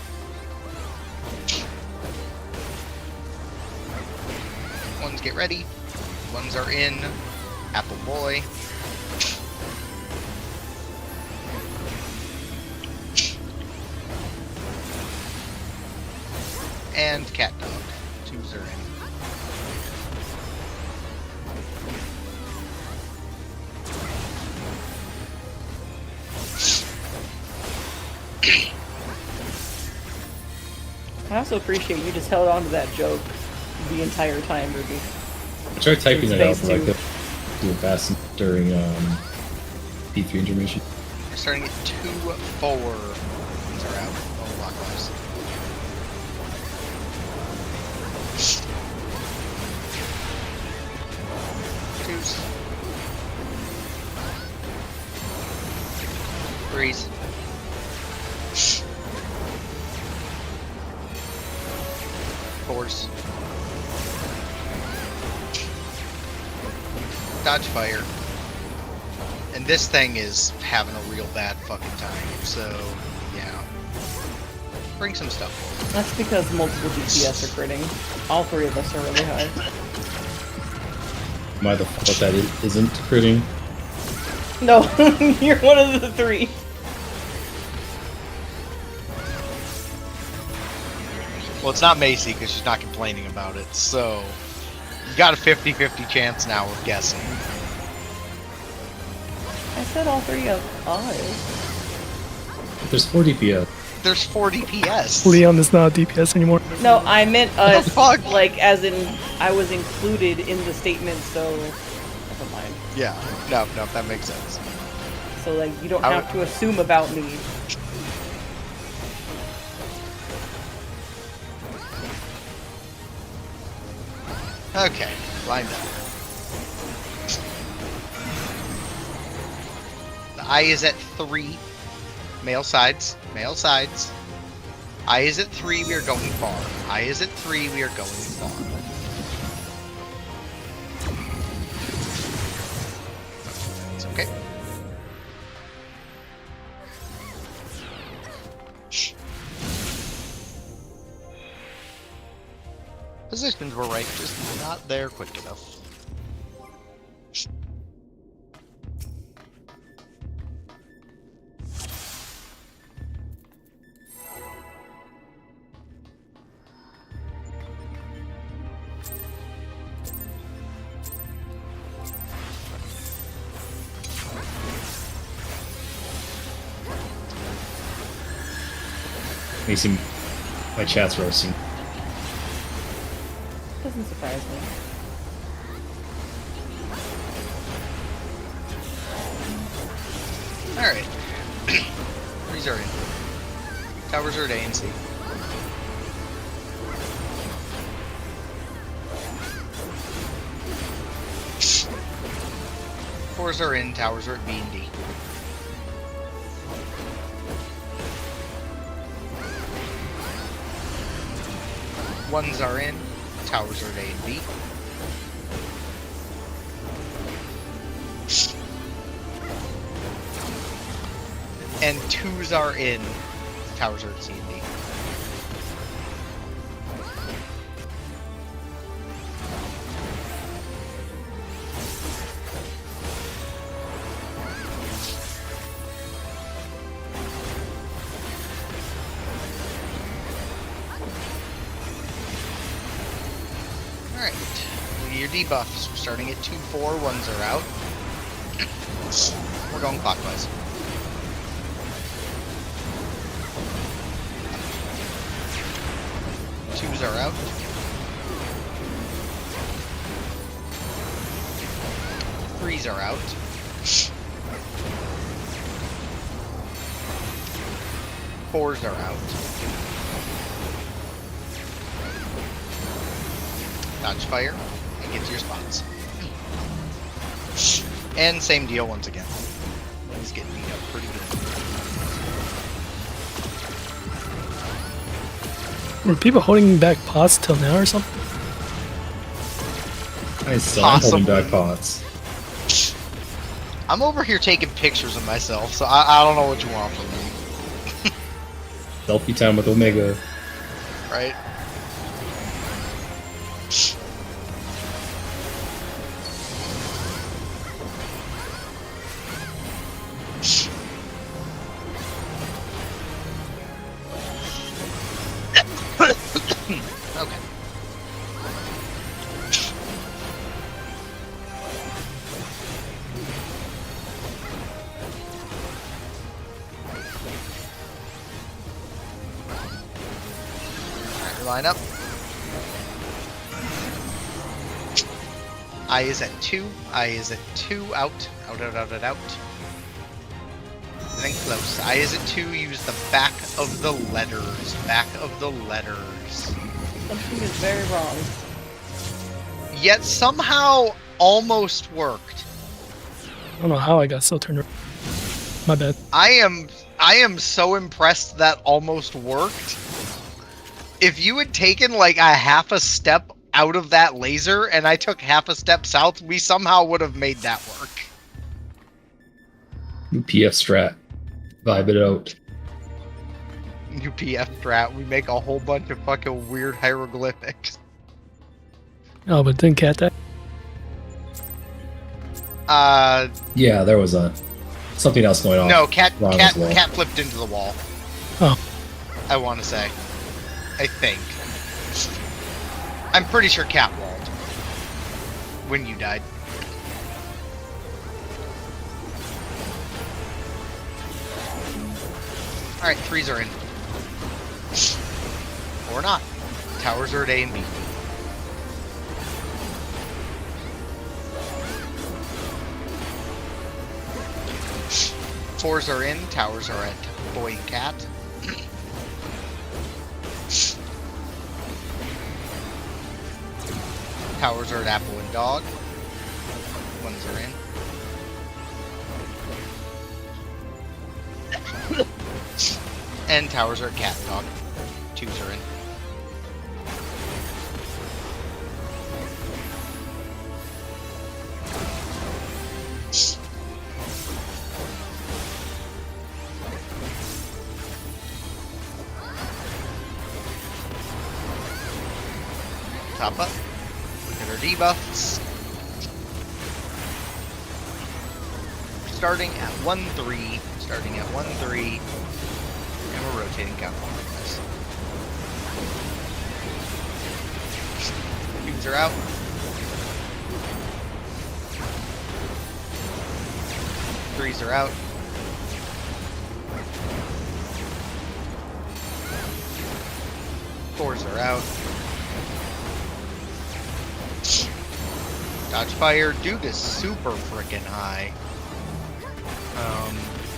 Ones get ready. Ones are in. Apple Boy. And Cat Dog. Twos are in. I also appreciate you just held on to that joke the entire time, Ruby. I tried typing it out, Space but I too. could do it fast during P3 intermission. We're starting at 2-4. These are out. Oh, clockwise. Twos. Threes. Fours. Dodge fire. And this thing is having a real bad fucking time, so yeah. Bring some stuff forward. That's because multiple DPS are critting. All three of us are really high. Am I the fault that it isn't critting? No, you're one of the three. Well, it's not Macy because she's not complaining about it, so you got a 50-50 chance now of guessing. I said all three of us. There's 4 DPS. There's 4 DPS. Leon is not a DPS anymore. No, I meant us. fuck? Like, as in, I was included in the statement, so never mind. Yeah, no, that makes sense. So, like, you don't I have to assume about me. Okay, lined up. The eye is at 3. Male sides. Male sides. Eye is at 3. We are going far. Eye is at 3. We are going far. It's okay. Positions were right, just not there quick enough. Macy, my chat's roasting. Doesn't surprise me. Alright. Threes are in. Towers are at A and C. Fours are in, towers are at B and D. Ones are in, towers are at A and B. And twos are in, towers are at C and D. Alright, your debuffs. We're starting at 2-4, ones are out. We're going clockwise. Twos are out. Threes are out. Fours are out. Dodge fire and get to your spots. And same deal once again. He's getting beat up pretty good. Were people holding back pots till now or something? I still am holding Possibly. back pots. I'm over here taking pictures of myself, so I don't know what you want from me, Selfie time with Omega. right? Okay. line up. I is at 2. I is at 2. Out. Out, out, out, out, out. And then close. I is at 2. Use the back of the letters. Back of the letters. Something is very wrong. Yet somehow almost worked. I don't know how I got so turned around. My bad. I am so impressed that almost worked. If you had taken like a half a step out of that laser and I took half a step south, we somehow would have made that work. PF strat. Vibe it out. New PF strat, we make a whole bunch of fucking weird hieroglyphics. Oh, but didn't cat that? Yeah, there was something else going on. No, cat wrong as well. flipped into the wall. Oh. I want to say. I think. I'm pretty sure cat walled. When you died. Alright, 3s are in. Or not. Towers are at A and B. Fours are in, towers are at boy and cat. Towers are at apple and dog. Ones are in. And towers are at cat and dog. 2s are in. Top up. Look at our debuffs. Starting at 1-3. Starting at 1-3. And we're rotating counterclockwise. 2s are out. 3s are out. 4s are out. Dodge fire. Duke is super freaking high.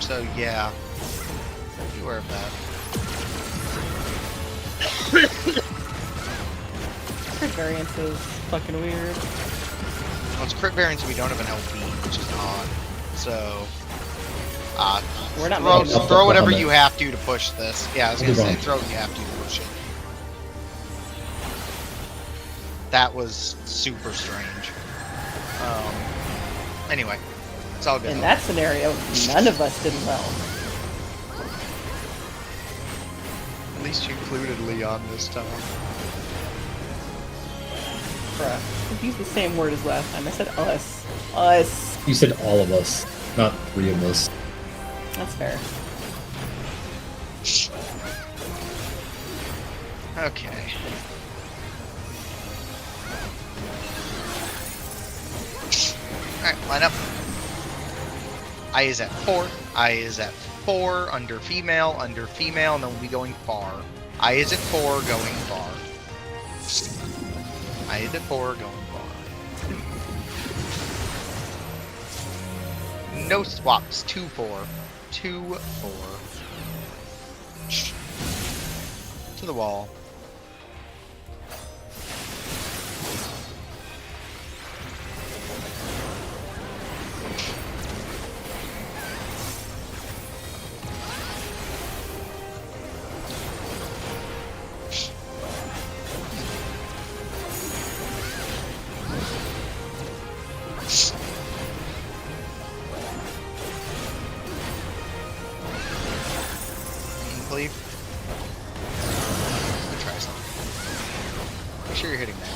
So yeah. Be aware of that. Crit variance is fucking weird. Well, it's crit variance and we don't have an LP, which is odd. So, We're not throw whatever you have to push this. Yeah, I was gonna say, throw what you have to push it. That was super strange. Anyway, it's all good. In that scenario, none of us did well. At least you included Leon this time. Bruh. Use the same word as last time. I said us. Us. You said all of us, not 3 of us. That's fair. Okay. Alright, line up. I is at 4. I is at 4. Under female, and then we'll be going far. I is at 4, going far. I is at 4, going far. No swaps. 2-4. 2-4. To the wall. Cleave. Let me try something. Make sure you're hitting that.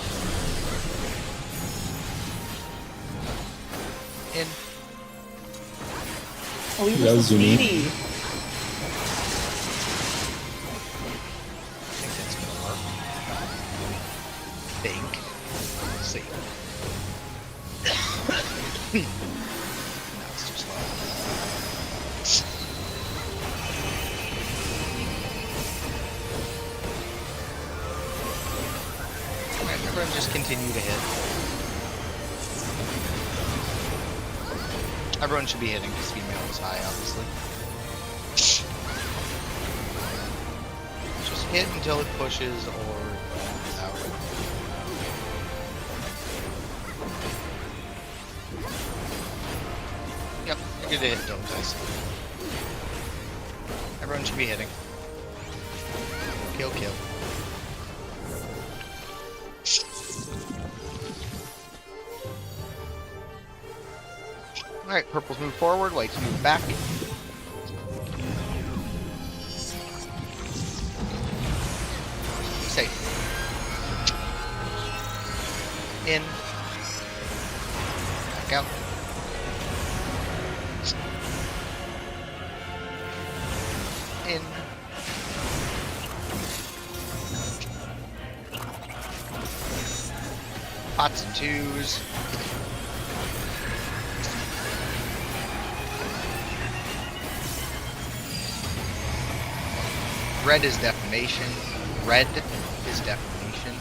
In. Oh, we That were so was Zuni. speedy. I think that's gonna work. Think. See. No, it's too slow. Everyone just continue to hit. Everyone should be hitting because female is high, obviously. Just hit until it pushes or is out. Yep, you're good to hit those, guys. Everyone should be hitting. Kill, kill. Alright, purples move forward, whites move back. Safe. In. Back out. In. Pots and twos. Red is defamation. Red is defamation.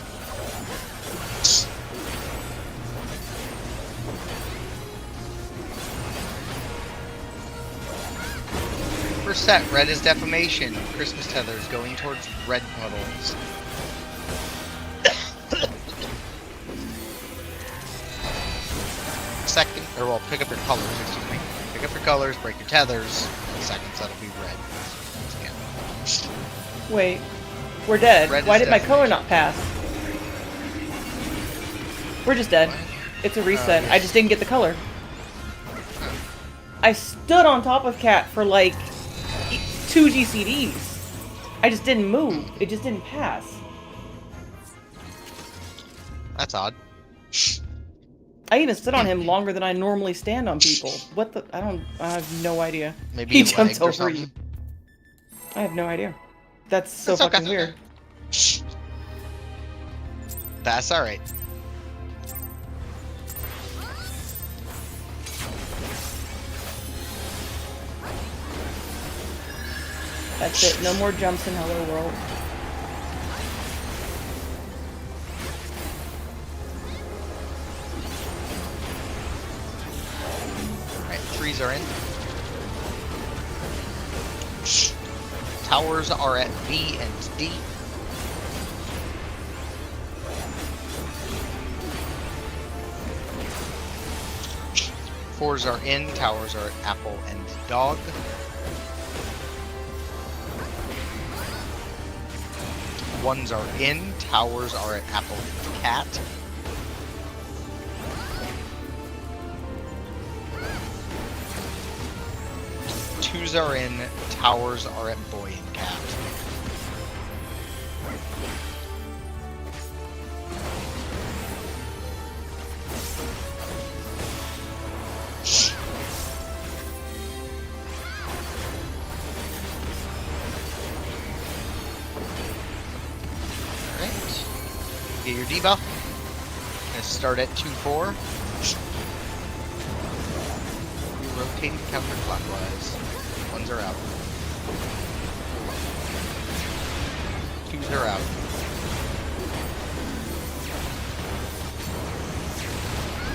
First set, red is defamation. Christmas tethers going towards red puddles. Second, or well, pick up your colors, excuse me. Pick up your colors, break your tethers. The second set will be red. Wait, we're dead. Red Why is did my color defamation. not pass? We're just dead. What? It's a reset. yes. I just didn't get the color. I stood on top of Cat for like 2 GCDs. I just didn't move. It just didn't pass. That's odd. I even stood on him longer than I normally stand on people. What the? I have no idea. Maybe He you jumped lagged or over you. something. I have no idea. That's so That's okay. fucking weird. That's alright. That's it. No more jumps in Hello World. Alright, threes are in. Towers are at B and D. Fours are in, towers are at apple and dog. Ones are in, towers are at apple and cat. Twos are in, towers are at boy and cat. Alright. Get your debuff. Gonna start at 2-4. You're rotating counterclockwise. Ones are out. Twos are out.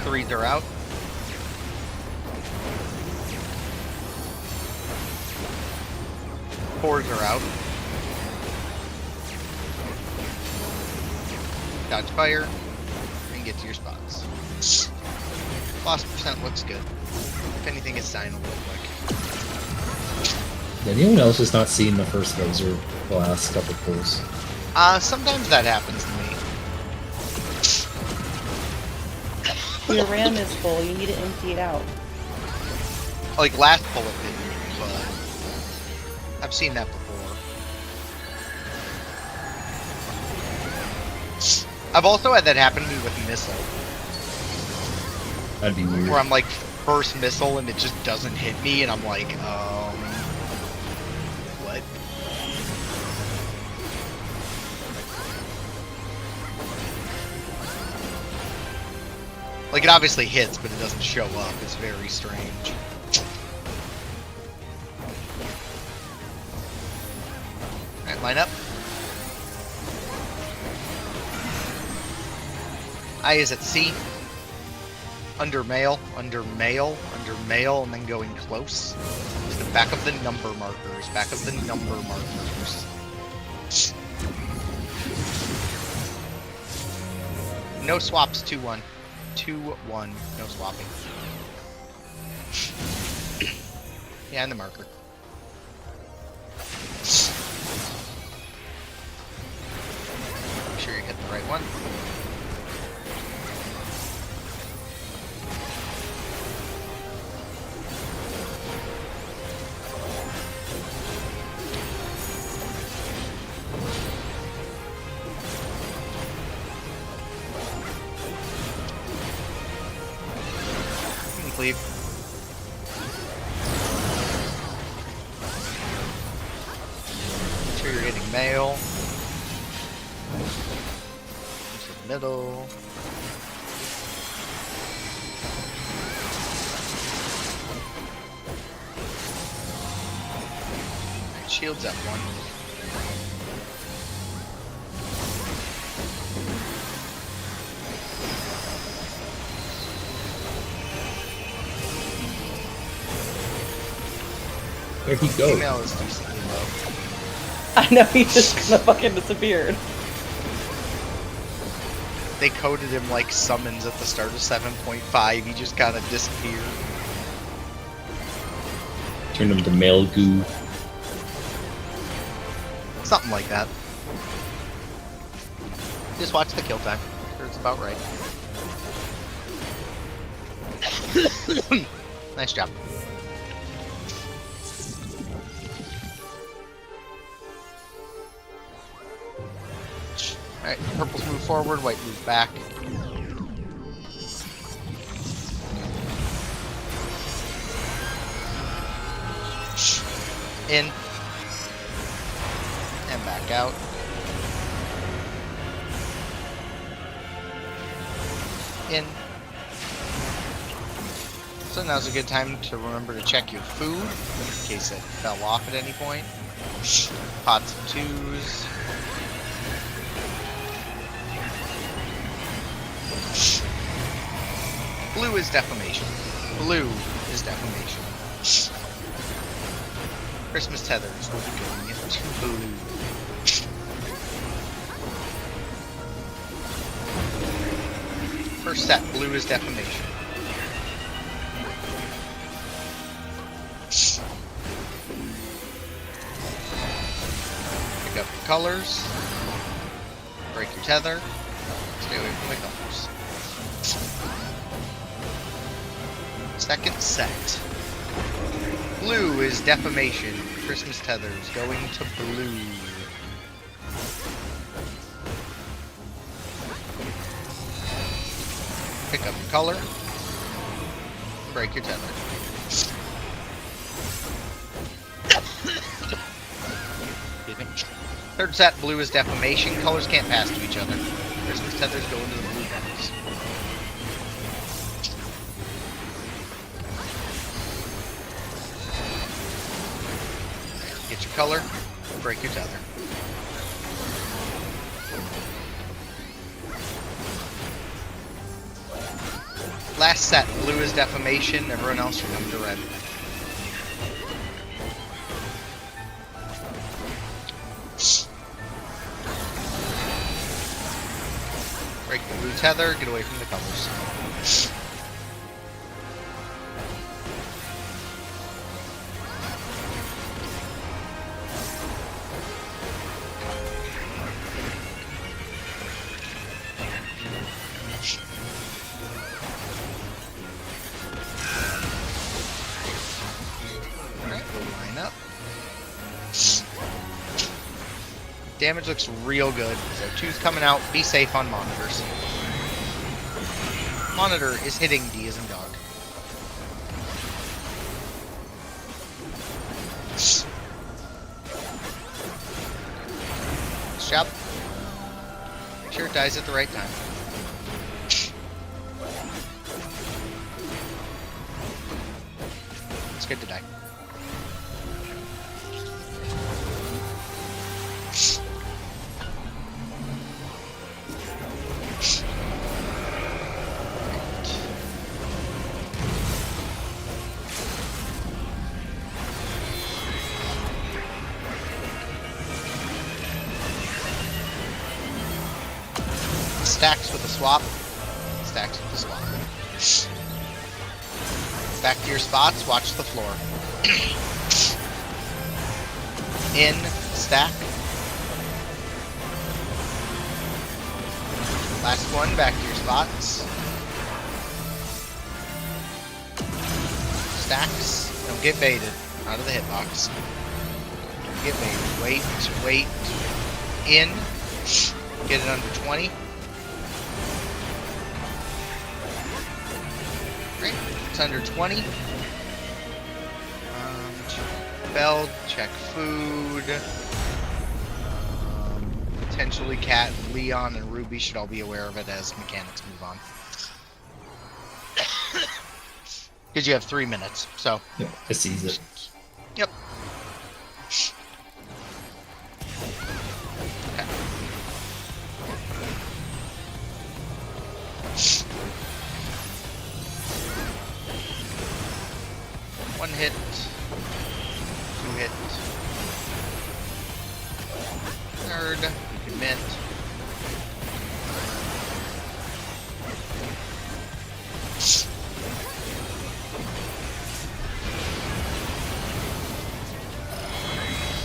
Threes are out. Fours are out. Dodge fire. And get to your spots. Loss percent looks good. If anything, it's dying a little quick. Did anyone else just not seeing the first laser the last couple pulls? Sometimes that happens to me. Your RAM is full. You need to empty it out. Like last pull it didn't, but I've seen that before. I've also had that happen to me with missile, That'd be weird. where I'm like first missile and it just doesn't hit me, and I'm like, what? Like it obviously hits, but it doesn't show up. It's very strange. Alright, line up. I is at C. Under male, under male, under male, and then going close. Just the back of the number markers, back of the number markers. No swaps, 2-1. 2-1, no swapping. Yeah, and the marker. Make sure you hit the right one. Leave. Make sure you're hitting male. Into the middle. Right, shields at 1. Where'd he go? Female is decently low. I know, he just kind of fucking disappeared. They coded him like summons at the start of 7.5. He just kind of disappeared. Turned him to male goo. Something like that. Just watch the kill time. Sure, it's about right. Nice job. Alright, purples move forward, white move back. In. And back out. In. So now's a good time to remember to check your food, in case it fell off at any point. Pots of 2s. Blue is defamation. Blue is defamation. Christmas tethers will be going into blue. First set, blue is defamation. Pick up your colors. Break your tether. Stay away from the colors. Second set. Blue is defamation. Christmas tethers going to blue. Pick up your color. Break your tether. Excuse me. Third set, blue is defamation. Colors can't pass to each other. Christmas tethers go into the blue bubbles. Get your color, break your tether. Last set, blue is defamation, everyone else should come to red. Break the blue tether, get away from the colors. Damage looks real good. So 2's coming out. Be safe on monitors. Monitor is hitting D as in dog. Nice job. Make sure it dies at the right time. It's good to die. Stacks with a swap. Stacks with a swap. Back to your spots. Watch the floor. In. Stack. Last one. Back to your spots. Stacks. Don't get baited. Out of the hitbox. Don't get baited. Wait. In. Get it under 20. Great. It's under 20. Bell. Check food. Potentially Cat, Leon, and Ruby should all be aware of it as mechanics move on. Because you have 3 minutes, so. Yeah, it sees it. Yep. Okay. One hit. 2 hit. Third. You can mint.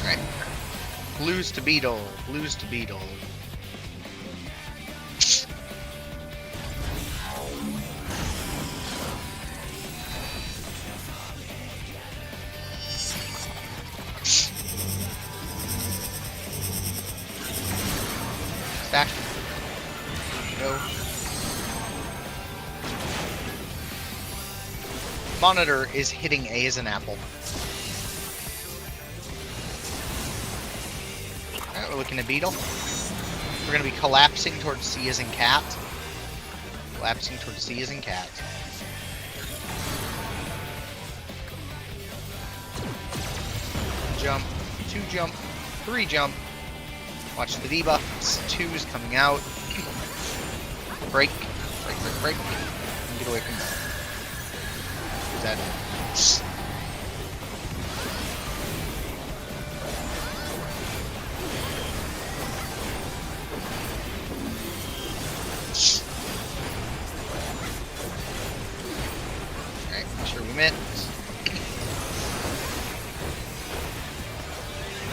Alright. Blues to Beetle. Blues to Beetle. Stack. Go. Monitor is hitting A as an apple. Alright, we're looking at Beetle. We're going to be collapsing towards C as in cat. Collapsing towards C as in cat. Jump. 2 jump. 3 jump. Watch the debuffs. 2 is coming out. Break. Break. Get away from that. Is that it? Alright, make sure we mint.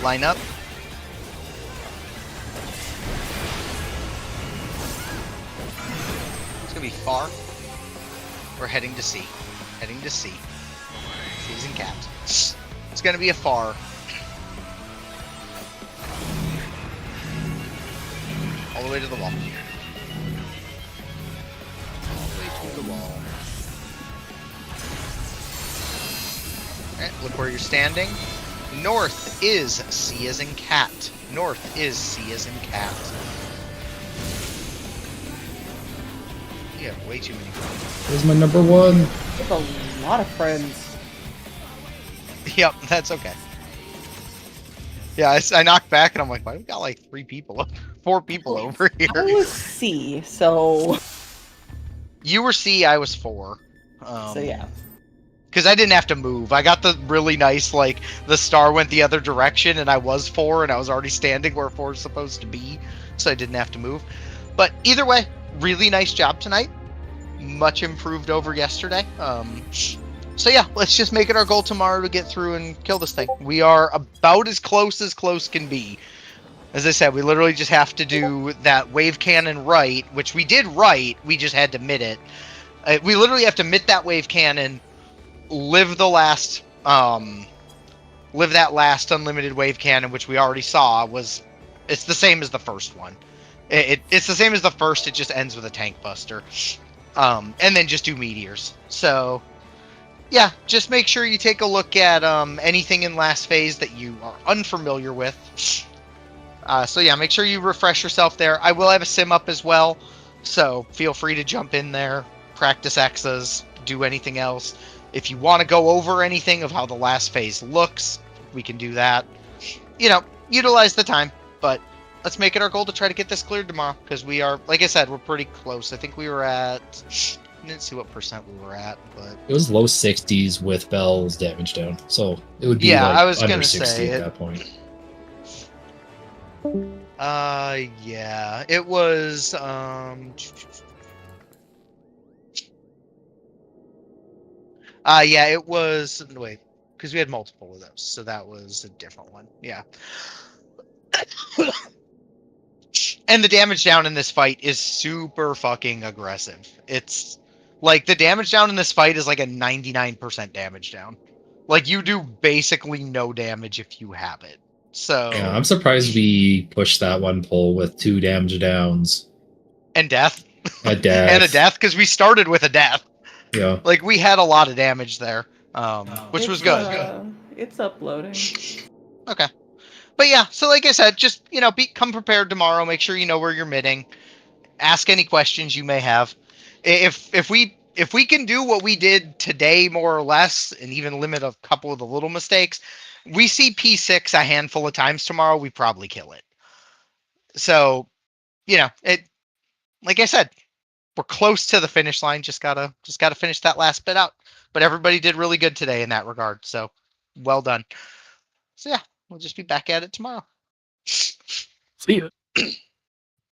Line up. It's gonna be far. We're heading to C. Heading to C. C's and cats. It's gonna be a far. All the way to the wall. All the way to the wall. Alright, look where you're standing. North is C as in cat. North is C as in cat. You have way too many friends. Here's my number 1. You have a lot of friends. Yep, that's okay. Yeah, I knocked back and I'm like, why we got like 4 people over here? I was C, so You were C, I was 4. so yeah. Because I didn't have to move. I got the really nice, like, the star went the other direction and I was 4 and I was already standing where 4 is supposed to be. So I didn't have to move. But either way, really nice job tonight. Much improved over yesterday. So yeah, let's just make it our goal tomorrow to get through and kill this thing. We are about as close can be. As I said, we literally just have to do that wave cannon right, which we did right, we just had to mitt it. We literally have to mitt that wave cannon, live that last unlimited wave cannon, which we already saw it's the same as the first one. It's the same as the first, it just ends with a tank buster. And then just do meteors. So yeah, just make sure you take a look at anything in last phase that you are unfamiliar with. So yeah, make sure you refresh yourself there. I will have a sim up as well, so feel free to jump in there, practice X's, do anything else. If you want to go over anything of how the last phase looks, we can do that. You know, utilize the time, but let's make it our goal to try to get this cleared tomorrow, because we are, like I said, we're pretty close. I think we were at, I didn't see what percent we were at, but It was low 60s with Bell's damage down, so it would be Yeah, like I was under gonna 60 say at it. that point. Yeah, it was yeah, it was. Wait, because we had multiple of those, so that was a different one. Yeah. And the damage down in this fight is super fucking aggressive. It's like the damage down in this fight is like a 99% damage down. Like you do basically no damage if you have it. So Yeah, I'm surprised we pushed that one pull with 2 damage downs and death. at And a death. death because we started with a death. Yeah. Like we had a lot of damage there. Which was good. It's uploading. Okay. But yeah, so like I said, just come prepared tomorrow. Make sure you know where you're mitting. Ask any questions you may have. If we can do what we did today, more or less, and even limit a couple of the little mistakes, we see P6 a handful of times tomorrow, we probably kill it. So, it. Like I said, we're close to the finish line. Just gotta finish that last bit out. But everybody did really good today in that regard. So, well done. So yeah, we'll just be back at it tomorrow. See ya.